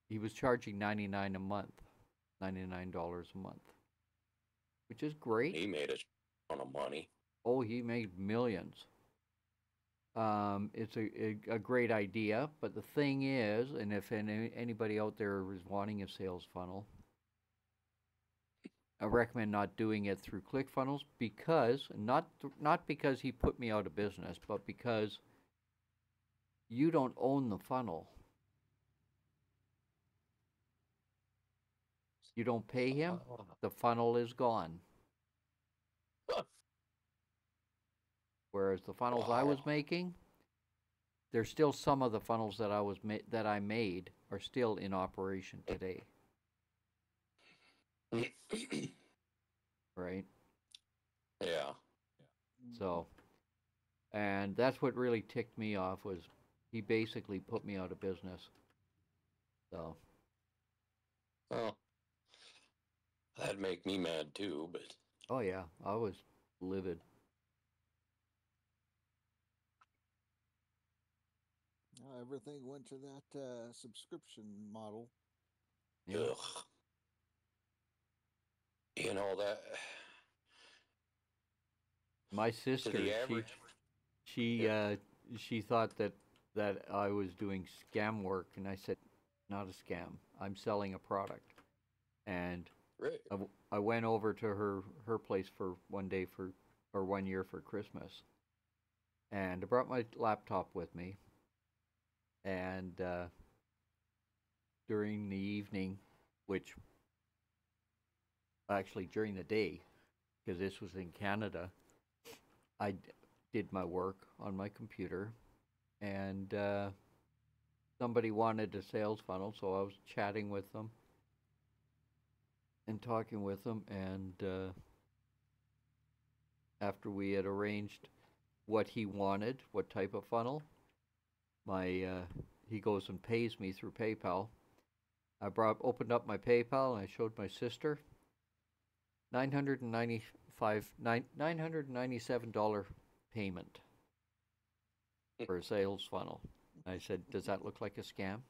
he was charging $99 a month, $99 a month, which is great. He made a ton of money. Oh, he made millions. It's a great idea, but the thing is, and if anybody out there is wanting a sales funnel, I recommend not doing it through ClickFunnels because not because he put me out of business, but because you don't own the funnel. You don't pay him, the funnel is gone. Whereas the funnels I was making, there's still some of the funnels that I made are still in operation today. Right? Yeah. So, and that's what really ticked me off was he basically put me out of business. So, Well, that'd make me mad too, but oh yeah, I was livid. Everything went to that subscription model. Yeah. ugh. You know that My to sister, the average. she thought that I was doing scam work, and I said, not a scam. I'm selling a product. And Right. I went over to her place for 1 year for Christmas, and I brought my laptop with me. And during the evening, which actually during the day, because this was in Canada, I did my work on my computer, and somebody wanted a sales funnel, so I was chatting with them and talking with them, and after we had arranged what he wanted, what type of funnel, he goes and pays me through PayPal. I opened up my PayPal and I showed my sister $997 payment for a sales funnel. I said, "Does that look like a scam?"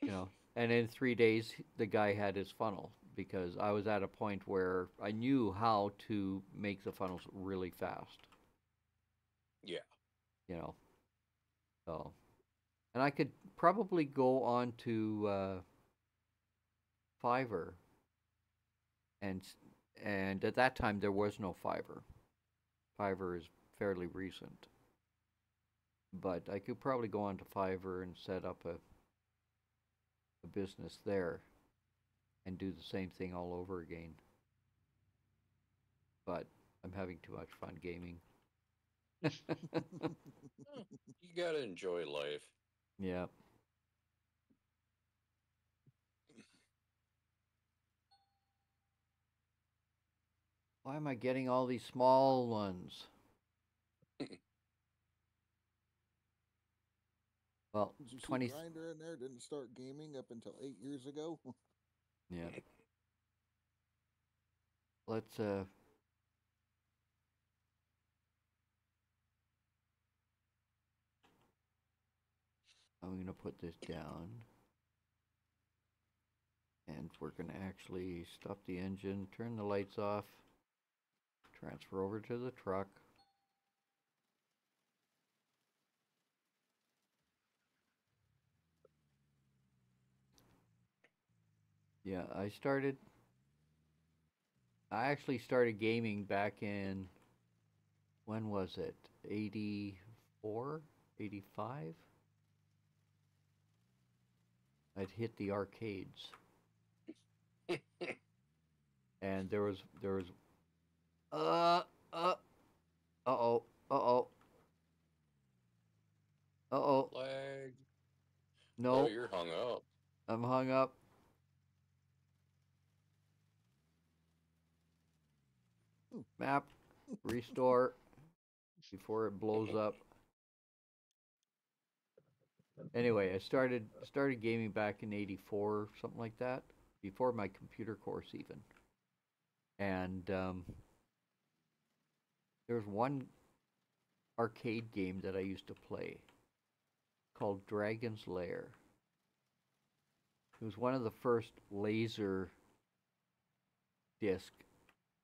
You know, and in 3 days, the guy had his funnel because I was at a point where I knew how to make the funnels really fast. Yeah. You know, so, and I could probably go on to Fiverr, and at that time there was no Fiverr. Fiverr is fairly recent, but I could probably go on to Fiverr and set up a business there and do the same thing all over again. But I'm having too much fun gaming. You gotta enjoy life. Yeah. Why am I getting all these small ones? Well, Did you 20. see Grinder in there didn't start gaming up until 8 years ago? Yeah. Let's I'm gonna put this down and we're going to actually stop the engine, turn the lights off, transfer over to the truck. Yeah, I actually started gaming back in, when was it? 84? 85? I'd hit the arcades. And there was uh uh uh-oh, uh-oh. Uh-oh. Lag. No, Oh, you're hung up. I'm hung up. Map, restore before it blows up. Anyway, I started gaming back in 84, something like that, before my computer course even. And there was one arcade game that I used to play called Dragon's Lair. It was one of the first laser disc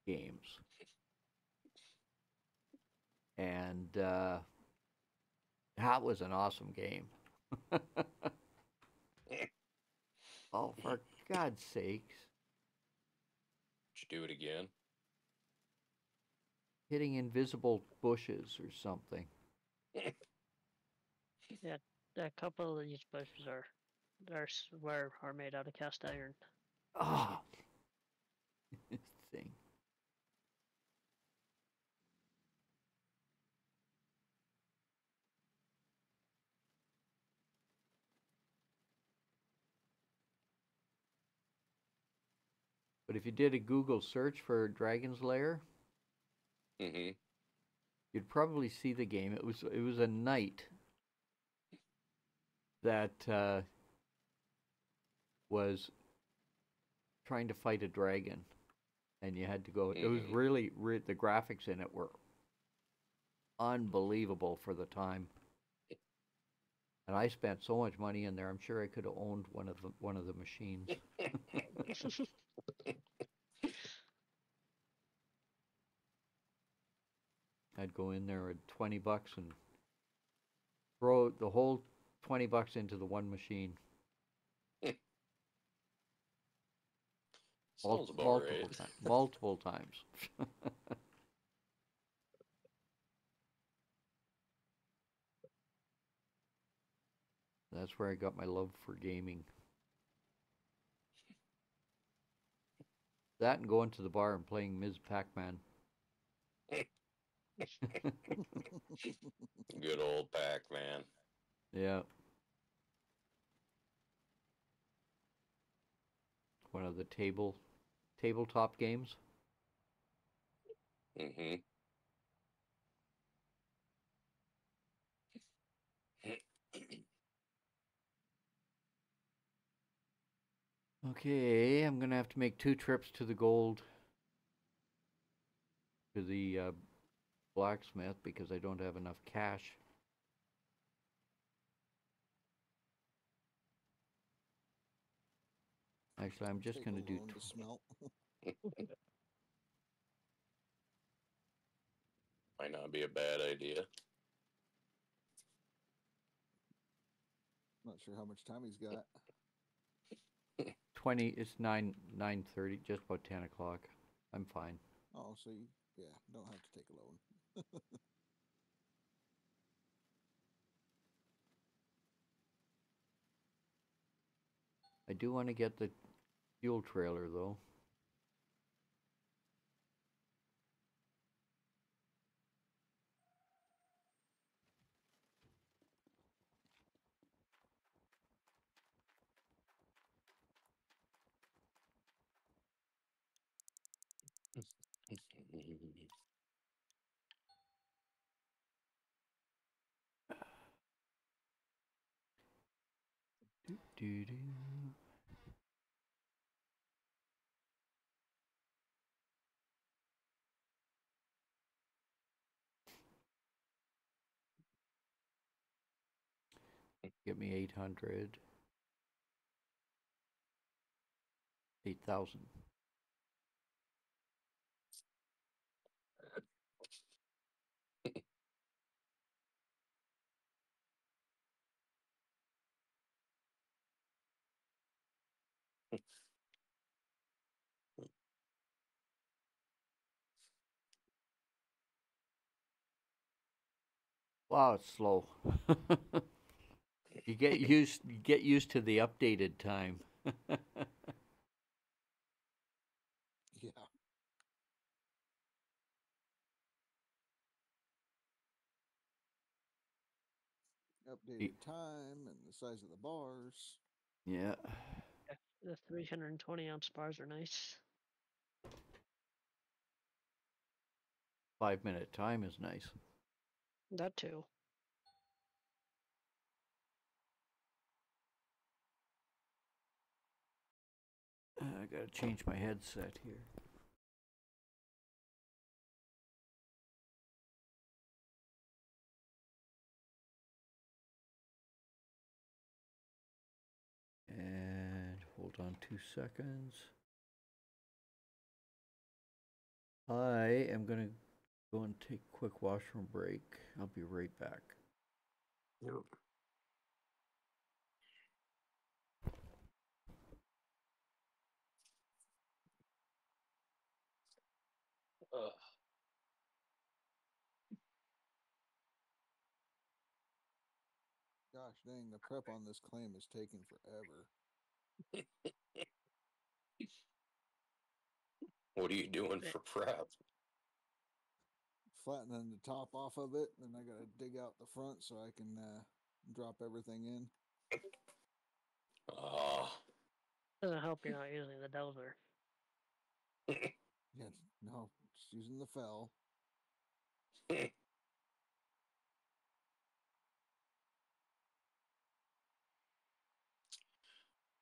games. And that was an awesome game. Oh, for God's sakes. Did you do it again? Hitting invisible bushes or something. Yeah, a couple of these bushes are made out of cast iron. Ah, this thing. But if you did a Google search for Dragon's Lair, Mm-hmm. you'd probably see the game. It was a knight that was trying to fight a dragon, and you had to go. It was really the graphics in it were unbelievable for the time. And I spent so much money in there. I'm sure I could have owned one of the machines. I'd go in there with $20 and throw the whole $20 into the one machine. Sounds about right. Multiple times. That's where I got my love for gaming. That and going to the bar and playing Ms. Pac-Man. Good old Pac-Man. Yeah. One of the tabletop games. Mm-hmm. Okay, I'm gonna have to make 2 trips to the blacksmith because I don't have enough cash. Actually, I'm just Take gonna a do. loan to smelt. Might not be a bad idea. Not sure how much time he's got. 20. It's 9:30, just about 10 o'clock. I'm fine. Oh, so you, yeah, don't have to take a loan. I do want to get the fuel trailer though. Do. Get me 800. 8,000. Wow, it's slow. You get used to the updated time. Yeah. Updated time and the size of the bars. Yeah. The 320 ounce bars are nice. 5-minute time is nice. That too. I gotta change my headset here. And hold on 2 seconds. I am gonna go and take a quick washroom break. I'll be right back. Yep. Gosh dang, the prep on this claim is taking forever. What are you doing for prep? Flattening the top off of it, then I gotta dig out the front so I can drop everything in. Doesn't help you're not using the dozer. Yeah, no, just using the fell.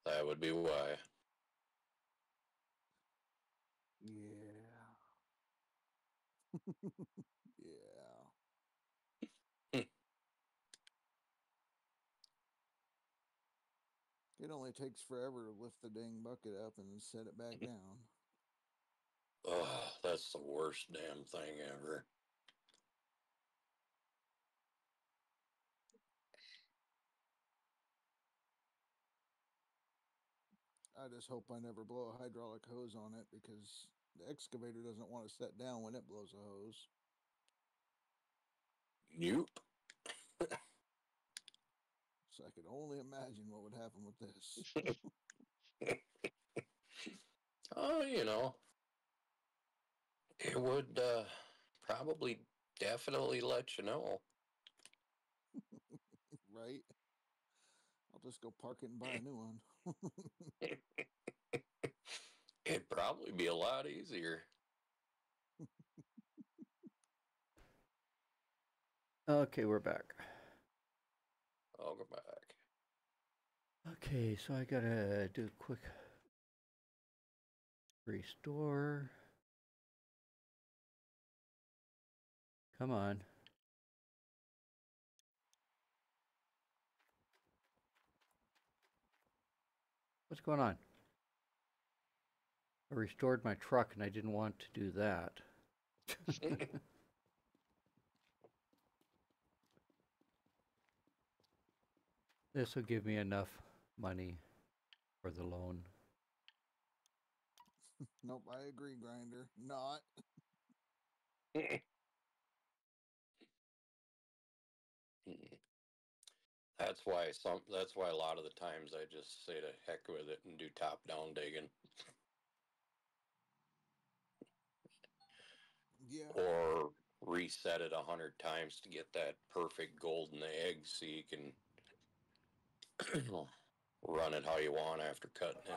That would be why. Yeah. Yeah. It only takes forever to lift the dang bucket up and set it back down. Oh, that's the worst damn thing ever. I just hope I never blow a hydraulic hose on it because the excavator doesn't want to set down when it blows a hose. Nope. So I could only imagine what would happen with this. Oh, it would probably definitely let you know. Right? I'll just go park it and buy a new one. It'd probably be a lot easier. Okay, we're back. I'll go back. Okay, so I gotta do a quick restore. Come on. What's going on? I restored my truck and I didn't want to do that. This will give me enough money for the loan. Nope, I agree, Grinder. Not. That's why a lot of the times I just say to heck with it and do top down digging. Yeah. Or reset it 100 times to get that perfect golden egg so you can run it how you want after cutting in.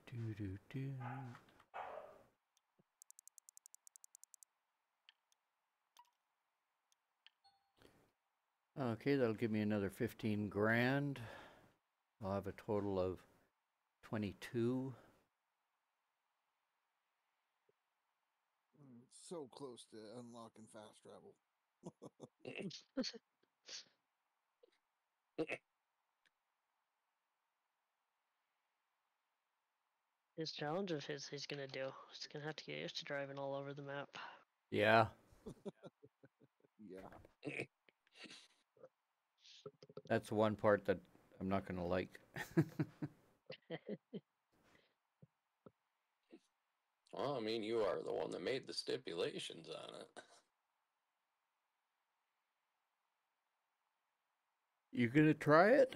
Do, do, do. Okay, that'll give me another 15 grand. I'll have a total of 22. So close to unlocking fast travel. His challenge of his he's gonna do. He's gonna have to get used to driving all over the map. Yeah, Yeah. that's the one part that I'm not gonna like. Well, I mean, you are the one that made the stipulations on it. You gonna try it?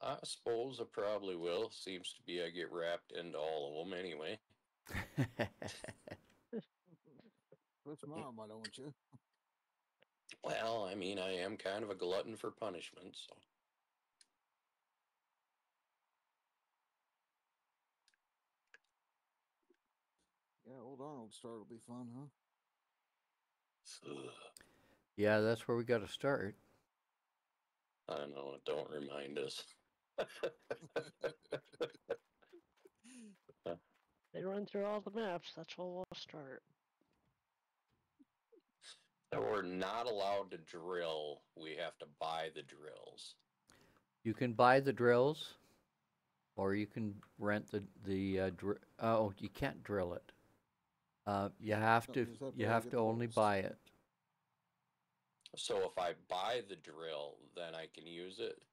I suppose I probably will. Seems to be I get wrapped into all of them anyway. Quit mom, why don't you? Well, I mean, I am kind of a glutton for punishment, so. Yeah, old Arnold Star will be fun, huh? Yeah, that's where we got to start. I know, don't remind us. They run through all the maps. That's where we'll start. So we're not allowed to drill. We have to buy the drills. You can buy the drills, or you can rent oh, you can't drill it. You have No, to you just have to you only have get to the only holes. buy it. So if I buy the drill, then I can use it.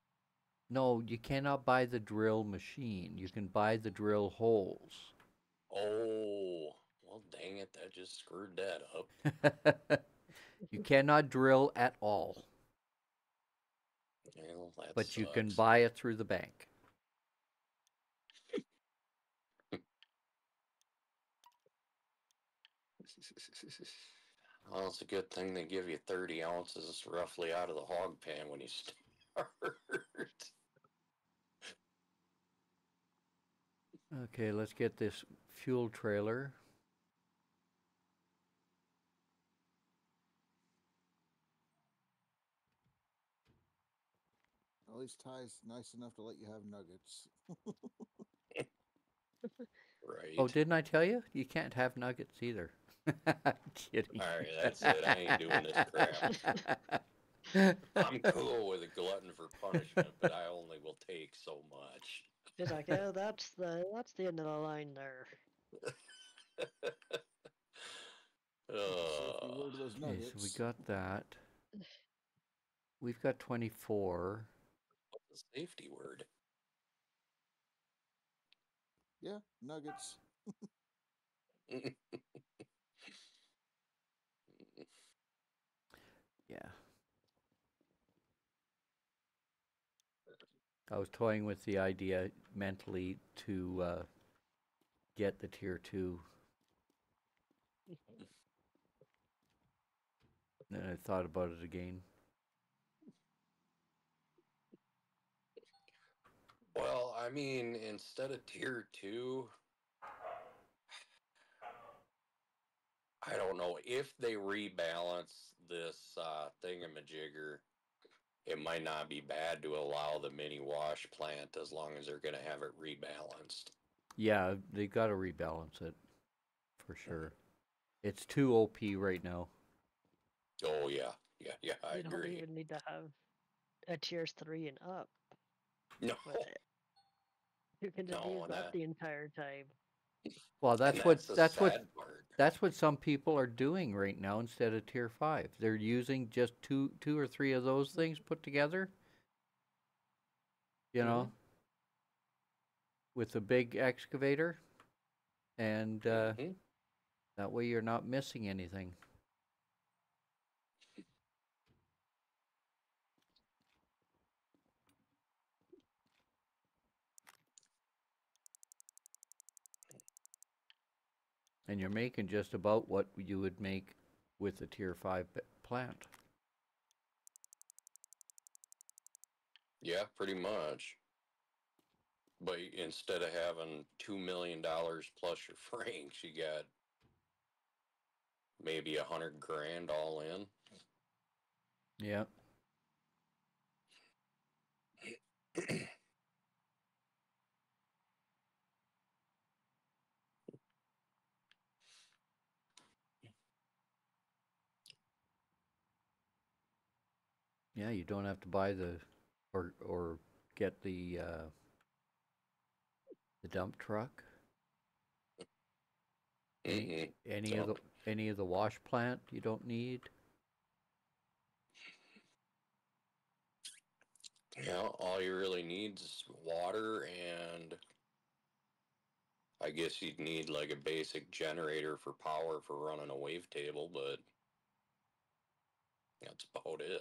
No, you cannot buy the drill machine. You can buy the drill holes. Oh, well, dang it, that just screwed that up. You cannot drill at all, Well, that but you can sucks. buy it through the bank. Well, it's a good thing they give you 30 ounces roughly out of the hog pan when you start. Okay, let's get this fuel trailer. At least Ty's nice enough to let you have nuggets. Right. Oh, didn't I tell you? You can't have nuggets either. I'm kidding. All right, that's it. I ain't doing this crap. I'm cool with a glutton for punishment, but I only will take so much. He's like, yeah, that's the end of the line there. Safety word was Okay, nuggets. so we got that. We've got 24. What's the safety word? Yeah, nuggets. Yeah. I was toying with the idea mentally to get the tier 2. And then I thought about it again. Well, I mean, instead of tier 2, I don't know if they rebalance this thingamajigger. It might not be bad to allow the mini wash plant as long as they're going to have it rebalanced. Yeah, they got to rebalance it for sure. It's too OP right now. Oh yeah, I You don't agree. even need to have a tier 3 and up No, with it. You can just No, use and that that- the entire time. Well, and that's the sad part. that's what some people are doing right now instead of tier 5. They're using just two or three of those things put together. You know, with a big excavator, and Mhm. that way you're not missing anything. And you're making just about what you would make with a tier 5 plant. Yeah, pretty much. But instead of having $2 million plus your franks, you got maybe 100 grand all in. Yeah. Yeah, you don't have to buy or get the dump truck. Mm-mm. Any of So, the wash plant you don't need. yeah, all you really need is water, and I guess you'd need like a basic generator for power for running a wavetable, but that's about it.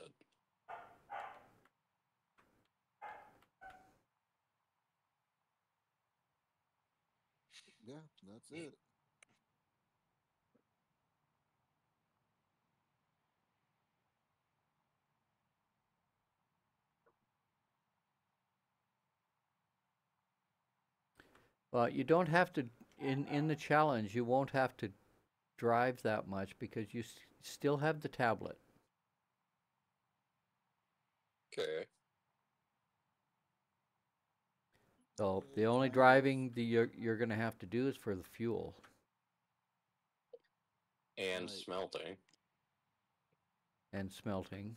Yeah, that's it. Well, you don't have to in the challenge. You won't have to drive that much because you still have the tablet. Okay. So the only Kind driving you're going to have to do is for the fuel And right. smelting. and smelting.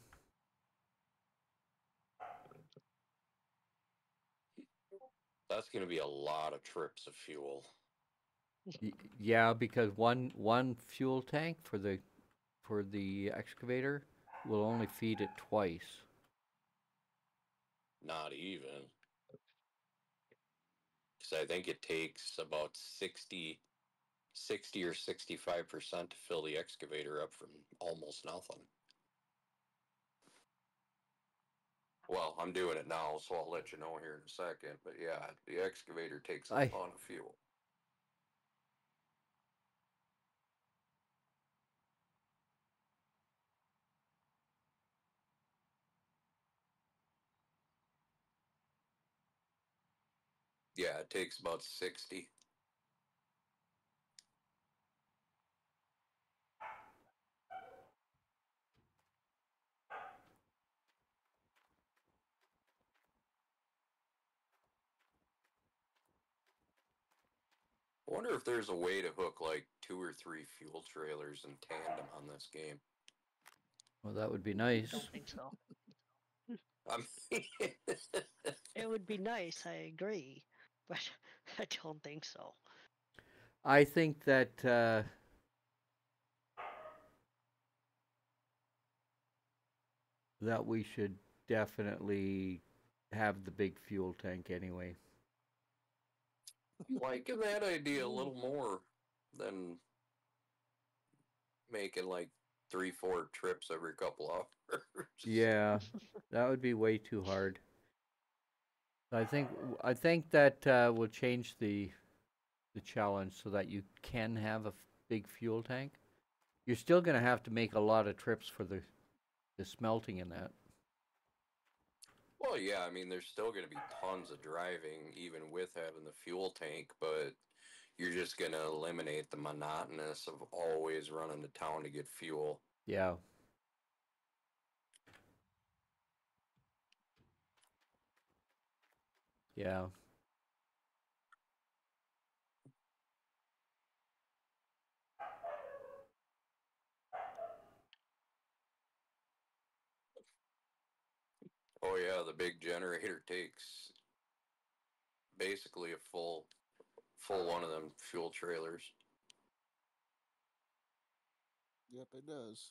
That's going to be a lot of trips of fuel. Yeah, because one fuel tank for the excavator will only feed it twice. Not even. Because I think it takes about 60 or 65% to fill the excavator up from almost nothing. Well, I'm doing it now, so I'll let you know here in a second. But yeah, the excavator takes a I ton of fuel. Yeah, it takes about 60. I wonder if there's a way to hook like 2 or 3 fuel trailers in tandem on this game. well, that would be I nice. don't think so. I mean, It would be nice, I agree, but I don't think so. I think that that we should definitely have the big fuel tank anyway. liking that idea a little more than making like 3, 4 trips every couple hours. Yeah, that would be way too hard. I think that will change the challenge so that you can have a big fuel tank. You're still going to have to make a lot of trips for the smelting in that. Well, yeah, I mean, there's still going to be tons of driving, even with having the fuel tank, but you're just going to eliminate the monotonous of always running to town to get fuel. Yeah. Yeah. Oh, yeah, the big generator takes basically a full one of them fuel trailers. Yep, it does.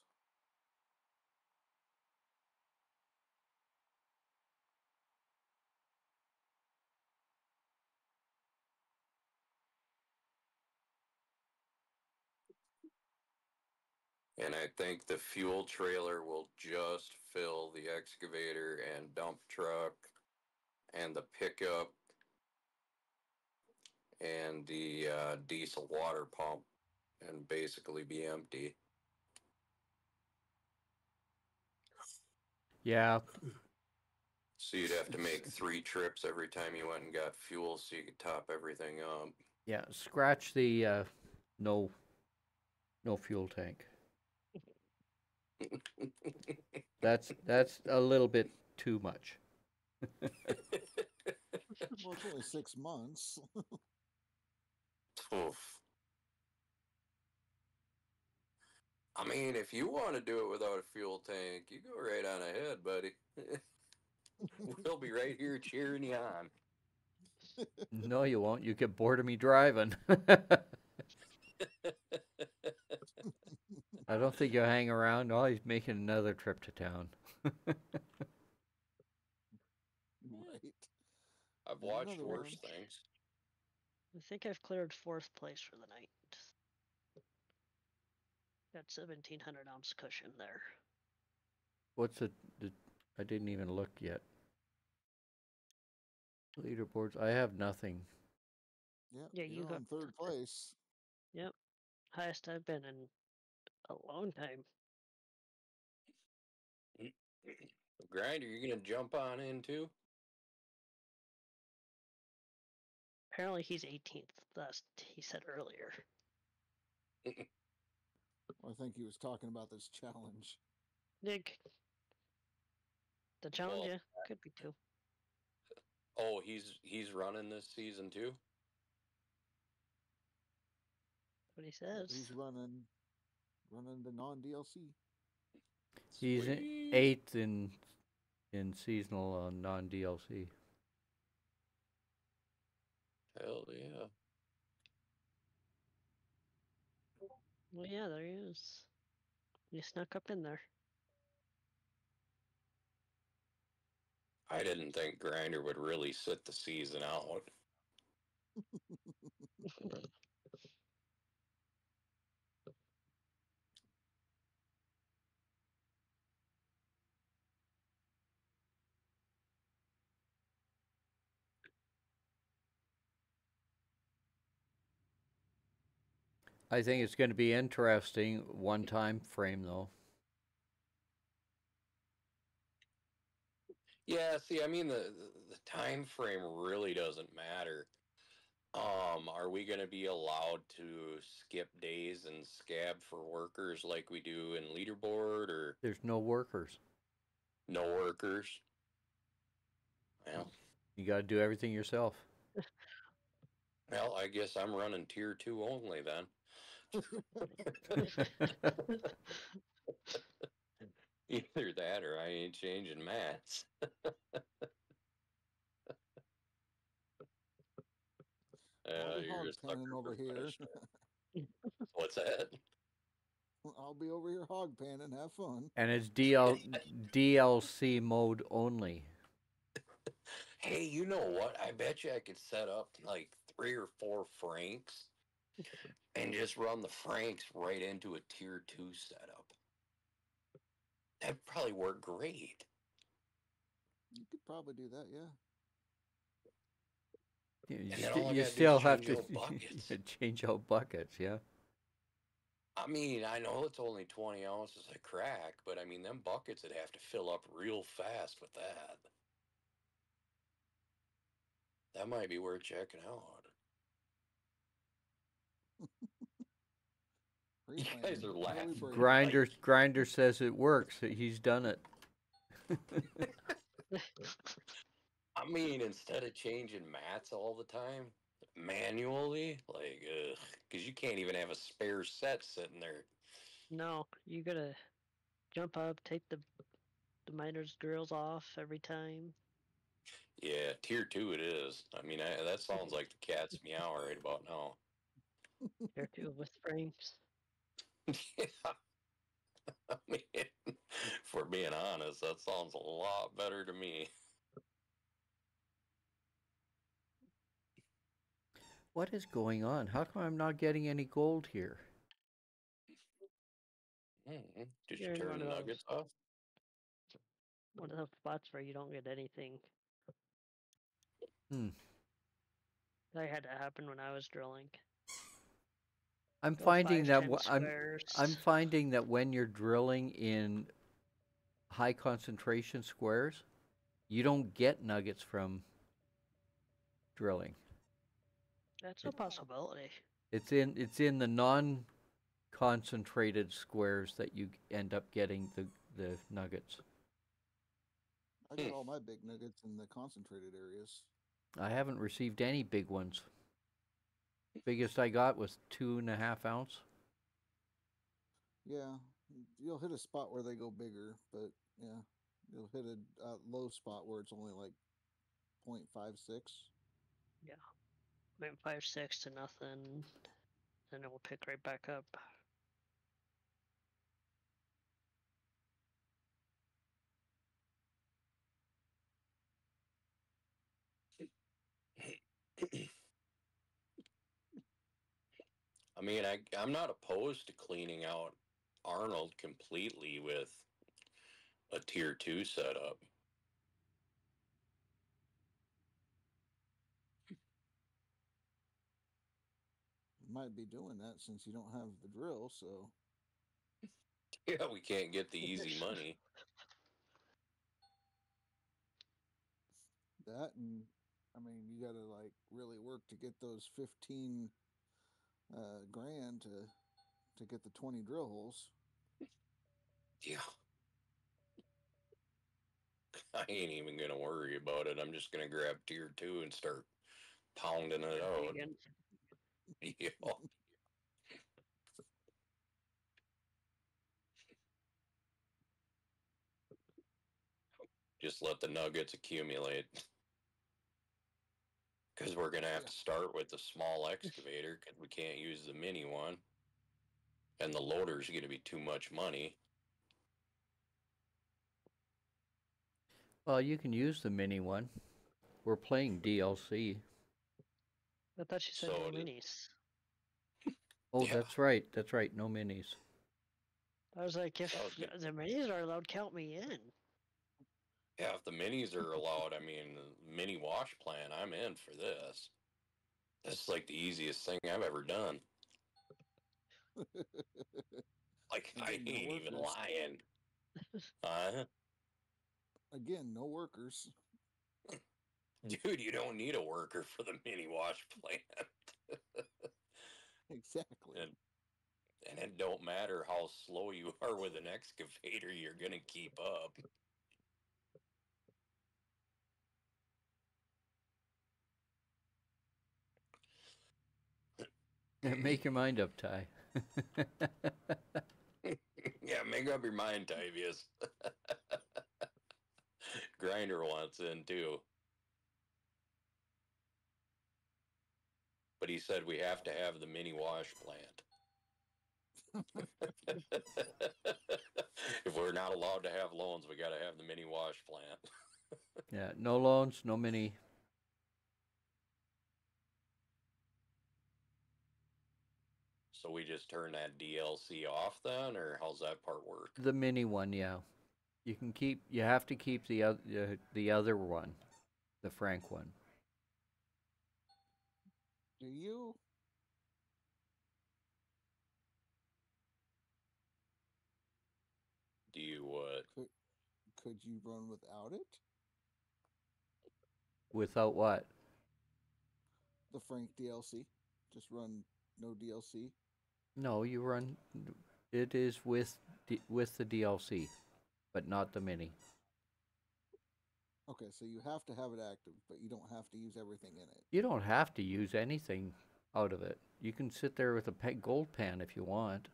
And I think the fuel trailer will just fill the excavator and dump truck and the pickup and the diesel water pump and basically be empty. Yeah. So you'd have to make 3 trips every time you went and got fuel so you could top everything up. Yeah. Scratch the no no fuel tank. That's a little bit too much. Well, it's only 6 months. Oof. I mean, if you want to do it without a fuel tank, you go right on ahead, buddy. We'll be right here cheering you on. No, you won't. You get bored of me driving. I don't think you'll hang around. Oh, he's making another trip to town. Right. I've Yeah, watched another worse one. things. I think I've cleared 4th place for the night. Got 1,700 ounce cushion there. What's the I didn't even look yet. Leaderboards. I have nothing. Yep, Yeah, you you're got on third place. Yep, highest I've been in a long time. Grinder, you gonna jump on in too? Apparently he's 18th. Last he said earlier. I think he was talking about this challenge. Nick, the challenge, Well, yeah, could be too. oh, he's running this season too. What he Yep, says. he's running the non-DLC. He's Sweet. 8th in seasonal non-DLC. Hell yeah. Well, yeah, there he is. He snuck up in there. I didn't think Grinder would really sit the season out. I think it's going to be interesting. One time frame though. Yeah, see, I mean the time frame really doesn't matter. Are we gonna be allowed to skip days and scab for workers like we do in Leaderboard, or There's no workers. no workers? Well, You got to do everything yourself. well, I guess I'm running tier 2 only then. Either that or I ain't changing mats. I'll be You're hog a sucker panning over for here. punishment. What's that? I'll be over here hog panning. Have fun. And it's DLC mode only. Hey, you know what? I bet you I could set up like 3 or 4 Franks and just run the Franks right into a tier 2 setup. That'd probably work great. You could probably do that, yeah. And then all I You gotta do still is have change to out buckets. change out buckets, yeah. I mean, I know it's only 20 ounces of crack, but I mean, them buckets would have to fill up real fast with that. That might be worth checking out. You guys are laughing. Grinder says it works. He's done it. I mean, instead of changing mats all the time, manually, like, because you can't even have a spare set sitting there. No, you gotta jump up, take the miner's grills off every time. Yeah, tier 2 it is. I mean, that sounds like the cat's meow right about now. Tier 2 with frames. Yeah. I mean, for being honest, that sounds a lot better to me. What is going on? How come I'm not getting any gold here? Did You're you in turn one the of those. nuggets off? One of those spots where you don't get anything. Hmm. That had to happen when I was drilling. I'm Go finding 5, that 10 squares. I'm finding that when you're drilling in high concentration squares, you don't get nuggets from drilling. That's a possibility. It's in the non-concentrated squares that you end up getting the nuggets. I got all my big nuggets in the concentrated areas. I haven't received any big ones. Biggest I got was 2.5 ounce. Yeah, You'll hit a spot where they go bigger, but yeah, you'll hit a low spot where it's only like 0.56. Yeah. 0.56 to nothing. Then it will pick right back up. I mean, I'm not opposed to cleaning out Arnold completely with a tier 2 setup. You might be doing that since you don't have the drill, so Yeah, we can't get the easy money. that and I mean you got to like really work to get those 15 grand to get the 20 drill holes. Yeah. I ain't even gonna worry about it. I'm just gonna grab tier 2 and start pounding it out. Vegan. Yeah. Just let the nuggets accumulate. Because we're gonna have Yeah. to start with the small excavator because we can't use the mini one. And the loader's gonna be too much money. Well, you can use the mini one. We're playing DLC. I thought you said So no it- minis. Oh, Yeah. that's right. That's right. No minis. I was like, if I was gonna- the minis are allowed, count me in. Yeah, if the minis are allowed, I mean, the mini wash plan, I'm in for this. This is like the easiest thing I've ever done. Like, I Again, no ain't even workers. lying. Again, no workers. Dude, you don't need a worker for the mini wash plant. Exactly. And it don't matter how slow you are with an excavator, you're gonna keep up. Make your mind up, Ty. Yeah, make up your mind, Tyvius. Grinder wants in too. But he said we have to have the mini wash plant. If we're not allowed to have loans, we gotta have the mini wash plant. Yeah, no loans, no mini. So we just turn that DLC off then, or how's that part work? The mini one, yeah. You can keep. You have to keep the other one, the Frank one. Do you? Do you what? Could you run without it? Without what? The Frank DLC. Just run no DLC. No, you run. It is with the DLC, but not the mini. Okay, so you have to have it active, but you don't have to use everything in it. You don't have to use anything out of it. You can sit there with a gold pan if you want.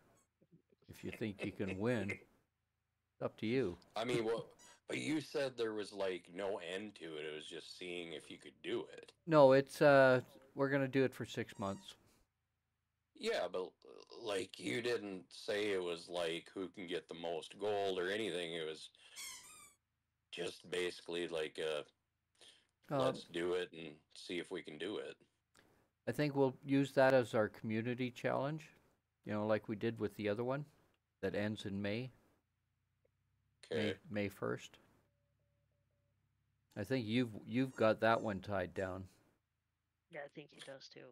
If you think you can win, it's up to you. I mean, well, but you said there was like no end to it. It was just seeing if you could do it. No, it's we're gonna do it for 6 months. Yeah, but like you didn't say it was like who can get the most gold or anything. It was just basically like let's do it and see if we can do it. I think we'll use that as our community challenge. You know, like we did with the other one, that ends in May. Okay. May 1st. I think you've got that one tied down. Yeah, I think he does too.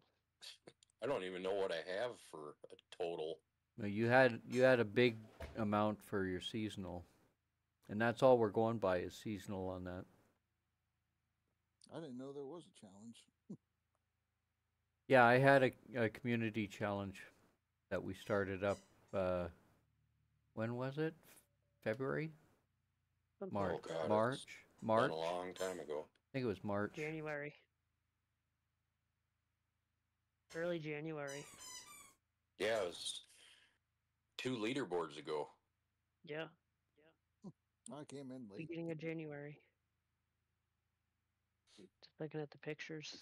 I don't even know what I have for a total. No, you had a big amount for your seasonal, and that's all we're going by is seasonal on that. I didn't know there was a challenge. Yeah, I had a community challenge that we started up. When was it? February? March. Oh, God, March. it's March. been a long time ago. I think it was March. January. Early January. Yeah, it was 2 leaderboards ago. Yeah, I came in late. beginning of January. Just looking at the pictures.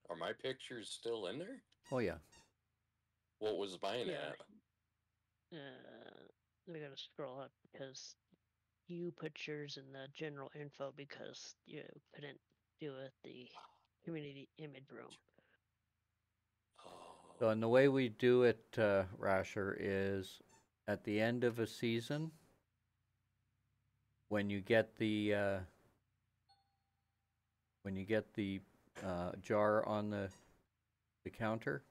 Are my pictures still in there? Oh yeah. What was mine Yeah. at? We gotta scroll up because you put yours in the general info because you couldn't do it the community image room. So, and the way we do it, Rasher, is at the end of a season, when you get the jar on the counter,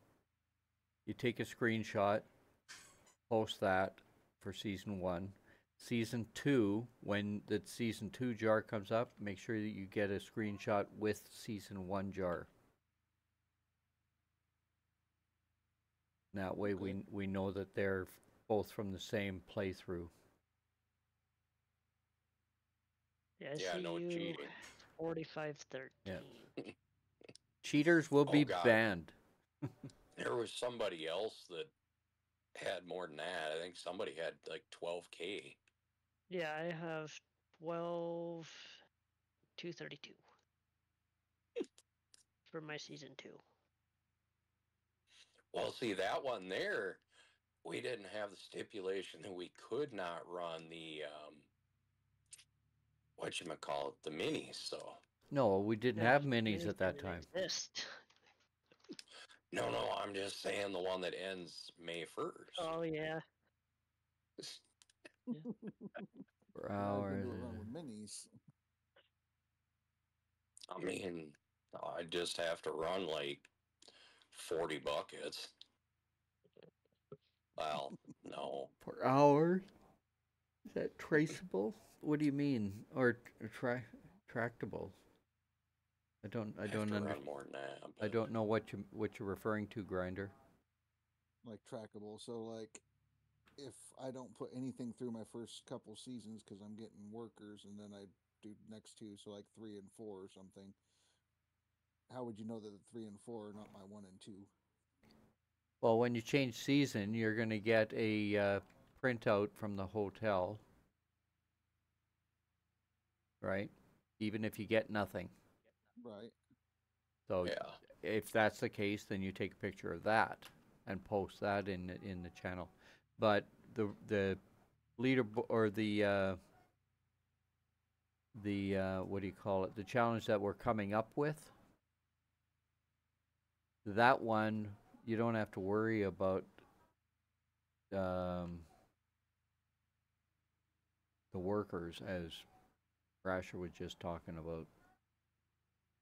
you take a screenshot, post that for season 1. Season 2, when the season 2 jar comes up, make sure that you get a screenshot with season 1 jar. That way we know that they're both from the same playthrough. Yeah, I Yeah, see no you cheating. 4513. Yeah. Cheaters will be God. banned. There was somebody else that had more than that. I think somebody had like 12K. Yeah, I have 12,232 for my season 2. Well, see, that one there, we didn't have the stipulation that we could not run the, whatchamacallit, the minis, so. No, we didn't Yeah, have minis minis at that didn't time. exist. No, I'm just saying the one that ends May 1st. Oh yeah. For I've been hours. to a run with minis. I mean, I just have to run like 40 buckets. Well, no. Per hour? Is that traceable? What do you mean? Or tractable? I don't I have to understand. run more than that. I don't know what you're referring to, Grinder. Like trackable. So like, if I don't put anything through my first couple seasons because I'm getting workers, and then I do next 2, so like 3 and 4 or something. How would you know that the 3 and 4 are not my 1 and 2? Well, when you change season, you're going to get a printout from the hotel, right? Even if you get nothing. Right. So Yeah. if that's the case, then you take a picture of that and post that in the channel. But the leaderboard or the what do you call it? The challenge that we're coming up with. That one you don't have to worry about the workers, as Rasher was just talking about.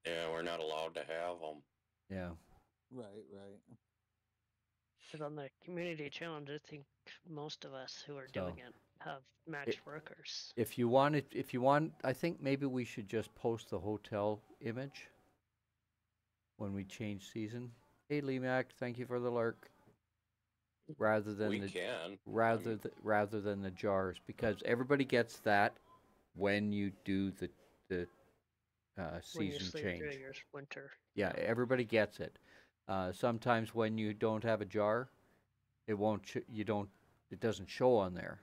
Yeah, we're not allowed to have them. Yeah. Right. Because on the community challenge, I think most of us who are doing it have match workers. If you want, I think maybe we should just post the hotel image when we change season. Hey, Lee Mac, thank you for the lurk. Rather than rather than the jars, because everybody gets that when you do the When you season sleep change. through your winter. Yeah, everybody gets it. Sometimes when you don't have a jar, it won't. It doesn't show on there.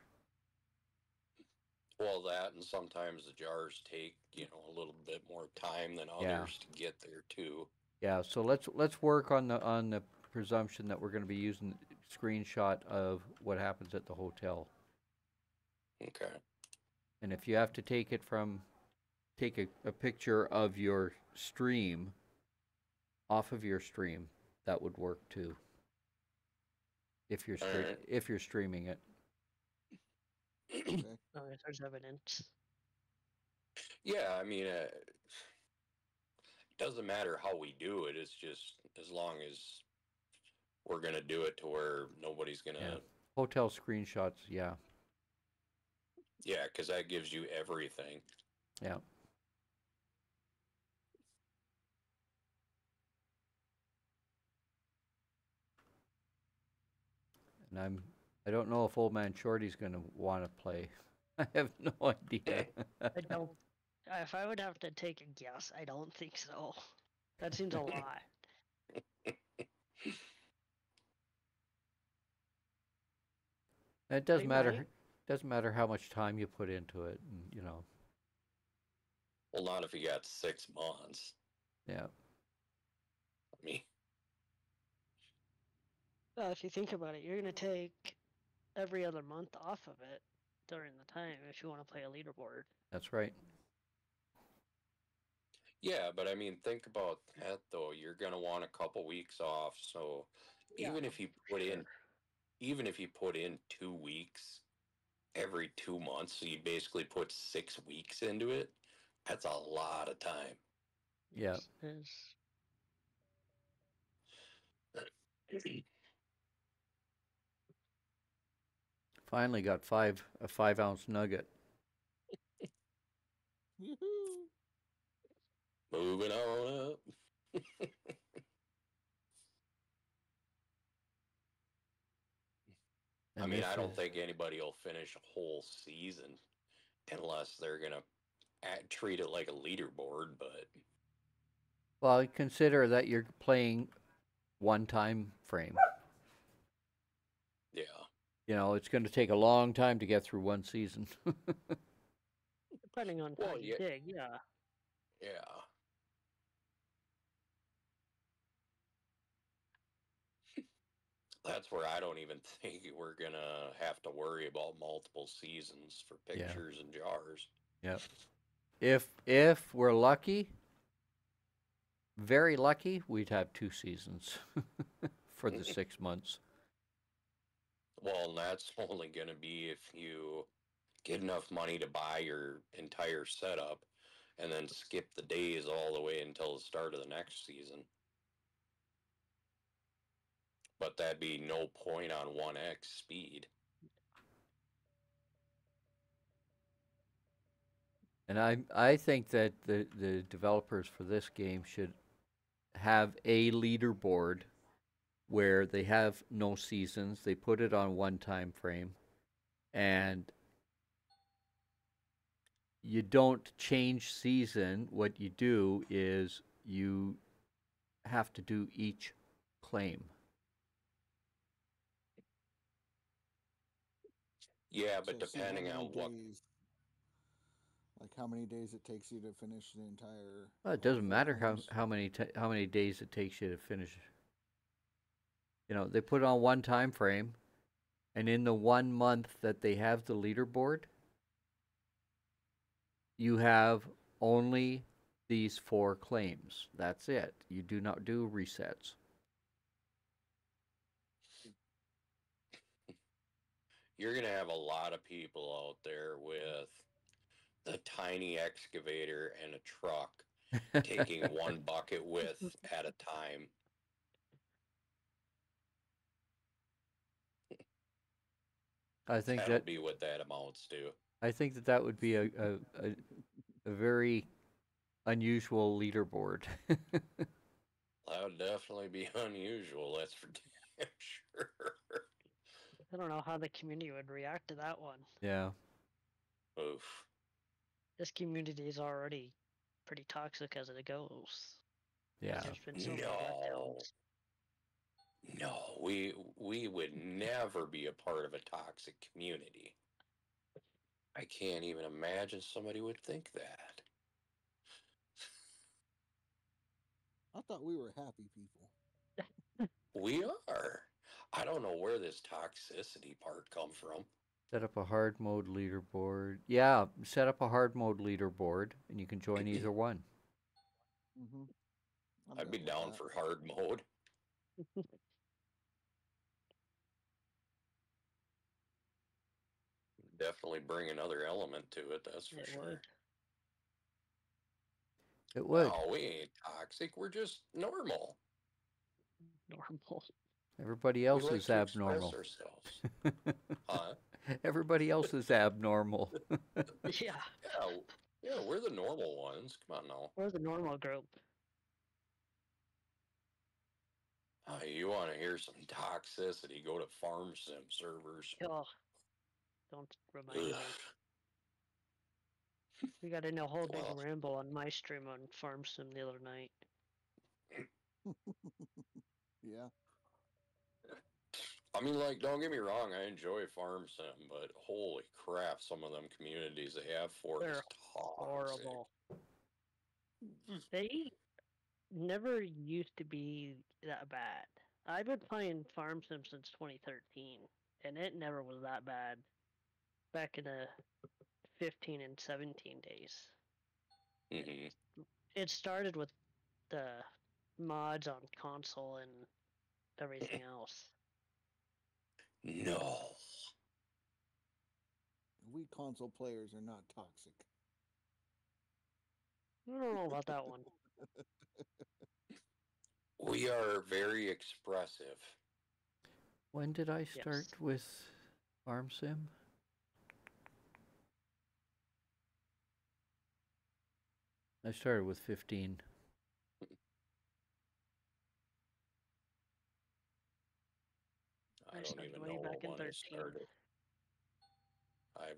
Well, that, and sometimes the jars take, a little bit more time than others to get there too. Yeah, so let's work on the presumption that we're going to be using screenshot of what happens at the hotel. Okay. And if you have to take a picture of your stream, off of your stream, that would work too. If you're if you're streaming it. Okay. Oh, if there's evidence. Yeah, I mean, it doesn't matter how we do it. It's just as long as we're gonna do it to where nobody's gonna. Yeah. Hotel screenshots, yeah. Yeah, because that gives you everything. Yeah. And I don't know if Old Man Shorty's going to want to play. I have no idea. I don't. If I would have to take a guess, I don't think so. That seems a lot. It They might. doesn't matter how much time you put into it, and, Well, not if you got 6 months. yeah. I mean, Well, if you think about it, you're gonna take every other month off of it during the time if you want to play a leaderboard. That's right. yeah, but I mean, think about that though. You're gonna want a couple weeks off, so Yeah, even if you put in, sure. even if you put in 2 weeks every 2 months, so you basically put 6 weeks into it. That's a lot of time. Yeah. There's Finally got a 5-ounce nugget. Yoo-hoo. Moving on up. I And mean, this I don't is think anybody will finish a whole season unless they're gonna treat it like a leaderboard. But well, consider that you're playing one time frame. yeah, It's going to take a long time to get through one season. depending on how well, you yeah, dig. Yeah, yeah. That's where I don't even think we're gonna have to worry about multiple seasons for Yeah. pictures and jars. Yep. If we're lucky, very lucky, we'd have 2 seasons for the 6 months. Well, and that's only gonna be if you get enough money to buy your entire setup and then skip the days all the way until the start of the next season. But that'd be no point on 1x speed. And I think that the developers for this game should have a leaderboard where they have no seasons. They put it on one time frame, and you don't change season. What you do is you have to do each claim. Yeah, but So see how depending many on what. days, like how many days it takes you to finish the entire. Well, it all doesn't four matter claims. how many days it takes you to finish. They put it on one time frame, and in the 1 month that they have the leaderboard, you have only these 4 claims. That's it. You do not do resets. You're going to have a lot of people out there with the tiny excavator and a truck taking one bucket width at a time. I think That'll that be what that amounts to. I think that that would be a very unusual leaderboard. That would definitely be unusual, that's for damn sure. I don't know how the community would react to that one. Yeah. Oof. This community is already pretty toxic as it goes. Yeah. There's been so many No. letdowns. No, we would never be a part of a toxic community. I can't even imagine somebody would think that. I thought we were happy people. We are. I don't know where this toxicity part come from. Set up a hard mode leaderboard. Yeah, set up a hard mode leaderboard, and you can join either one. Mm-hmm. I'd be down for hard mode. Definitely bring another element to it, that's for It sure. would. It would. No, we ain't toxic. We're just normal. Normal. Everybody We else like is to express abnormal. ourselves. Huh? Everybody else is abnormal. Yeah, Yeah, yeah, we're the normal ones. Come on now. we're the normal group. You want to hear some toxicity? Go to Farm Sim servers. Oh, don't remind Ugh. me. We got in a whole big Well, ramble on my stream on Farm Sim the other night. Yeah. I mean, like, don't get me wrong, I enjoy Farm Sim, but holy crap, some of them communities they have for it is They're toxic. horrible. They never used to be that bad. I've been playing Farm Sim since 2013, and it never was that bad back in the 15 and 17 days. Hmm. It started with the mods on console and everything else. No. We console players are not toxic. I don't know about that one. We are very expressive. When did I start Yes. with Farm Sim? I started with 15. I don't started even way know back in when I 13. started. I'd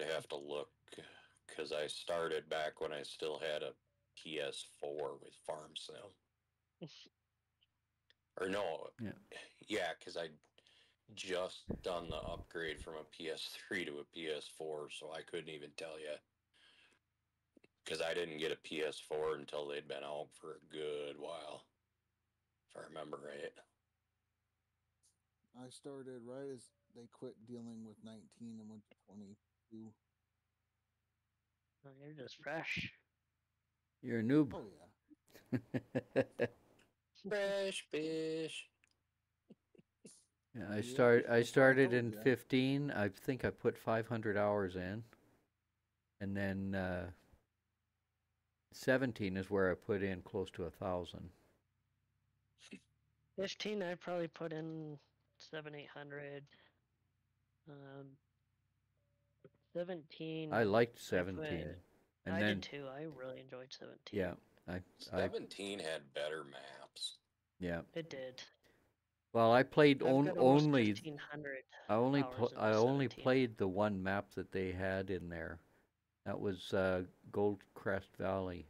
have to look, because I started back when I still had a PS4 with Farm Sim. Or no, yeah, because I just done the upgrade from a PS3 to a PS4, so I couldn't even tell you. Because I didn't get a PS4 until they'd been out for a good while, if I remember right. I started right as they quit dealing with 19 and went to 22. Oh, you're just fresh. You're a noob. Oh yeah. Fresh fish. Yeah, Yeah, I that's what I started told in ya. 15. I think I put 500 hours in, and then 17 is where I put in close to 1,000. 15, I probably put in 700-800. 17, I liked I put. 17, and I did then too. I really enjoyed 17. yeah, I 17 had better maps. yeah. It did. Well, I played I've got almost only 1,500 I hours into only 17. played the one map that they had in there. That was Goldcrest Valley.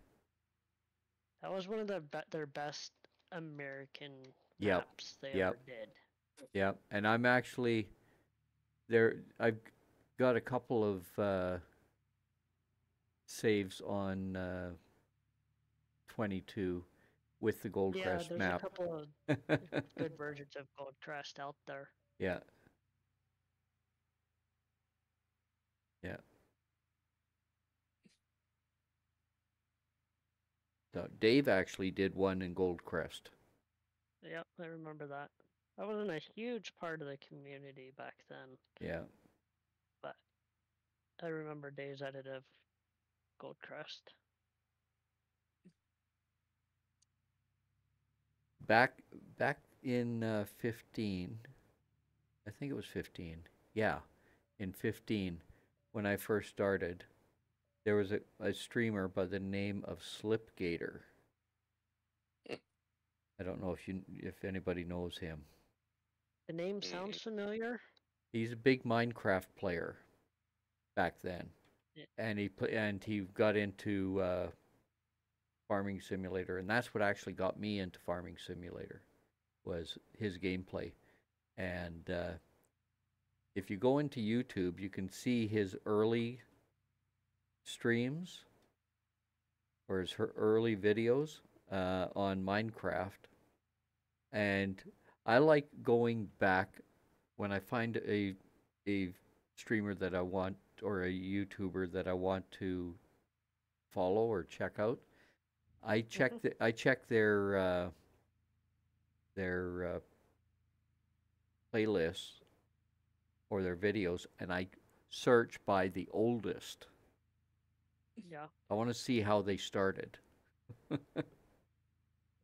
That was one of their best American Yep, maps they yep, ever did. yep. And I'm actually there. I've got a couple of saves on 22 with the Yeah, Goldcrest there's a map. couple of good versions of Goldcrest out there. Yeah, yeah. So Dave actually did one in Goldcrest. Yep, I remember that. I wasn't a huge part of the community back then, Yeah. but I remember days I did have Goldcrest. Back in 15, I think it was 15. Yeah, in 15, when I first started, there was a streamer by the name of Slipgator. I don't know if anybody knows him. The name sounds familiar. He's a big Minecraft player back then, Yeah. and he got into Farming Simulator, and that's what actually got me into Farming Simulator was his gameplay. And if you go into YouTube, you can see his early streams or his early videos on Minecraft. And I like going back when I find a streamer that I want or a YouTuber that I want to follow or check out. I check their playlists or their videos, and I search by the oldest. Yeah. I want to see how they started.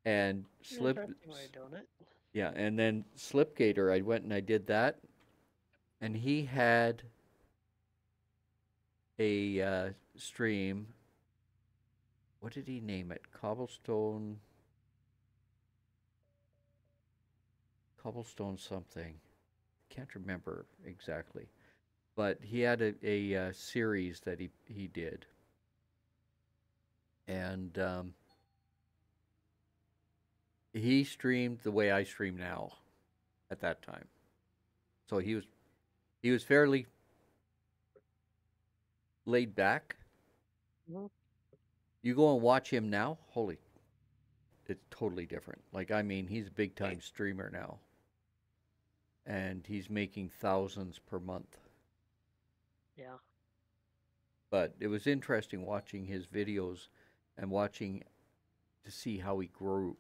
And Interesting way of doing it. yeah, and then Slipgator, I went and I did that, and he had a stream. What did he name it? Cobblestone something. Can't remember exactly, but he had a series that he did, and he streamed the way I stream now at that time. So he was fairly laid back. Mhm. You go and watch him now, holy, it's totally different. Like, I mean, he's a big time streamer now. And he's making thousands per month. Yeah. But it was interesting watching his videos and watching to see how he grew,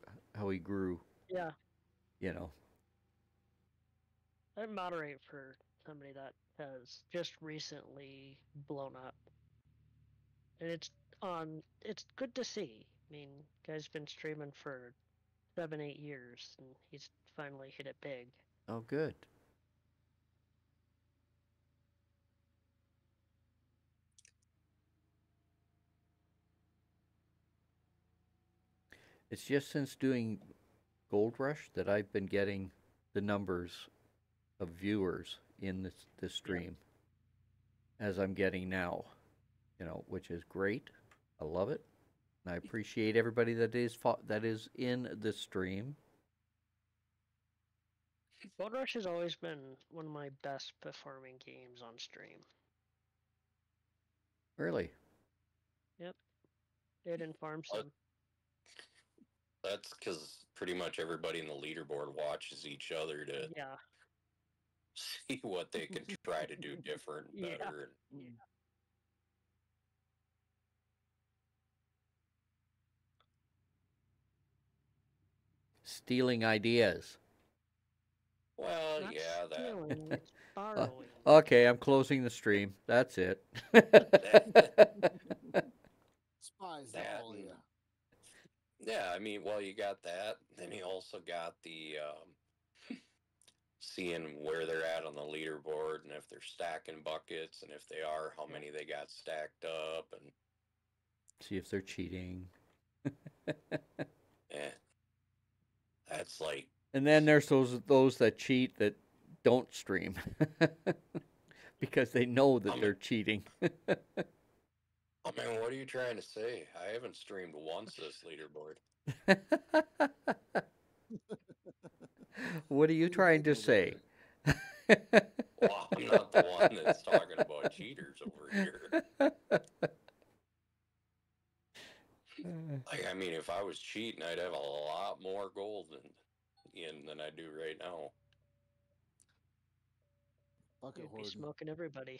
Yeah. you know. I moderate for somebody that has just recently blown up. And it's good to see. I mean, guy's been streaming for 7, 8 years and he's finally hit it big. Oh, good. It's just since doing Gold Rush that I've been getting the numbers of viewers in this stream as I'm getting now, which is great. I love it. And I appreciate everybody that is in this stream. Gold Rush has always been one of my best performing games on stream. Really? Yep. It informs them. That's because pretty much everybody in the leaderboard watches each other to Yeah. see what they can try to do different and Yeah. better. Stealing ideas. Well, Not yeah, that. stealing, it's borrowing. Okay, I'm closing the stream. That's it. Spies That all and- ya. Yeah, I mean, well, you got that. Then you also got the seeing where they're at on the leaderboard and if they're stacking buckets and if they are, how many they got stacked up and See if they're cheating. that's like. And then there's those that cheat that don't stream because they know that they're cheating. I mean, what are you trying to say? I haven't streamed once this leaderboard. What are you trying to say? Well, I'm not the one that's talking about cheaters over here. Like, I mean, if I was cheating, I'd have a lot more gold than I do right now. Bucket You'd be hoarding. smoking everybody.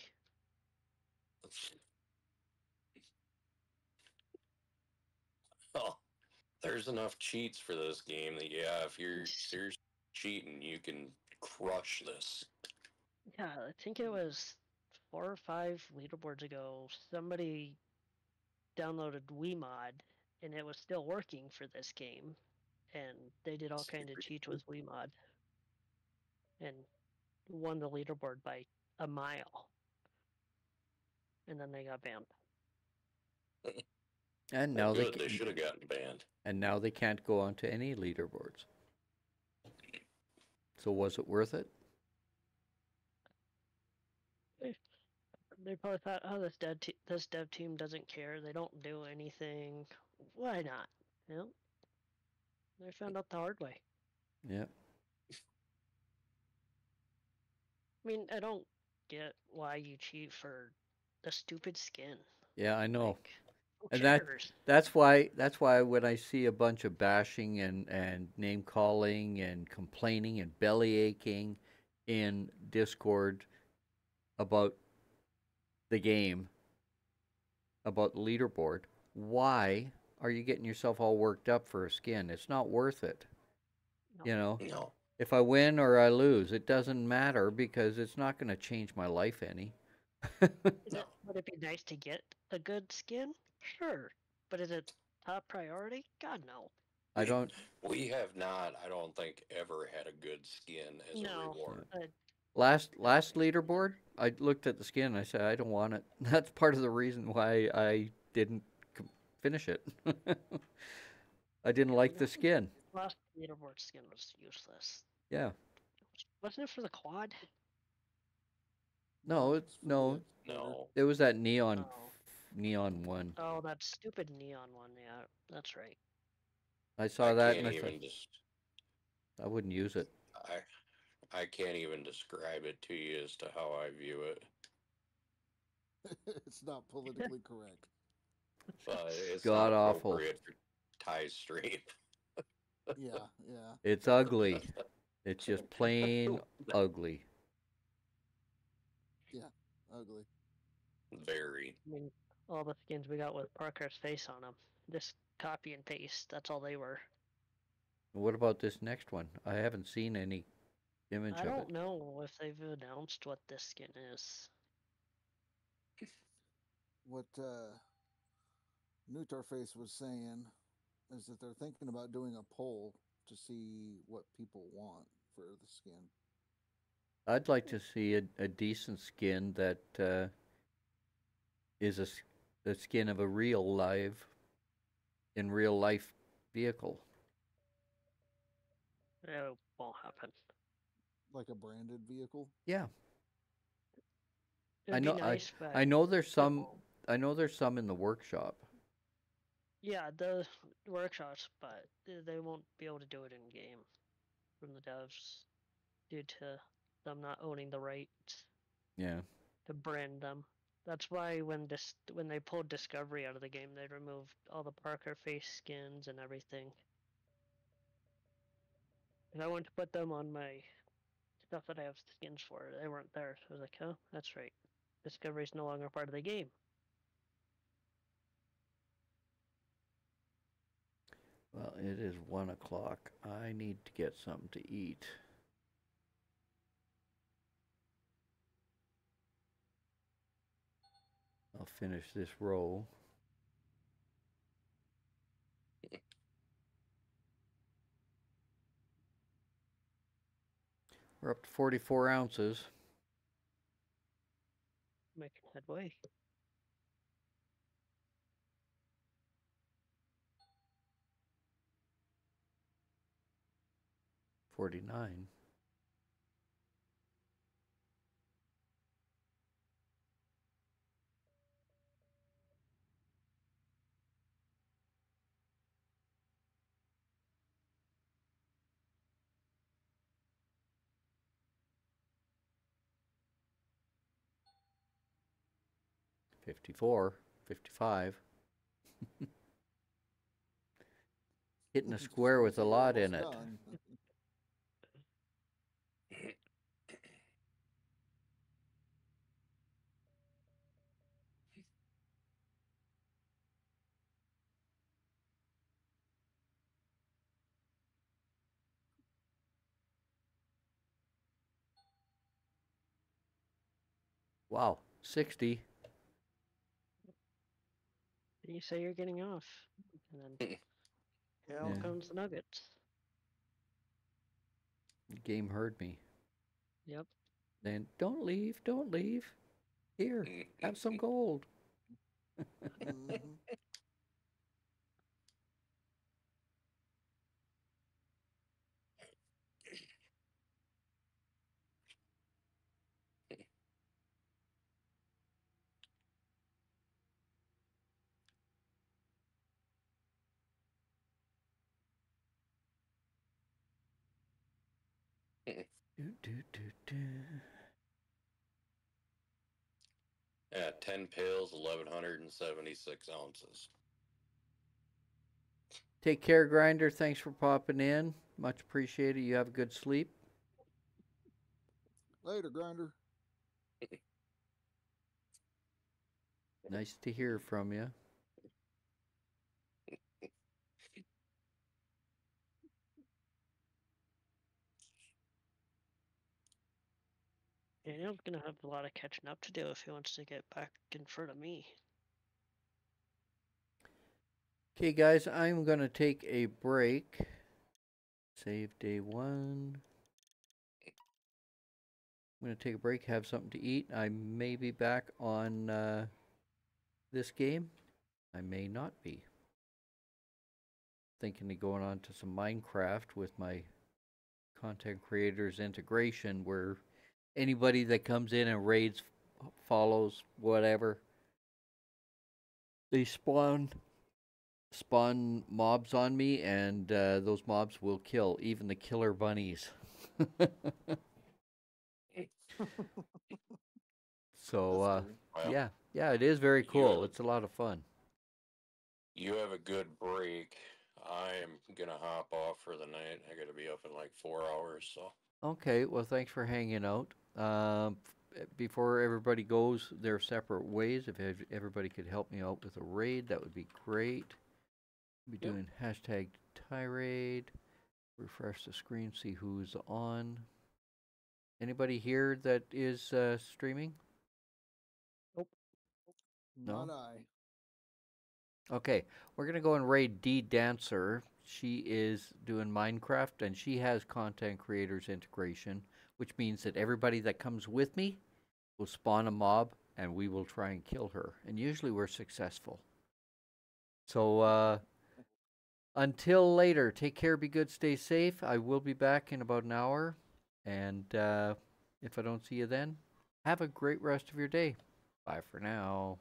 Oh, there's enough cheats for this game that, yeah, if you're seriously cheating, you can crush this. Yeah, I think it was 4 or 5 leaderboards ago. Somebody downloaded WeMod, and it was still working for this game. And they did all kinds of cheats with WeMod, and won the leaderboard by a mile. And then they got banned. And Well, now good, they should have gotten banned. And now they can't go onto any leaderboards. So was it worth it? They probably thought, oh, this dev team doesn't care. They don't do anything. Why not? You know? They found out the hard way. Yeah. I mean, I don't get why you cheat for the stupid skin. Yeah, I know. Like, who And cares? that's why when I see a bunch of bashing and name calling and complaining and belly aching in Discord about the game, about the leaderboard, why are you getting yourself all worked up for a skin? It's not worth it. No. You know, No. if I win or I lose, it doesn't matter because it's not going to change my life any. No. Would it be nice to get a good skin? Sure. But is it top priority? God, no. I don't. We have not, I don't think, ever had a good skin as a No. reward. Last leaderboard, I looked at the skin and I said, I don't want it. That's part of the reason why I didn't finish it. I didn't like the skin. Last leaderboard skin was useless. Yeah. Wasn't it for the quad? No, no. No. It was that neon Oh. one. Oh, that stupid neon one. Yeah, that's right. I saw I that can't and I even thought, just I wouldn't use it. I can't even describe it to you as to how I view it. It's not politically correct. It's not God awful. appropriate for Ty's stream. Yeah, yeah. It's ugly. It's just plain ugly. Yeah, ugly. Very. I mean, all the skins we got with Parker's face on them. Just copy and paste. That's all they were. What about this next one? I haven't seen any image I of don't it. know if they've announced what this skin is. What Nutarface was saying is that they're thinking about doing a poll to see what people want for the skin. I'd like to see a decent skin that is the skin of a real in real life vehicle. It won't happen. Like a branded vehicle. Yeah, It'd be nice, but I know there's it some. won't. I know there's some in the workshop. Yeah, the workshops, but they won't be able to do it in game from the devs due to them not owning the rights Yeah. to brand them. That's why when they pulled Discovery out of the game, they removed all the Parker face skins and everything. And I went to put them on my stuff that I have skins for. They weren't there, so I was like, "Oh, that's right. Discovery's no longer part of the game." Well, it is 1 o'clock. I need to get something to eat. I'll finish this row. We're up to 44 ounces. Making headway. $49. $54, $55. Hitting a square with a lot in it. Done. Wow, 60. You say you're getting off, and then here all Yeah. comes the nuggets. The game heard me. Yep. Then don't leave, don't leave. Here, have some gold. Mhm. Yeah, 10 pills, 1,176 ounces. Take care, Grinder. Thanks for popping in. Much appreciated. You have a good sleep. Later, Grinder. Nice to hear from you. Daniel's gonna have a lot of catching up to do if he wants to get back in front of me. Okay, guys, I'm going to take a break. Save day 1. I'm going to take a break, have something to eat. I may be back on this game. I may not be. Thinking of going on to some Minecraft with my content creators integration where anybody that comes in and raids, follows, whatever, they spawn spawn mobs on me, and those mobs will kill even the killer bunnies. So, That's cool. Well, yeah, yeah, it is very you cool. have, It's a lot of fun. you have a good break. I am gonna hop off for the night. I gotta be up in like 4 hours, so. Okay, well, thanks for hanging out. Before everybody goes their separate ways, if everybody could help me out with a raid, that would be great. Be Yep. doing hashtag tirade. Refresh the screen, see who's on. Anybody here that is streaming? No? Not I. Okay, we're gonna go and raid D Dancer. She is doing Minecraft and she has content creators integration, which means that everybody that comes with me will spawn a mob and we will try and kill her. And usually we're successful. So until later, take care, be good, stay safe. I will be back in about an hour. And if I don't see you then, have a great rest of your day. Bye for now.